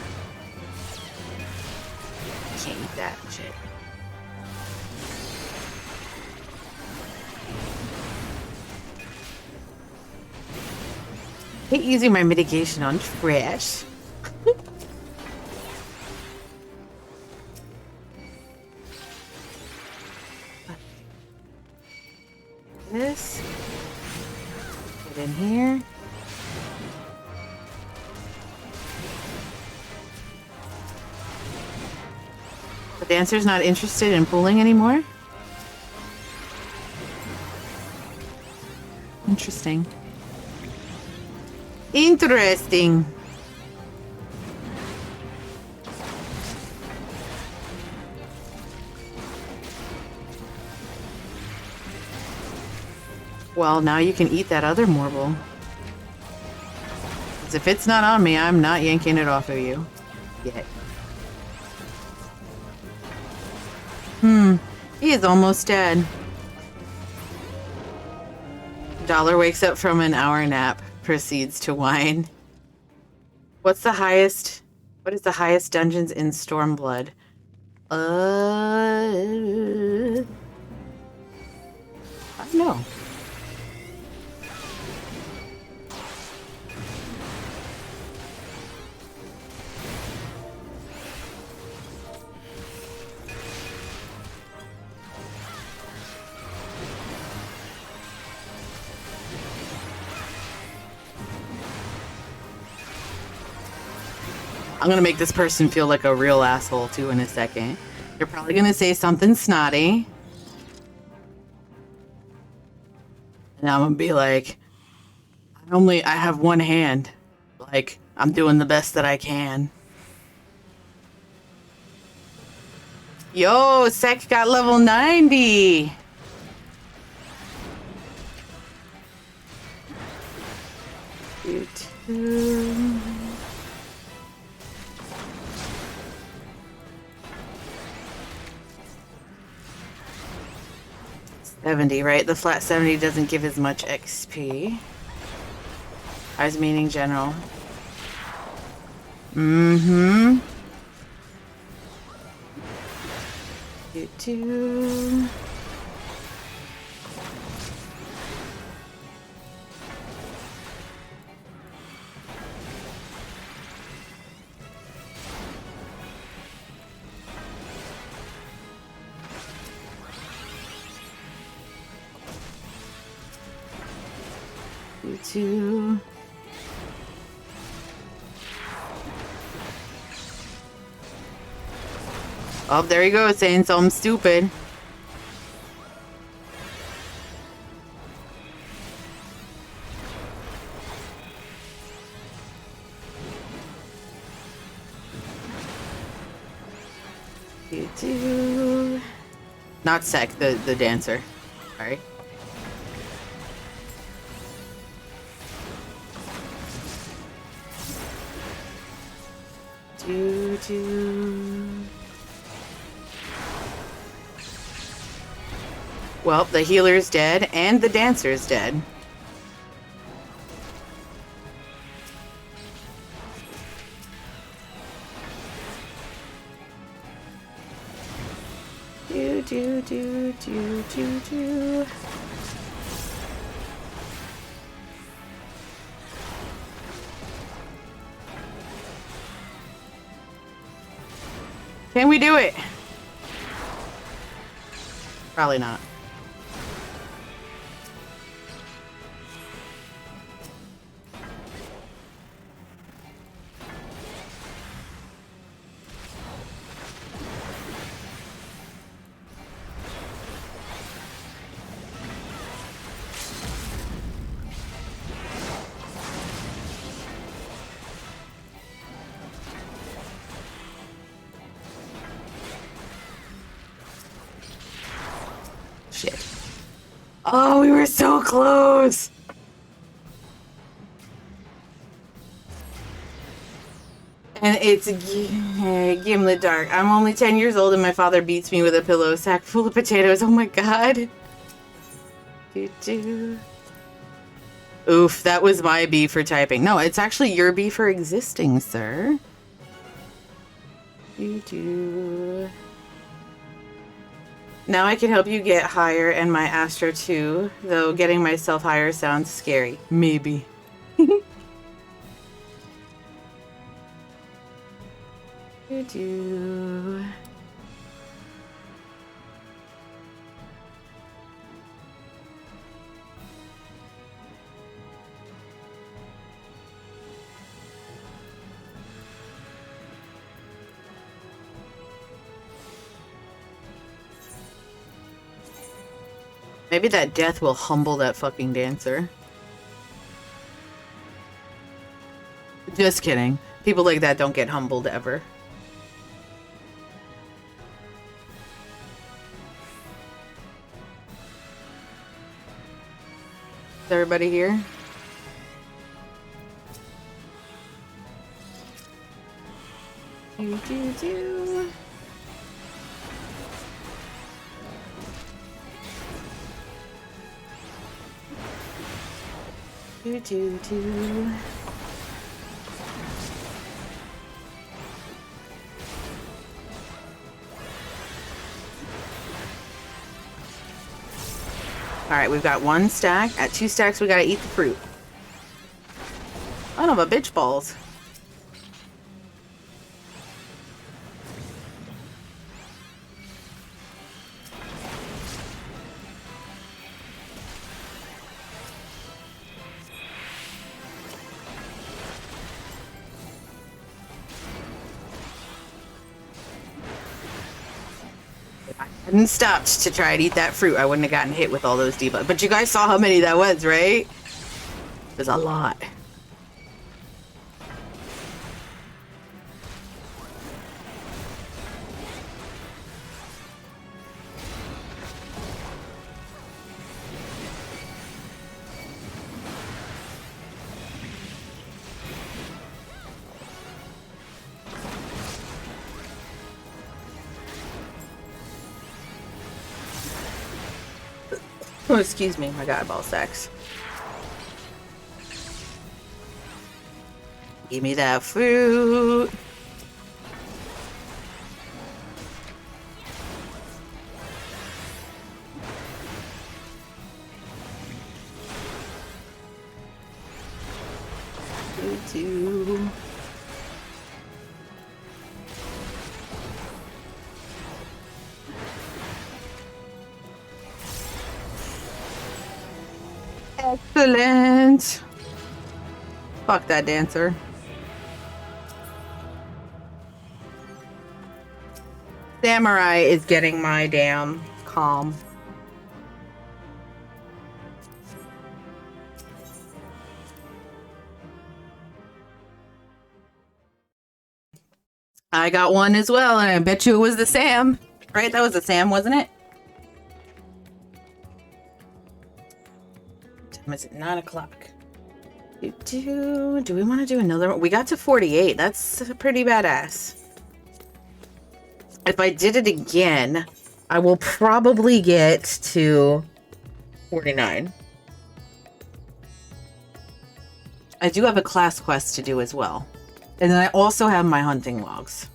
Can't eat that shit. I hate using my mitigation on trash. This. Get in here. The dancer's not interested in pulling anymore? Interesting. Interesting. Well, now you can eat that other marble. 'Cause if it's not on me, I'm not yanking it off of you. Yet. He is almost dead. Dollar wakes up from an hour nap, proceeds to whine. What's the highest? What is the highest dungeons in Stormblood? I don't know. I'm gonna make this person feel like a real asshole too in a second. They're probably gonna say something snotty. And I'm gonna be like, I have one hand. Like, I'm doing the best that I can. Yo, Sec got level 90. YouTube. 70, right? The flat 70 doesn't give as much XP. I was meaning general. Mm-hmm. YouTube. YouTube. Oh, there you go, saying something stupid. YouTube. Not Sec, the dancer. Sorry. Well, the healer's dead and the dancer's dead. Do. Can we do it? Probably not. Shit. Oh, we were so close. And it's Gimlet Dark. I'm only 10 years old and my father beats me with a pillow sack full of potatoes. Oh my god. Oof, that was my B for typing. No, it's actually your B for existing, sir. Now I can help you get higher and my Astro too, though getting myself higher sounds scary. Maybe. Maybe that death will humble that fucking dancer. Just kidding. People like that don't get humbled ever. Is everybody here? Do. Alright, we've got 1 stack. At 2 stacks, we gotta eat the fruit. Son of a bitch balls. hadn't stopped to try and eat that fruit, I wouldn't have gotten hit with all those debuffs. But you guys saw how many that was, right? It was a lot. Oh, excuse me, my god, ball sacks. Give me that fruit. Two. Excellent. Fuck that dancer. Samurai is getting my damn calm. I got one as well, and I bet you it was the Sam. Right? That was the Sam, wasn't it? It's at 9 o'clock. Do we want to do another one? We got to 48. That's pretty badass. If I did it again, I will probably get to 49. I do have a class quest to do as well. And then I also have my hunting logs.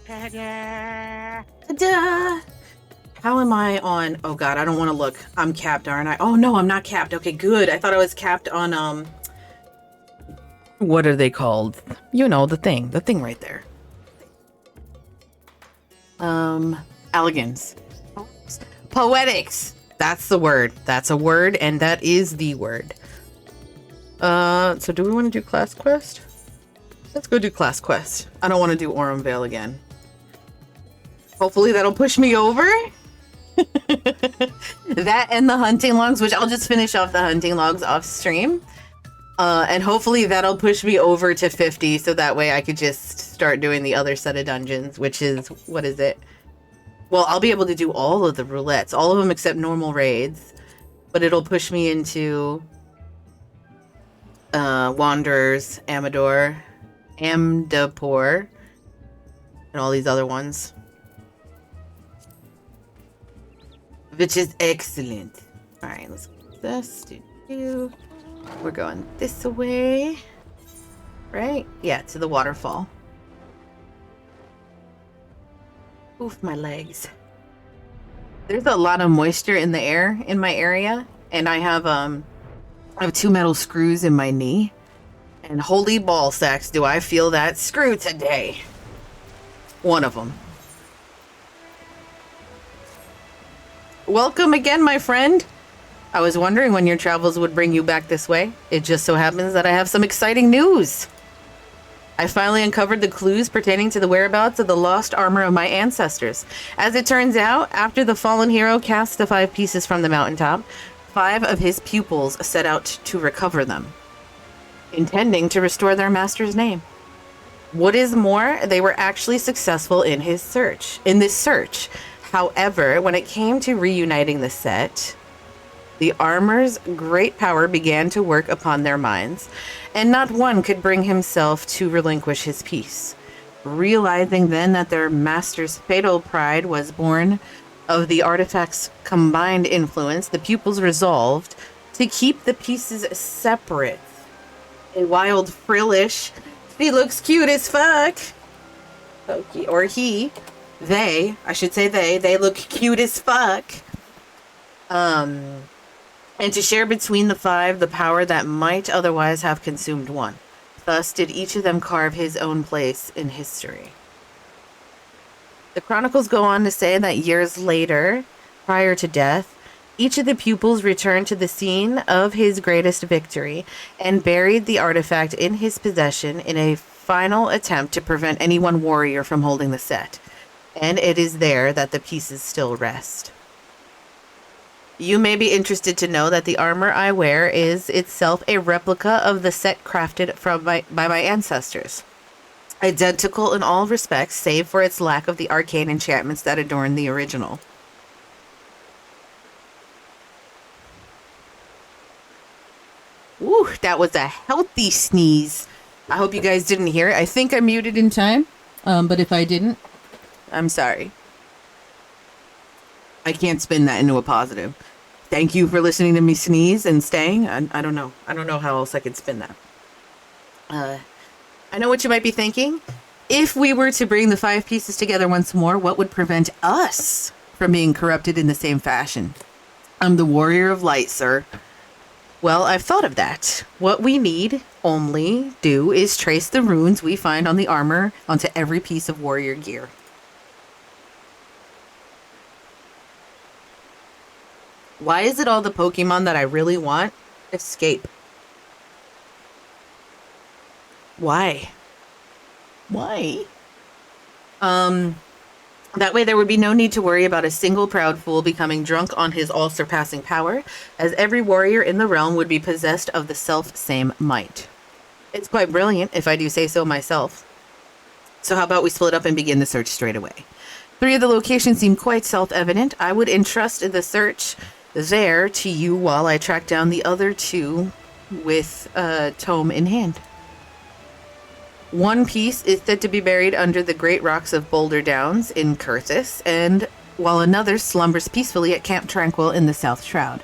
Ta-da! Ta-da! How am I on? Oh god, I don't want to look. I'm capped, aren't I? Oh no, I'm not capped. Okay, good. I thought I was capped on what are they called? You know, the thing right there. Elegance. Poetics. That's the word. That's a word, and that is the word. So do we want to do class quest? Let's go do class quest. I don't want to do Aurum Vale again. Hopefully that'll push me over. That and the hunting logs, which I'll just finish off the hunting logs off stream. And hopefully that'll push me over to 50, so that way I could just start doing the other set of dungeons, which is, what is it? Well, I'll be able to do all of the roulettes, all of them except normal raids, but it'll push me into Wanderers, Amador, Amdapur, and all these other ones. Which is excellent. Alright, let's get this. We're going this way. Right? Yeah, to the waterfall. Oof, my legs. There's a lot of moisture in the air in my area, and I have 2 metal screws in my knee. And holy ball sacks, do I feel that screw today. One of them. Welcome again, my friend. I was wondering when your travels would bring you back this way. It just so happens that I have some exciting news. I finally uncovered the clues pertaining to the whereabouts of the lost armor of my ancestors. As it turns out, after the fallen hero cast the 5 pieces from the mountaintop, 5 of his pupils set out to recover them, intending to restore their master's name. What is more, they were actually successful in this search. However, when it came to reuniting the set, the armor's great power began to work upon their minds, and not one could bring himself to relinquish his peace. Realizing then that their master's fatal pride was born of the artifact's combined influence, the pupils resolved to keep the pieces separate. A wild frillish, he looks cute as fuck. Okay, or he, they, I should say they look cute as fuck. And to share between the 5 the power that might otherwise have consumed one. Thus did each of them carve his own place in history. The chronicles go on to say that years later, prior to death, each of the pupils returned to the scene of his greatest victory and buried the artifact in his possession in a final attempt to prevent any one warrior from holding the set. And it is there that the pieces still rest. You may be interested to know that the armor I wear is itself a replica of the set crafted by my ancestors. Identical in all respects, save for its lack of the arcane enchantments that adorn the original. Ooh, that was a healthy sneeze. I hope you guys didn't hear it. I think I muted in time, but if I didn't, I'm sorry. I can't spin that into a positive. Thank you for listening to me sneeze and staying. I don't know. I don't know how else I could spin that. I know what you might be thinking. If we were to bring the 5 pieces together once more, what would prevent us from being corrupted in the same fashion? I'm the warrior of light, sir. Well, I've thought of that. What we need only do is trace the runes we find on the armor onto every piece of warrior gear. Why is it all the Pokemon that I really want escape? Why? Why? That way there would be no need to worry about a single proud fool becoming drunk on his all-surpassing power, as every warrior in the realm would be possessed of the self-same might. It's quite brilliant, if I do say so myself. So how about we split up and begin the search straight away? 3 of the locations seem quite self-evident. I would entrust the search there to you while I track down the other 2 with a tome in hand. 1 piece is said to be buried under the great rocks of Boulder Downs in Curtis, and while another slumbers peacefully at Camp Tranquil in the South Shroud.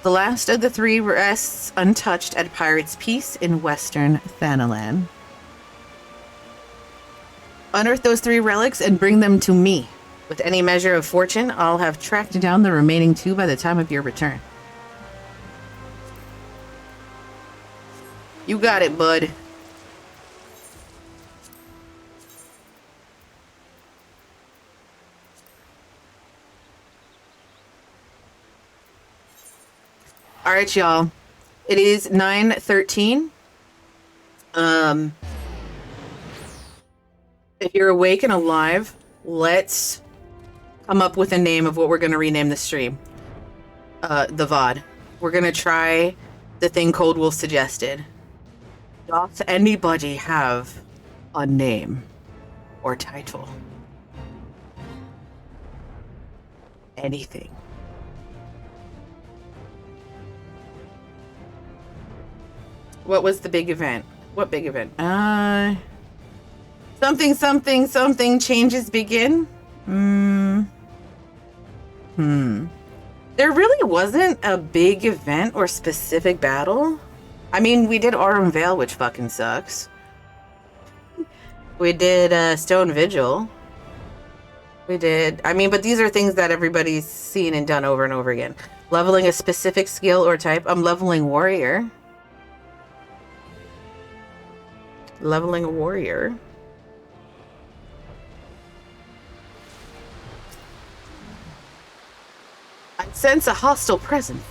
The last of the 3 rests untouched at Pirate's Peace in western Thanalan. Unearth those 3 relics and bring them to me. With any measure of fortune, I'll have tracked down the remaining 2 by the time of your return. You got it, bud. All right, y'all. It is 9:13. If you're awake and alive, let's come up with a name of what we're going to rename the stream. The VOD. We're going to try the thing Cold Wolf suggested. Does anybody have a name or title? Anything. What was the big event? What big event? Something changes begin. There really wasn't a big event or specific battle. I mean, we did Aurum Vale, which fucking sucks. We did Stone Vigil. We did, I mean, but these are things that everybody's seen and done over and over again. Leveling a specific skill or type. I'm leveling warrior. Leveling a warrior. I sense a hostile presence.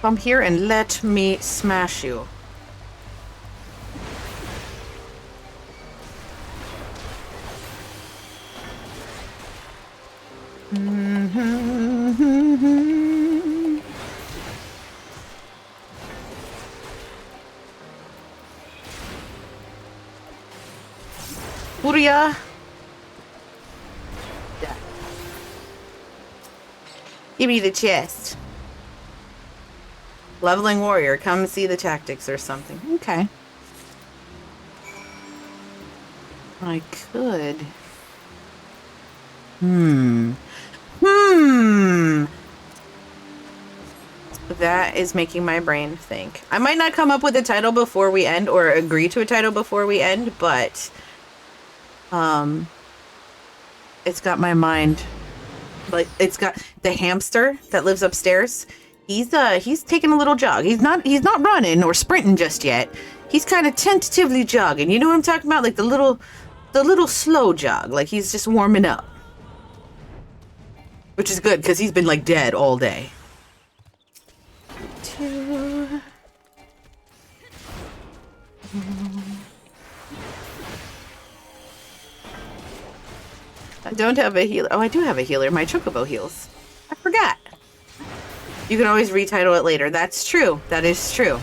Come here and let me smash you. Furia. Yeah. Give me the chest. Leveling warrior. Come see the tactics or something. Okay. I could. That is making my brain think. I might not come up with a title before we end or agree to a title before we end, but it's got my mind. Like, it's got the hamster that lives upstairs. He's taking a little jog. He's not running or sprinting just yet. He's kind of tentatively jogging. You know what I'm talking about? Like the little slow jog. Like he's just warming up. Which is good because he's been like dead all day. I don't have a healer. Oh, I do have a healer. My Chocobo heals. I forgot. You can always retitle it later. That's true. That is true.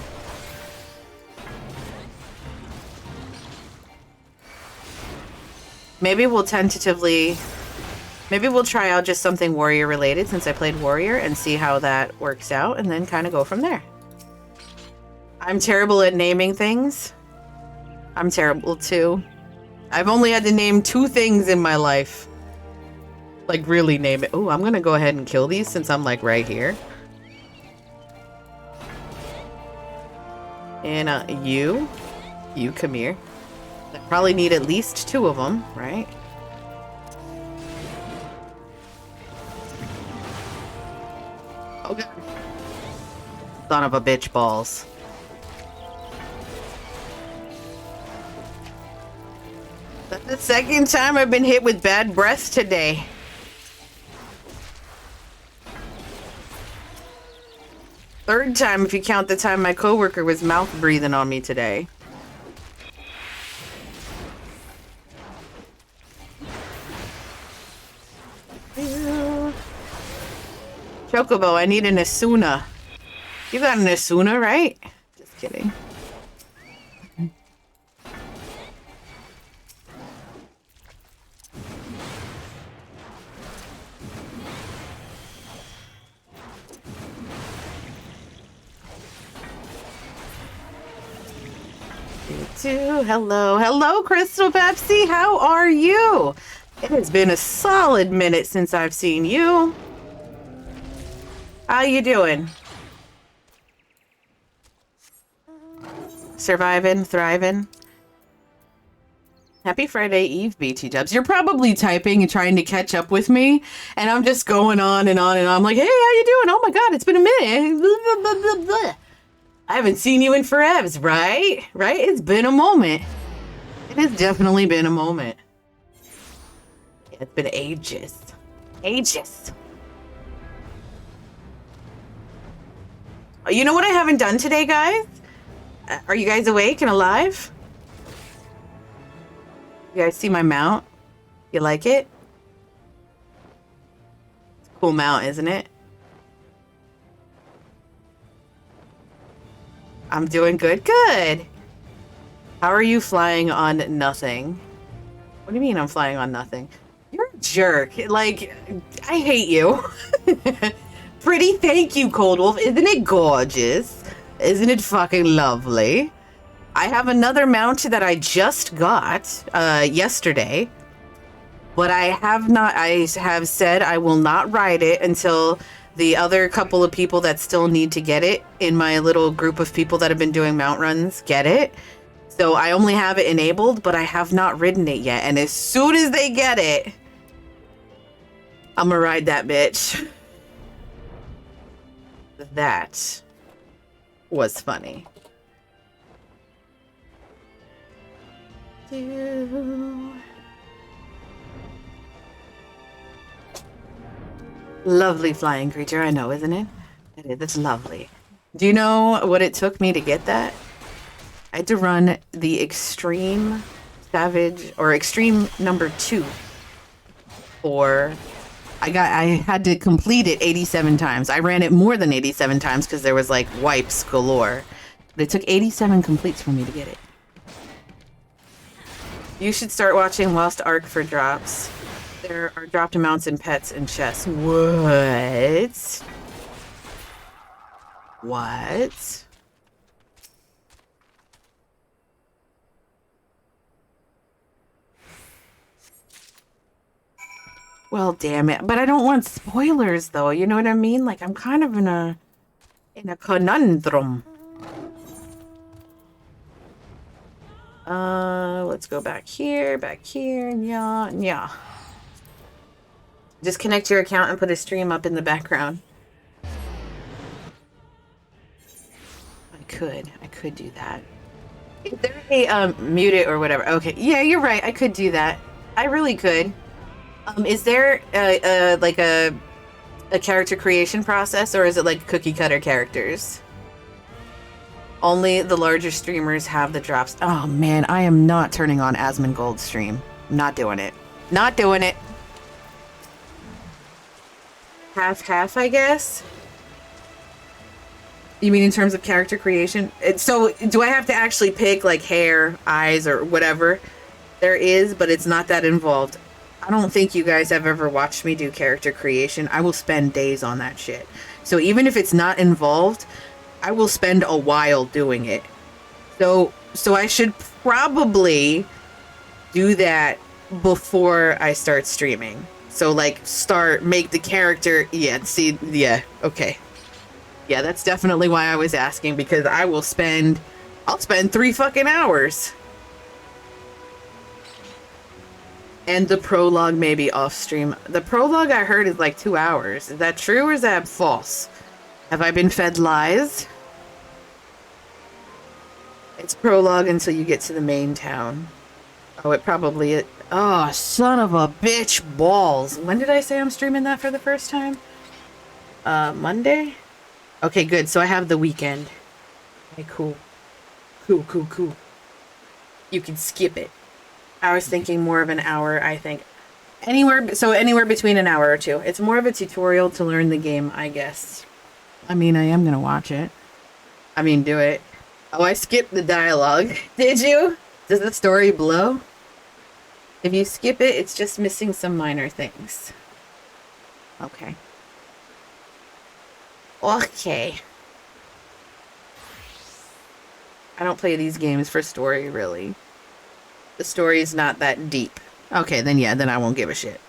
Maybe we'll tentatively... Maybe we'll try out just something warrior related since I played warrior and see how that works out and then kind of go from there. I'm terrible at naming things. I'm terrible too. I've only had to name 2 things in my life. Like really name it. Oh, I'm gonna go ahead and kill these since I'm like right here. And you come here. I probably need at least 2 of them, right? Okay. Son of a bitch balls. That's the second time I've been hit with bad breath today. Third time if you count the time my coworker was mouth breathing on me today. Chocobo, I need an Asuna. You got an Asuna, right? Just kidding. Hello, hello, Crystal Pepsi. How are you? It has been a solid minute since I've seen you. How you doing? Surviving, thriving. Happy Friday Eve, BT Dubs. You're probably typing and trying to catch up with me, and I'm just going on and on and on. I'm like, hey, how you doing? Oh my God, it's been a minute. Blah, blah, blah, blah. I haven't seen you in forevs, right? Right? It's been a moment. It has definitely been a moment. Yeah, it's been ages. Ages. You know what I haven't done today, guys? Are you guys awake and alive? You guys see my mount? You like it? It's a cool mount, isn't it? I'm doing good. Good. How are you flying on nothing? What do you mean I'm flying on nothing? You're a jerk. Like, I hate you. Pretty, thank you, Cold Wolf. Isn't it gorgeous? Isn't it fucking lovely? I have another mount that I just got yesterday, but I have said I will not ride it until the other couple of people that still need to get it in my little group of people that have been doing mount runs get it. So I only have it enabled, but I have not ridden it yet. And as soon as they get it, I'm gonna ride that bitch. That was funny. Lovely flying creature, I know, isn't it? It is. It's lovely. Do you know what it took me to get that? I had to run the Extreme Savage, or Extreme number 2. I had to complete it 87 times. I ran it more than 87 times because there was like wipes galore. But it took 87 completes for me to get it. You should start watching Lost Ark for drops. There are dropped amounts in pets and chests. What? What? Well, damn it. But I don't want spoilers, though. You know what I mean? Like, I'm kind of in a conundrum. Let's go back here, yeah, yeah. Just connect your account and put a stream up in the background. I could do that. Is there a, mute it or whatever? Okay, yeah, you're right. I could do that. I really could. Is there like a character creation process, or is it like cookie cutter characters? Only the larger streamers have the drops. Oh man, I am not turning on Asmongold's stream. Not doing it. Not doing it. Half, I guess? You mean in terms of character creation? So do I have to actually pick like hair, eyes, or whatever? There is, but it's not that involved. I don't think you guys have ever watched me do character creation. I will spend days on that shit. So even if it's not involved, I will spend a while doing it. So I should probably do that before I start streaming. So like make the character, okay. Yeah, that's definitely why I was asking, because I'll spend 3 fucking hours. And the prologue may be off stream. The prologue I heard is like 2 hours. Is that true or is that false? Have I been fed lies? It's prologue until you get to the main town. Oh, it probably is. Oh, son of a bitch balls. When did I say I'm streaming that for the first time? Monday? Okay, good. So I have the weekend. Okay, cool. Cool. You can skip it. I was thinking more of an hour, I think. Anywhere between an hour or 2. It's more of a tutorial to learn the game, I guess. I mean, I am gonna watch it. I mean, do it. Oh, I skipped the dialogue. Did you? Does the story blow? If you skip it, it's just missing some minor things. Okay. Okay. I don't play these games for story, really. The story is not that deep. Okay, then I won't give a shit.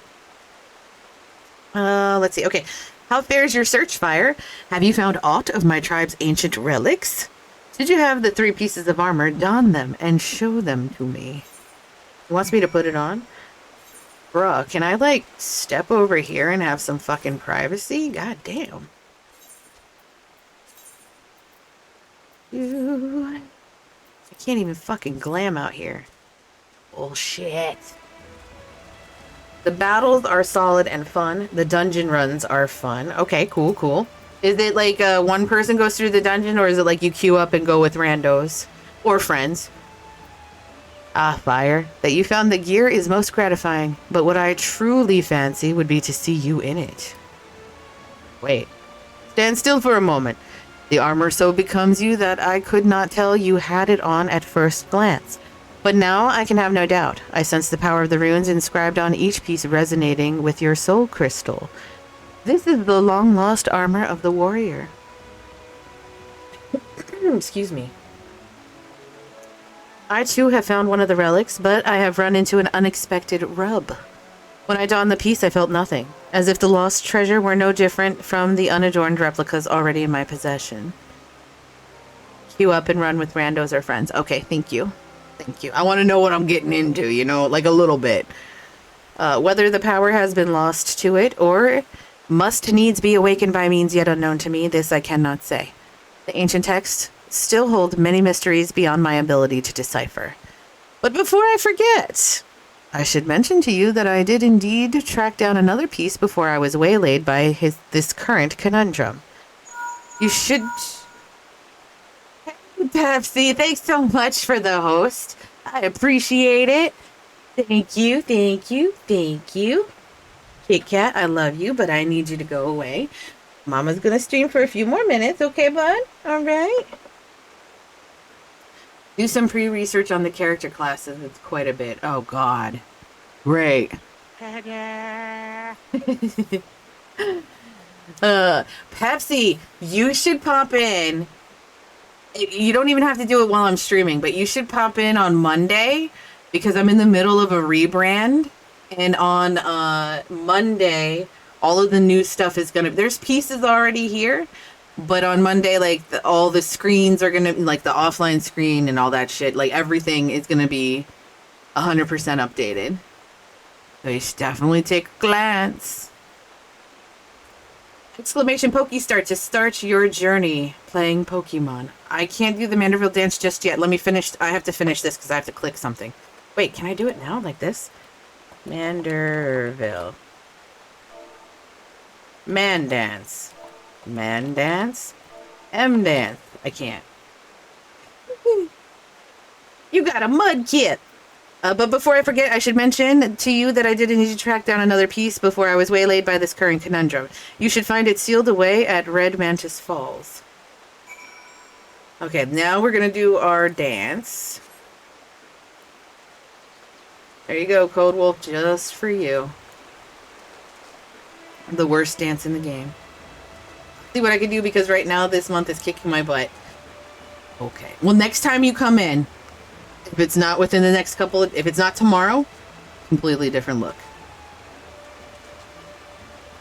Let's see. Okay. How fares your search, Fire? Have you found aught of my tribe's ancient relics? Did you have the 3 pieces of armor? Don them and show them to me. He wants me to put it on? Bruh, can I, like, step over here and have some fucking privacy? God damn. I can't even fucking glam out here. Bullshit. The battles are solid and fun. The dungeon runs are fun. Okay, cool. Is it like one person goes through the dungeon, or is it like you queue up and go with randos? Or friends? Ah, Fire. That you found the gear is most gratifying, but what I truly fancy would be to see you in it. Wait. Stand still for a moment. The armor so becomes you that I could not tell you had it on at first glance. But now I can have no doubt. I sense the power of the runes inscribed on each piece resonating with your soul crystal. This is the long-lost armor of the warrior. Excuse me. I too have found one of the relics, but I have run into an unexpected rub. When I donned the piece, I felt nothing, as if the lost treasure were no different from the unadorned replicas already in my possession. Queue up and run with randos or friends. Okay, thank you. Thank you. I want to know what I'm getting into, you know, like a little bit. Whether the power has been lost to it or must needs be awakened by means yet unknown to me, this I cannot say. The ancient texts still hold many mysteries beyond my ability to decipher. But before I forget, I should mention to you that I did indeed track down another piece before I was waylaid by this current conundrum. You should... Pepsi, thanks so much for the host. I appreciate it. Thank you. Kit Kat, I love you, but I need you to go away. Mama's gonna stream for a few more minutes, okay, bud? Alright. Do some pre-research on the character classes. It's quite a bit. Oh, God. Great. Pepsi, you should pop in. You don't even have to do it while I'm streaming, but you should pop in on Monday because I'm in the middle of a rebrand. And on Monday, all of the new stuff is going to... There's pieces already here, but on Monday, like, all the screens are going to... Like, the offline screen and all that shit, like, everything is going to be 100% updated. So you should definitely take a glance. Exclamation Pokestart to start your journey playing Pokemon. I can't do the Manderville dance just yet. Let me finish. I have to finish this because I have to click something. Wait, can I do it now like this? Manderville. Man dance. Man dance. M dance. I can't. You got a mud kit. But before I forget, I should mention to you that I did need to track down another piece before I was waylaid by this current conundrum. You should find it sealed away at Red Mantis Falls. Okay, now we're gonna do our dance. There you go, Code Wolf, just for you. The worst dance in the game. See what I can do, because right now this month is kicking my butt. Okay. Well, next time you come in, if it's not within the next couple of, if it's not tomorrow, completely different look.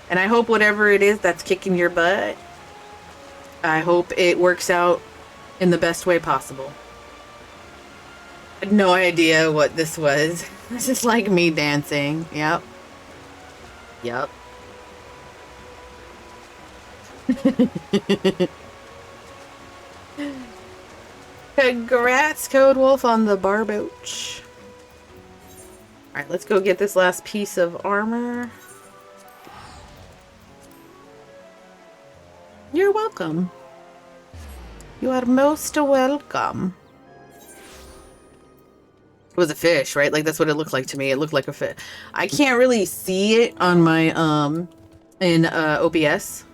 And I hope whatever it is that's kicking your butt, I hope it works out in the best way possible. I had no idea what this was. This is like me dancing. Yep. Yep. Congrats, Code Wolf, on the barboach. Alright, let's go get this last piece of armor. You're welcome. You are most welcome. It was a fish, right? Like, that's what it looked like to me. It looked like a fish. I can't really see it on my, in OBS.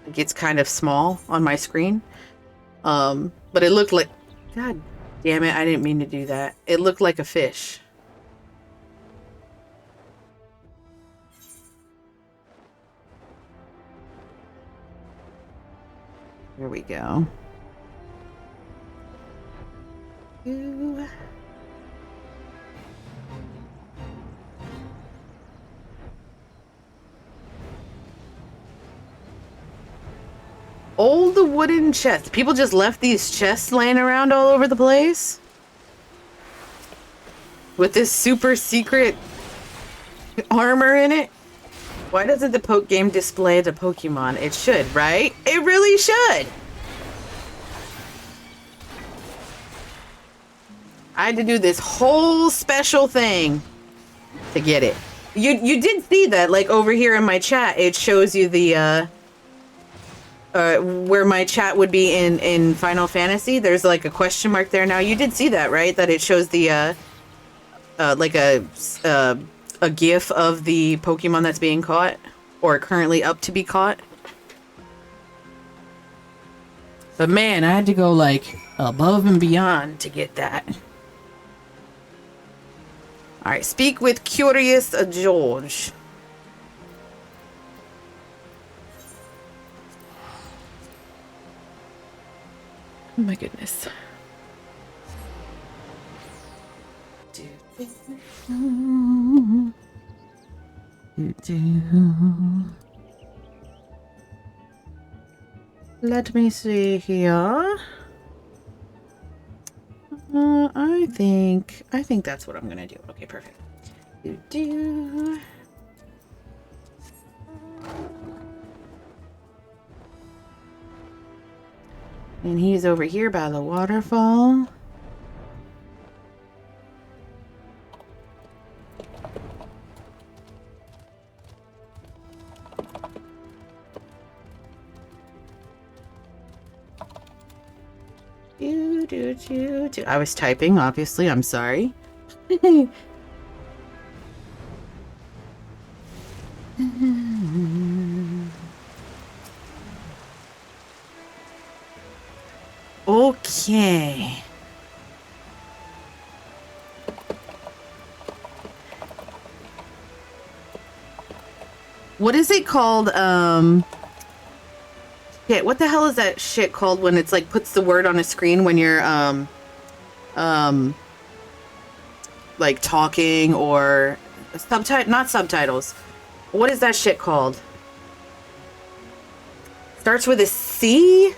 Like, it's kind of small on my screen. But it looked like... God damn it, I didn't mean to do that. It looked like a fish. There we go. Ooh. Old wooden chests. People just left these chests laying around all over the place. With this super secret armor in it. Why doesn't the Poke game display the Pokemon? It should, right? It really should. I had to do this whole special thing to get it. You did see that, like, over here in my chat, it shows you the, where my chat would be in Final Fantasy. There's like a question mark there now. You did see that, right? That it shows the like a GIF of the Pokemon that's being caught or currently up to be caught. But man, I had to go like above and beyond to get that. All right, speak with Curious George. Oh my goodness. Let me see here. I think that's what I'm gonna do. Okay, perfect. And he's over here by the waterfall. I was typing, obviously. I'm sorry. Okay. What is it called? Yeah, what the hell is that shit called when it's like puts the word on a screen when you're like talking or not subtitles. What is that shit called? Starts with a C?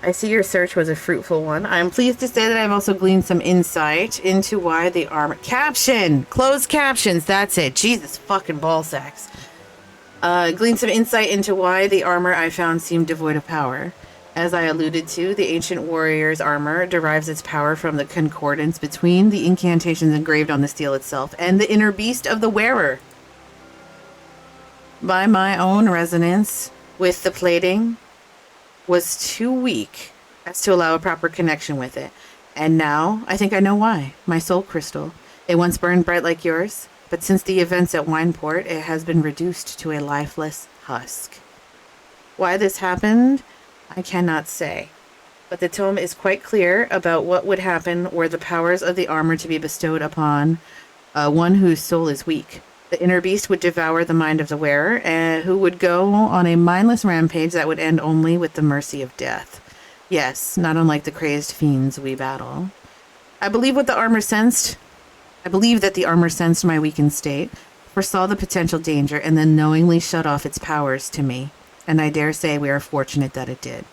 I see your search was a fruitful one. I'm pleased to say that I've also gleaned some insight into why the armor... Caption! Closed captions, that's it. Jesus fucking ball sacks. Gleaned some insight into why the armor I found seemed devoid of power. As I alluded to, the ancient warrior's armor derives its power from the concordance between the incantations engraved on the steel itself and the inner beast of the wearer. By my own resonance with the plating was too weak as to allow a proper connection with it. And now, I think I know why. My soul crystal. It once burned bright like yours, but since the events at Wineport, it has been reduced to a lifeless husk. Why this happened, I cannot say. But the tome is quite clear about what would happen were the powers of the armor to be bestowed upon one whose soul is weak. The inner beast would devour the mind of the wearer, who would go on a mindless rampage that would end only with the mercy of death. Yes, not unlike the crazed fiends we battle. I believe that the armor sensed my weakened state, foresaw the potential danger, and then knowingly shut off its powers to me. And I dare say we are fortunate that it did.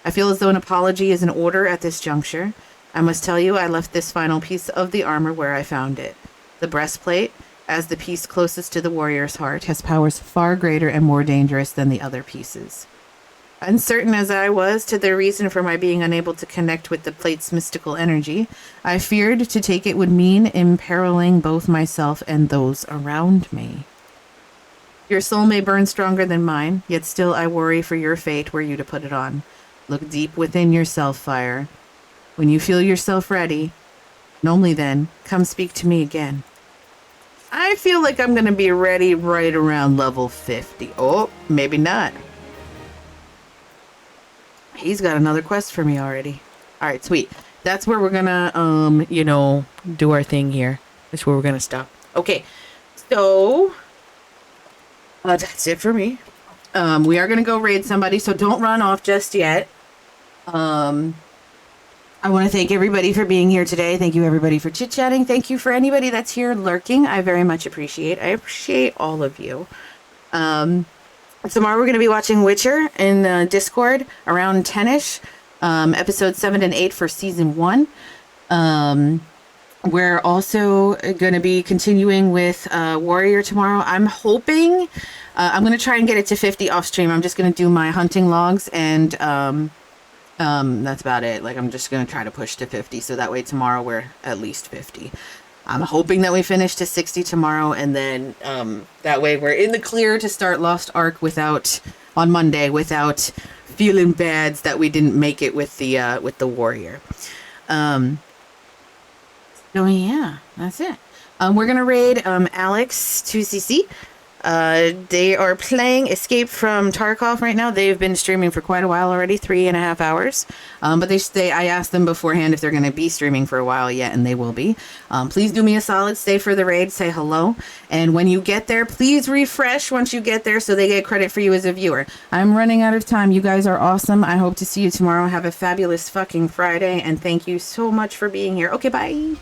I feel as though an apology is in order at this juncture. I must tell you I left this final piece of the armor where I found it. The breastplate, as the piece closest to the warrior's heart, has powers far greater and more dangerous than the other pieces. Uncertain as I was to the reason for my being unable to connect with the plate's mystical energy, I feared to take it would mean imperiling both myself and those around me. Your soul may burn stronger than mine, yet still I worry for your fate were you to put it on. Look deep within yourself, Fire. When you feel yourself ready, and only then, come speak to me again. I feel like I'm going to be ready right around level 50. Oh, maybe not. He's got another quest for me already. All right, sweet. That's where we're going to, do our thing here. That's where we're going to stop. Okay, so that's it for me. We are going to go raid somebody, so don't run off just yet. I want to thank everybody for being here today. Thank you, everybody, for chit-chatting. Thank you for anybody that's here lurking. I very much appreciate. I appreciate all of you. Tomorrow we're going to be watching Witcher in Discord around 10ish, episodes 7 and 8 for season 1. We're also going to be continuing with Warrior tomorrow. I'm hoping I'm going to try and get it to 50 off stream. I'm just going to do my hunting logs, and that's about it. Like, I'm just going to try to push to 50, so that way tomorrow we're at least 50. I'm hoping that we finish to 60 tomorrow, and then that way we're in the clear to start Lost Ark on Monday without feeling bad that we didn't make it with the Warrior. So yeah, that's it. We're gonna raid Alex 2cc. They are playing Escape from Tarkov right now. They've been streaming for quite a while already, 3.5 hours. But I asked them beforehand if they're going to be streaming for a while yet, and they will be. Please do me a solid, stay for the raid, say hello. And when you get there, please refresh once you get there so they get credit for you as a viewer. I'm running out of time. You guys are awesome. I hope to see you tomorrow. Have a fabulous fucking Friday, and thank you so much for being here. Okay, bye.